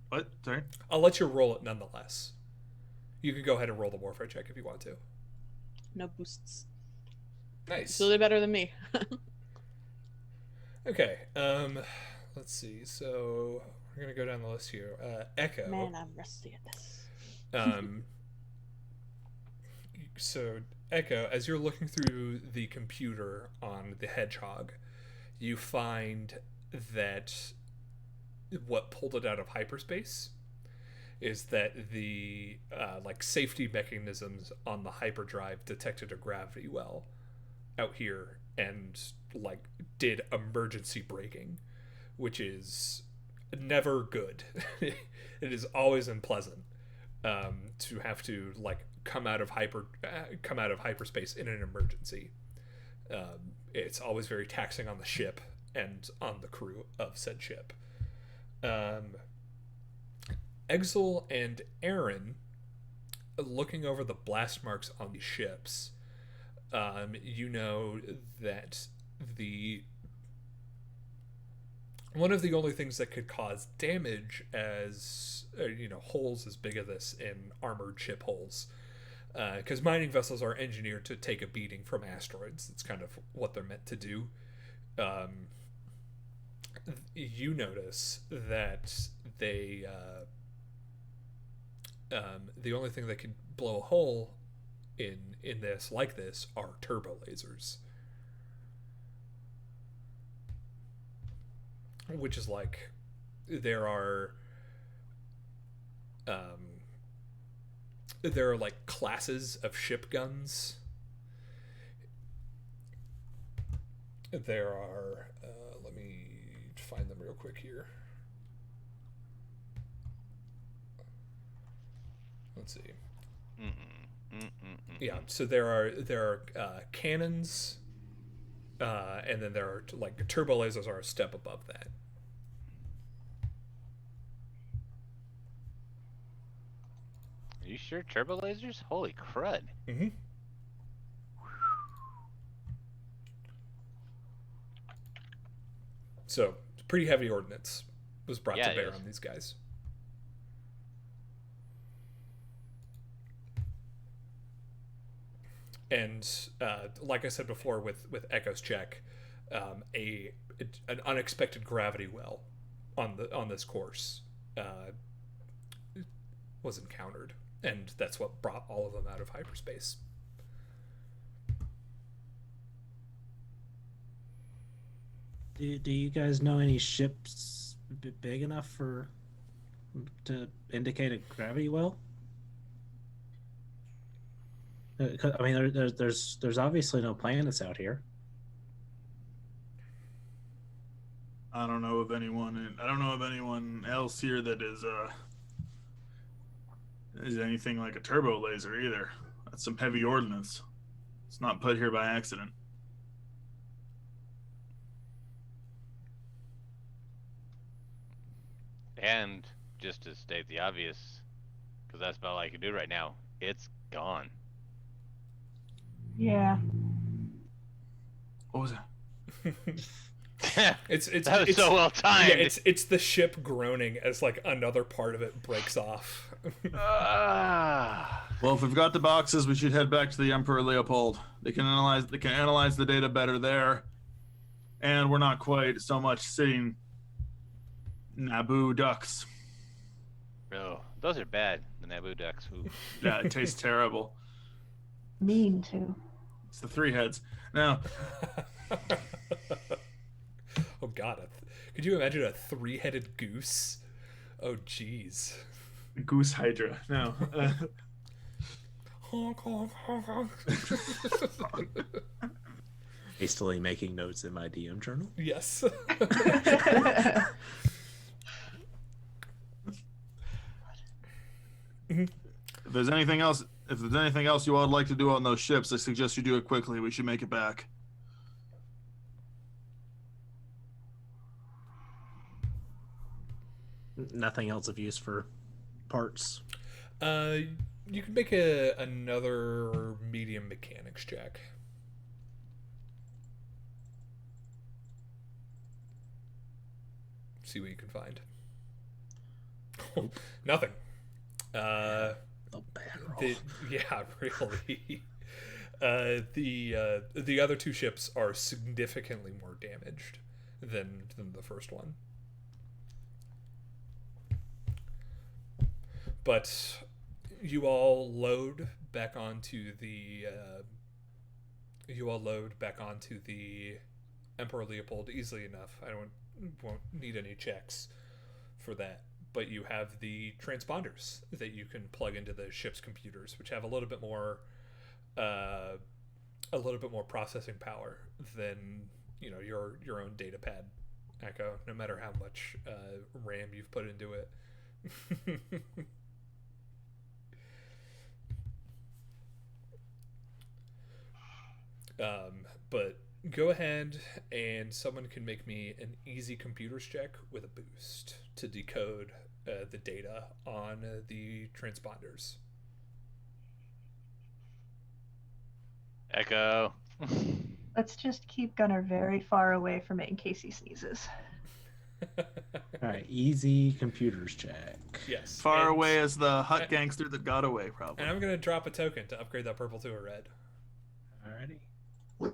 What? Sorry. I'll let you roll it nonetheless. You can go ahead and roll the warfare check if you want to. No boosts. Nice. Still did better than me. Okay. Let's see. So we're gonna go down the list here. Echo. Man, I'm rusty at this. So Echo, as you're looking through the computer on the Hedgehog, you find that what pulled it out of hyperspace is that the like safety mechanisms on the hyperdrive detected a gravity well out here and like did emergency braking, which is never good. It is always unpleasant to have to like come out of hyperspace in an emergency. It's always very taxing on the ship and on the crew of said ship. Exil and Aaron, looking over the blast marks on these ships, you know that one of the only things that could cause damage as holes as big as this in armored ship holes, because mining vessels are engineered to take a beating from asteroids. It's kind of what they're meant to do. You notice that they the only thing that could blow a hole in this like this are turbo lasers, which is like there are like classes of ship guns. There are let me find them real quick here. Let's see. Yeah, so there are cannons, and then there are like turbo lasers are a step above that. Are you sure turbo lasers? Holy crud! Mm-hmm. So pretty heavy ordnance was brought to bear on these guys. And like I said before, with Echo's check, an unexpected gravity well on this course was encountered, and that's what brought all of them out of hyperspace. Do you guys know any ships big enough to indicate a gravity well? I mean, there's obviously no planets out here. I don't know of anyone else here that is anything like a turbo laser either. That's some heavy ordnance. It's not put here by accident. And just to state the obvious, because that's about all I can do right now, it's gone. Yeah. What was that? It's that was so well timed. Yeah, it's the ship groaning as like another part of it breaks off. Well, if we've got the boxes, we should head back to the Emperor Leopold. They can analyze the data better there, and we're not quite so much sitting Naboo ducks. Oh, those are bad. The Naboo ducks. Ooh. Yeah, it tastes terrible. Mean too. It's the three heads. Now. Oh God! Could you imagine a three-headed goose? Oh jeez. Goose Hydra. No. Honk, honk, honk, honk. Hastily making notes in my DM journal. Yes. If there's anything else you all would like to do on those ships, I suggest you do it quickly. We should make it back. Nothing else of use for parts. You can make another medium mechanics check. See what you can find. Nothing. A bad roll. Yeah, really. The other two ships are significantly more damaged than the first one. But you all load back onto the Emperor Leopold easily enough. won't need any checks for that. But you have the transponders that you can plug into the ship's computers, which have a little bit more processing power than your own data pad, Echo. No matter how much RAM you've put into it. But go ahead and someone can make me an easy computers check with a boost to decode the data on the transponders. Echo. Let's just keep Gunnar very far away from it in case he sneezes. All right, easy computers check. Yes. Far away as the hut gangster that got away, probably. And I'm going to drop a token to upgrade that purple to a red. Alrighty. Did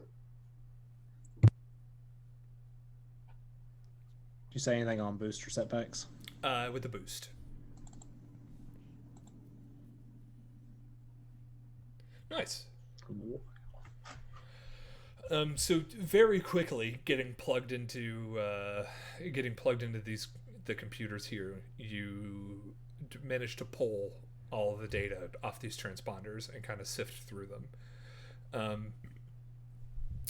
you say anything on booster setbacks? With the boost. Nice. Cool. So very quickly, getting plugged into the computers here, you manage to pull all of the data off these transponders and kind of sift through them.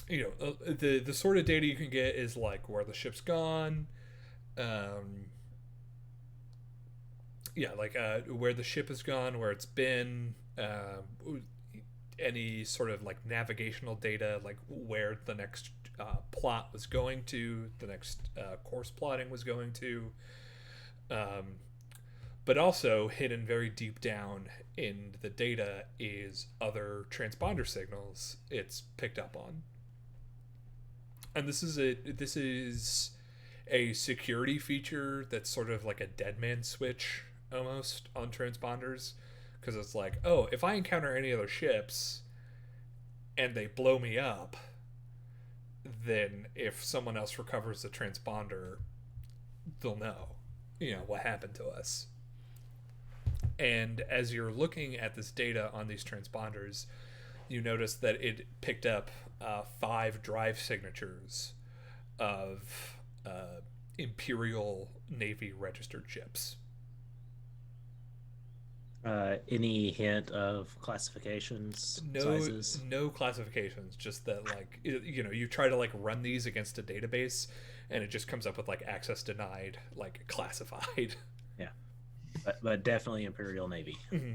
The sort of data you can get is like where the ship's gone, where the ship has gone, where it's been, any sort of like navigational data, like where the next plot was going to, the next course plotting was going to, but also hidden very deep down in the data is other transponder signals it's picked up on. And this is a security feature that's sort of like a dead man switch almost on transponders, because it's like, oh, if I encounter any other ships and they blow me up, then if someone else recovers the transponder, they'll know, what happened to us. And as you're looking at this data on these transponders, you notice that it picked up 5 drive signatures of Imperial Navy registered ships. Any hint of classifications, sizes? No classifications, just that you try to run these against a database and it just comes up with access denied, classified. Yeah, but definitely Imperial Navy. Mm-hmm.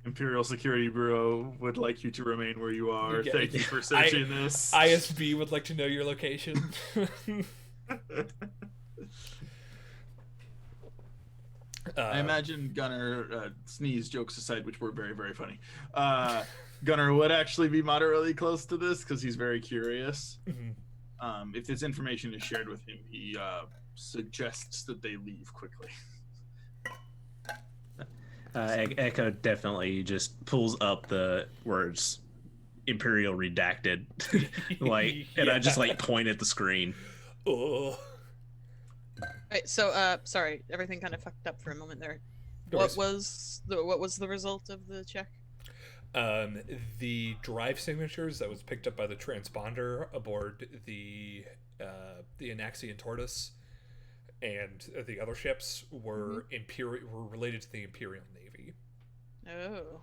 Imperial Security Bureau would like you to remain where you are. Yeah. Thank you for searching this. ISB would like to know your location. I imagine Gunnar, sneeze jokes aside, which were very, very funny, Gunnar would actually be moderately close to this because he's very curious. Mm-hmm. If this information is shared with him, he suggests that they leave quickly. Echo definitely just pulls up the words Imperial redacted, and I just point at the screen. Oh. Right, so sorry, everything kind of fucked up for a moment there. What was the result of the check? The drive signatures that was picked up by the transponder aboard the Anaxian Tortoise and the other ships were were related to the Imperial Navy. Oh,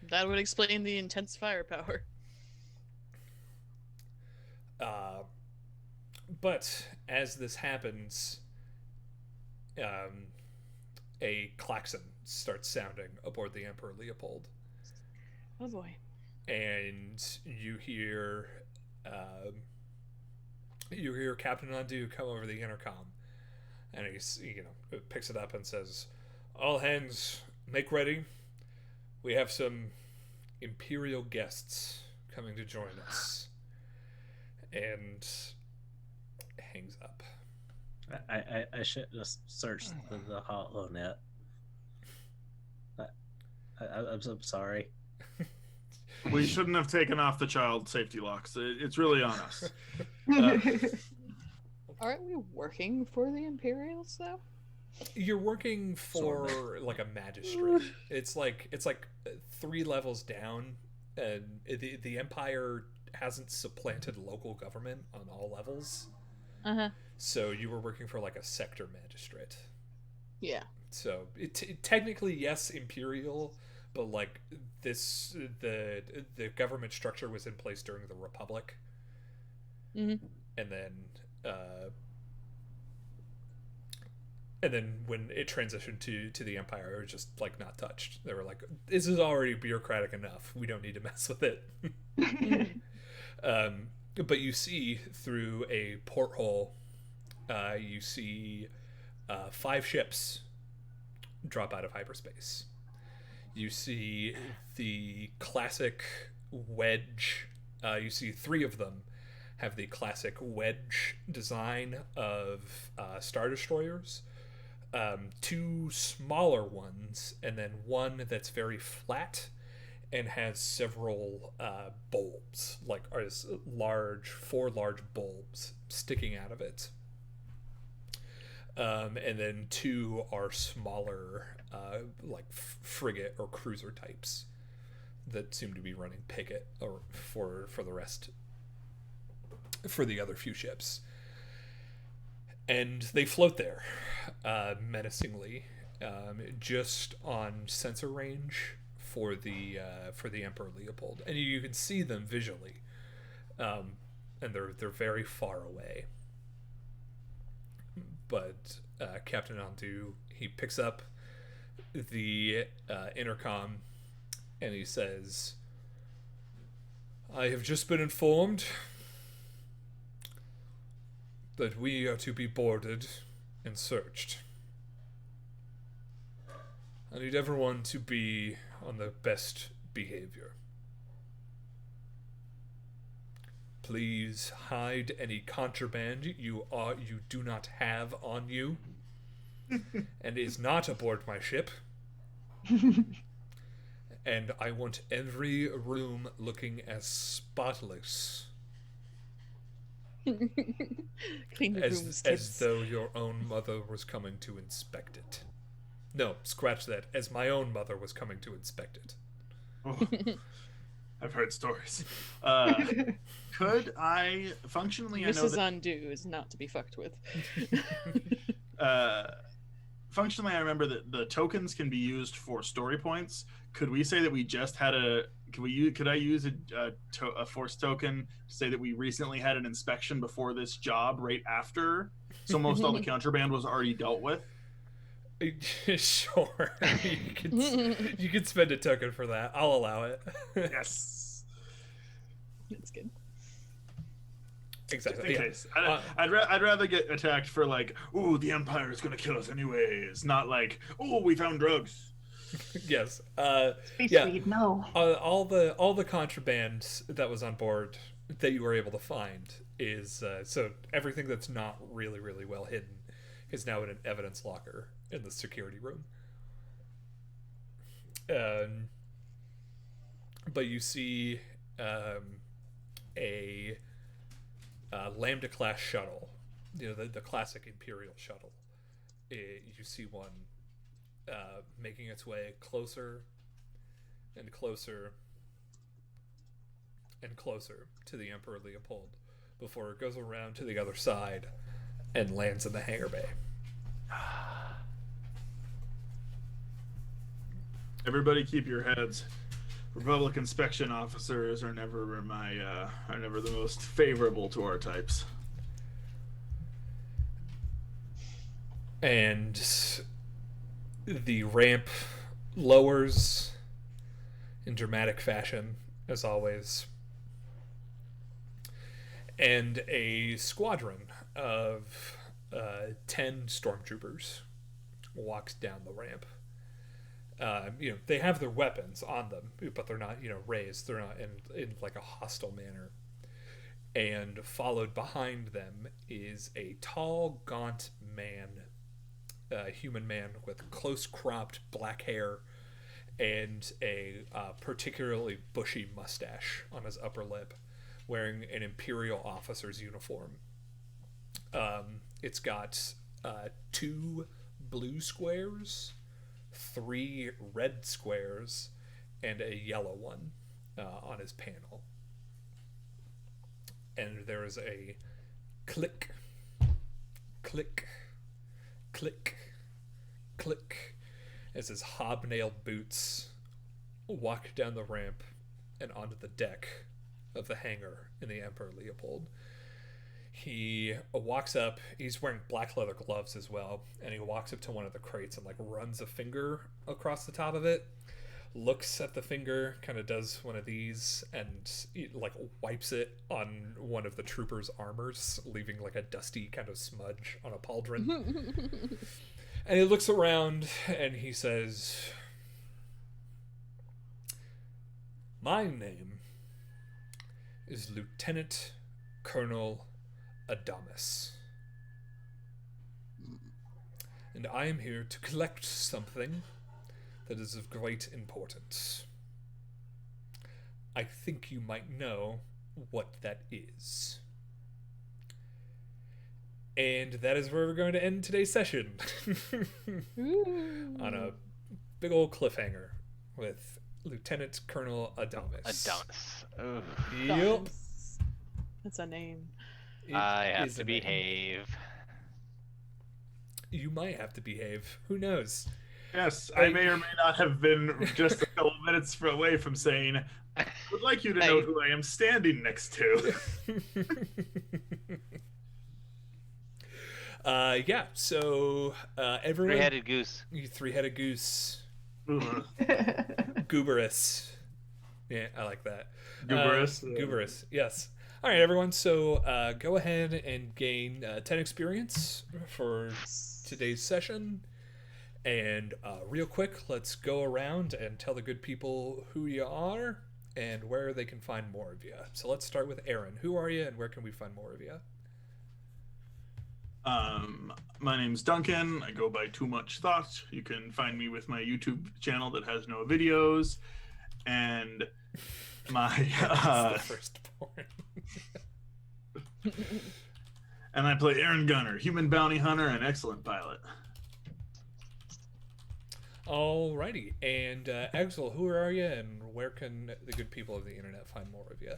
that would explain the intense firepower. But as this happens, a klaxon starts sounding aboard the Emperor Leopold. Oh boy. And you hear Captain Undu come over the intercom, and he picks it up and says, "All hands, make ready. We have some Imperial guests coming to join us." And hangs up. I should just search the HoloNet. I'm so sorry. We shouldn't have taken off the child safety locks. It's really on us. Aren't we working for the Imperials though? You're working for a magistrate. It's like 3 levels down, and the Empire hasn't supplanted local government on all levels. Uh-huh. So you were working for like a sector magistrate. Yeah. So technically, yes, imperial, but like this, the government structure was in place during the Republic, Mhm. and then and then when it transitioned to the Empire, it was just like not touched. They were like, "This is already bureaucratic enough. We don't need to mess with it." But you see through a porthole, you see 5 ships drop out of hyperspace. You see the classic wedge. You see 3 of them have the classic wedge design of Star Destroyers. 2 smaller ones, and then one that's very flat and has several bulbs, like as large 4 large bulbs sticking out of it. And then 2 are smaller, like frigate or cruiser types that seem to be running picket or for the rest, for the other few ships. And they float there, menacingly, just on sensor range for the Emperor Leopold, and you can see them visually, and they're very far away. But Captain Andu, he picks up the intercom, and he says, "I have just been informed that we are to be boarded and searched. I need everyone to be on their best behavior. Please hide any contraband you do not have on you and is not aboard my ship. And I want every room looking as spotless Clean the rooms, as kids. though your own mother was coming to inspect it. No, scratch that. As my own mother was coming to inspect it." Oh, I've heard stories. Could I functionally? I know Mrs. that Undo is not to be fucked with. functionally, I remember that the tokens can be used for story points. Could we say that we just had a? Could I use a force token to say that we recently had an inspection before this job, right after? So most all the contraband was already dealt with. Sure, you could spend a token for that. I'll allow it. Yes. That's good. Exactly. Just in case. I'd rather get attacked for like, ooh, the Empire is gonna kill us anyways, not like, ooh, we found drugs. Yes. Space Yeah. weed, no. All the contraband that was on board that you were able to find is so everything that's not really well hidden is now in an evidence locker in the security room. But you see a Lambda class shuttle, the classic Imperial shuttle. You see one making its way closer and closer and closer to the Emperor Leopold before it goes around to the other side and lands in the hangar bay. Everybody keep your heads. Republic inspection officers are never the most favorable to our types. And the ramp lowers in dramatic fashion, as always. And a squadron of 10 stormtroopers walks down the ramp. They have their weapons on them, but they're not, raised. They're not in like a hostile manner. And followed behind them is a tall, gaunt man, human man with close-cropped black hair and a particularly bushy mustache on his upper lip, wearing an Imperial officer's uniform. It's got 2 blue squares, 3 red squares, and a yellow one on his panel. And there is a click click, click, click, as his hobnailed boots walk down the ramp and onto the deck of the hangar in the Emperor Leopold. He walks up, he's wearing black leather gloves as well, and he walks up to one of the crates and like runs a finger across the top of it, looks at the finger, kind of does one of these, and like wipes it on one of the troopers' armors, leaving like a dusty kind of smudge on a pauldron. And he looks around and he says, "My name is Lieutenant Colonel Adamus, and I am here to collect something that is of great importance. I think you might know what that is." And that is where we're going to end today's session. On a big old cliffhanger with Lieutenant Colonel Adamus. Adonis. Ooh. Yep. That's a name. It I have is to a name. behave. You might have to behave. Who knows? Yes, I may or may not have been just a couple minutes away from saying, I would like you to know who I am standing next to. Yeah, so everyone... Three-headed goose. You three-headed goose. Ugh. Gooberous. Yeah, I like that. Gooberous. Gooberous, yes. All right, everyone, so go ahead and gain 10 experience for today's session. And real quick, let's go around and tell the good people who you are and where they can find more of you. So let's start with Aaron. Who are you and where can we find more of you? My name's Duncan. I go by Too Much Thought. You can find me with my YouTube channel that has no videos, and my That's the firstborn. and I play Aaron Gunner, human bounty hunter and excellent pilot. Alrighty, and Axel, who are you and where can the good people of the internet find more of you?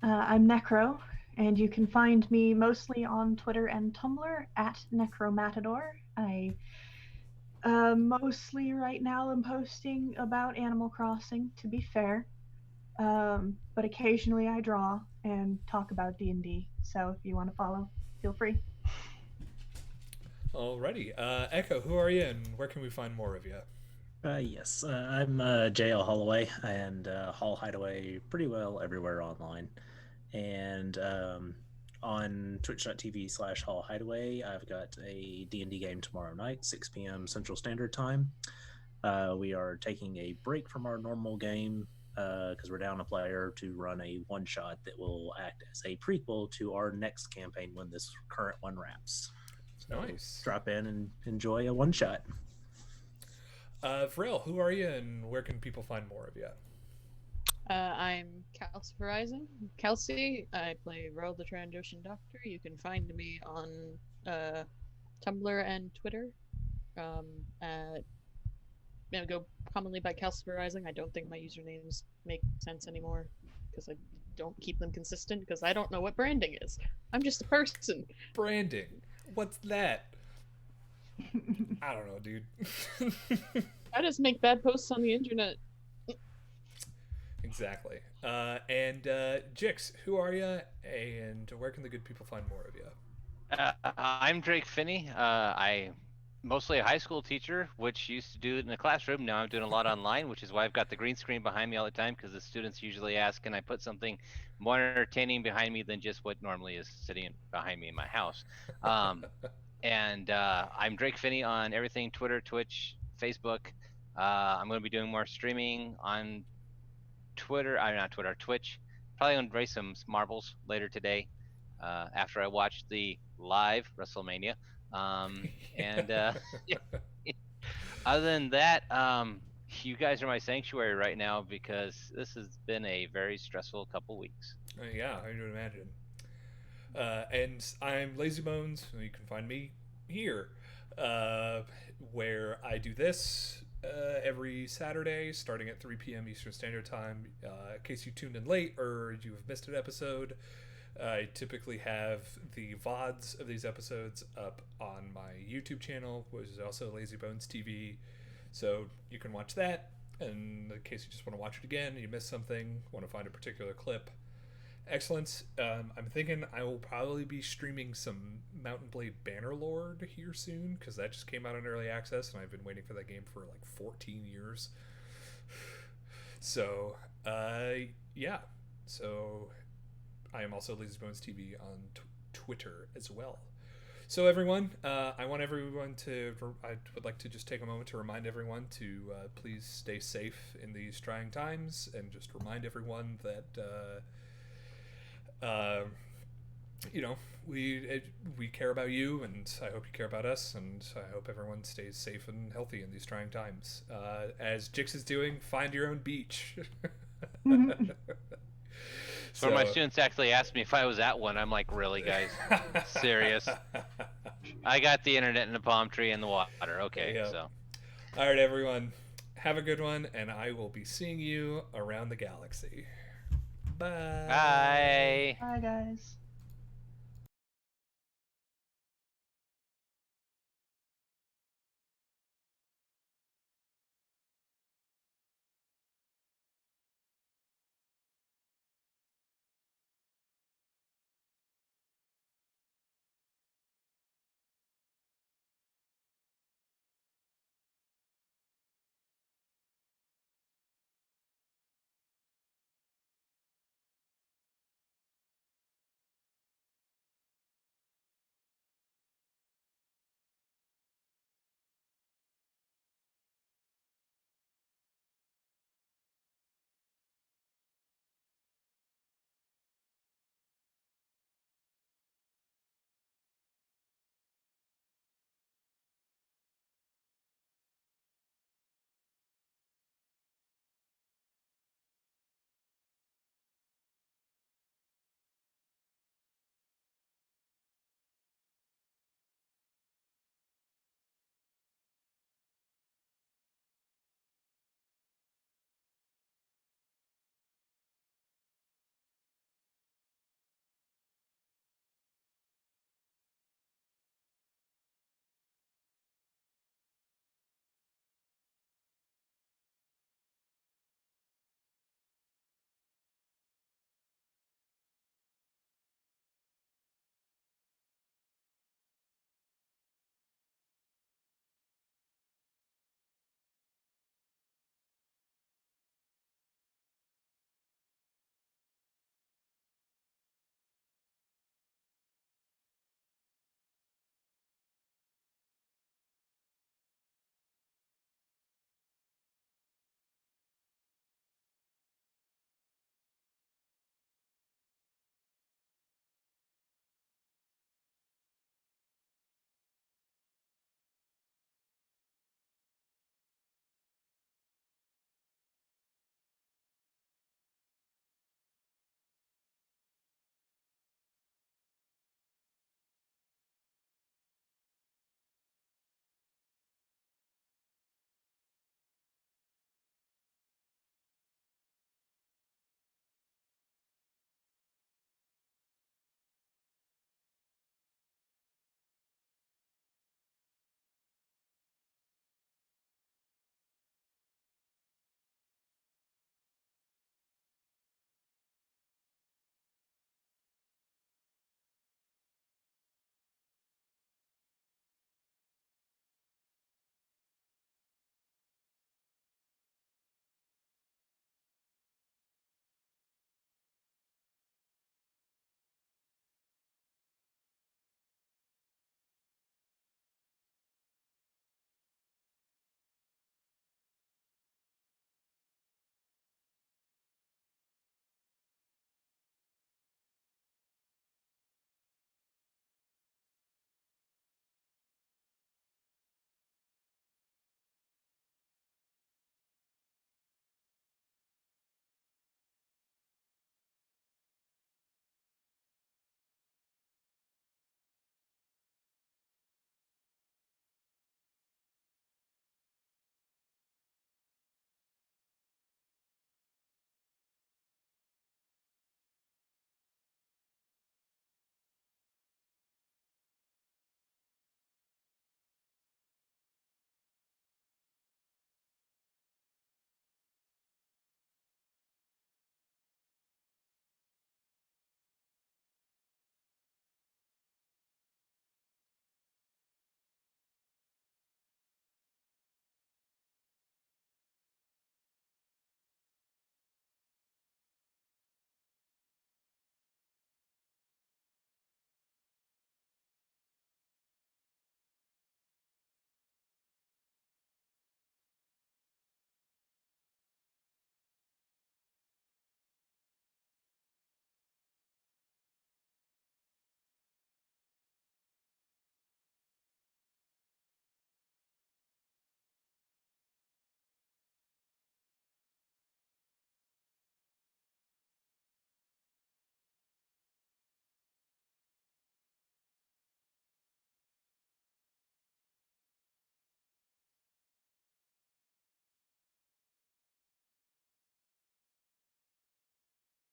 I'm Necro, and you can find me mostly on Twitter and Tumblr at Necromatador. I mostly right now am posting about Animal Crossing, to be fair, but occasionally I draw and talk about D&D, so if you want to follow, feel free. Alrighty, Echo, who are you and where can we find more of you? Yes, I'm JL Holloway, and Hall Hideaway pretty well everywhere online. And on twitch.tv/Hall Hideaway, I've got a D&D game tomorrow night, 6 p.m. Central Standard Time. We are taking a break from our normal game because we're down a player to run a one-shot that will act as a prequel to our next campaign when this current one wraps. So Nice. drop in and enjoy a one-shot. Vril, who are you and where can people find more of you? I'm Calciferizing. Kelsey. I play Vril the Trandoshan Doctor. You can find me on Tumblr and Twitter. Go commonly by Calciferizing. I don't think my usernames make sense anymore because I don't keep them consistent because I don't know what branding is. I'm just a person. Branding. What's that? I don't know, dude. I just make bad posts on the internet. Exactly. And Jix, who are you and where can the good people find more of you? I'm Drake Finney. I mostly a high school teacher, which used to do it in a classroom. Now I'm doing a lot online, which is why I've got the green screen behind me all the time because the students usually ask, can I put something more entertaining behind me than just what normally is sitting behind me in my house? And I'm Drake Finney on everything, Twitter, Twitch, Facebook. I'm going to be doing more streaming on Twitch. Probably going to race some marbles later today after I watch the live WrestleMania. Other than that, you guys are my sanctuary right now because this has been a very stressful couple weeks. Yeah, I would imagine. And I'm Lazy Bones. You can find me here, where I do this every Saturday, starting at 3 p.m. Eastern Standard Time. In case you tuned in late or you have missed an episode, I typically have the VODs of these episodes up on my YouTube channel, which is also Lazy Bones TV. So you can watch that. And in case you just want to watch it again, you missed something, want to find a particular clip. Excellent. I'm thinking I will probably be streaming some Mountain Blade Bannerlord here soon, because that just came out in early access, and I've been waiting for that game for like 14 years. So, yeah. So, I am also Lazy Bones TV on Twitter as well. So everyone, I would like to just take a moment to remind everyone to please stay safe in these trying times, and just remind everyone that, we care about you, and I hope you care about us, and I hope everyone stays safe and healthy in these trying times. As Jix is doing, find your own beach. So my students actually asked me if I was at one. I'm like, really, guys? Serious? I got the internet and the palm tree and the water. Okay, Yep. so. All right, everyone. Have a good one, and I will be seeing you around the galaxy. Bye. Bye. Bye, guys.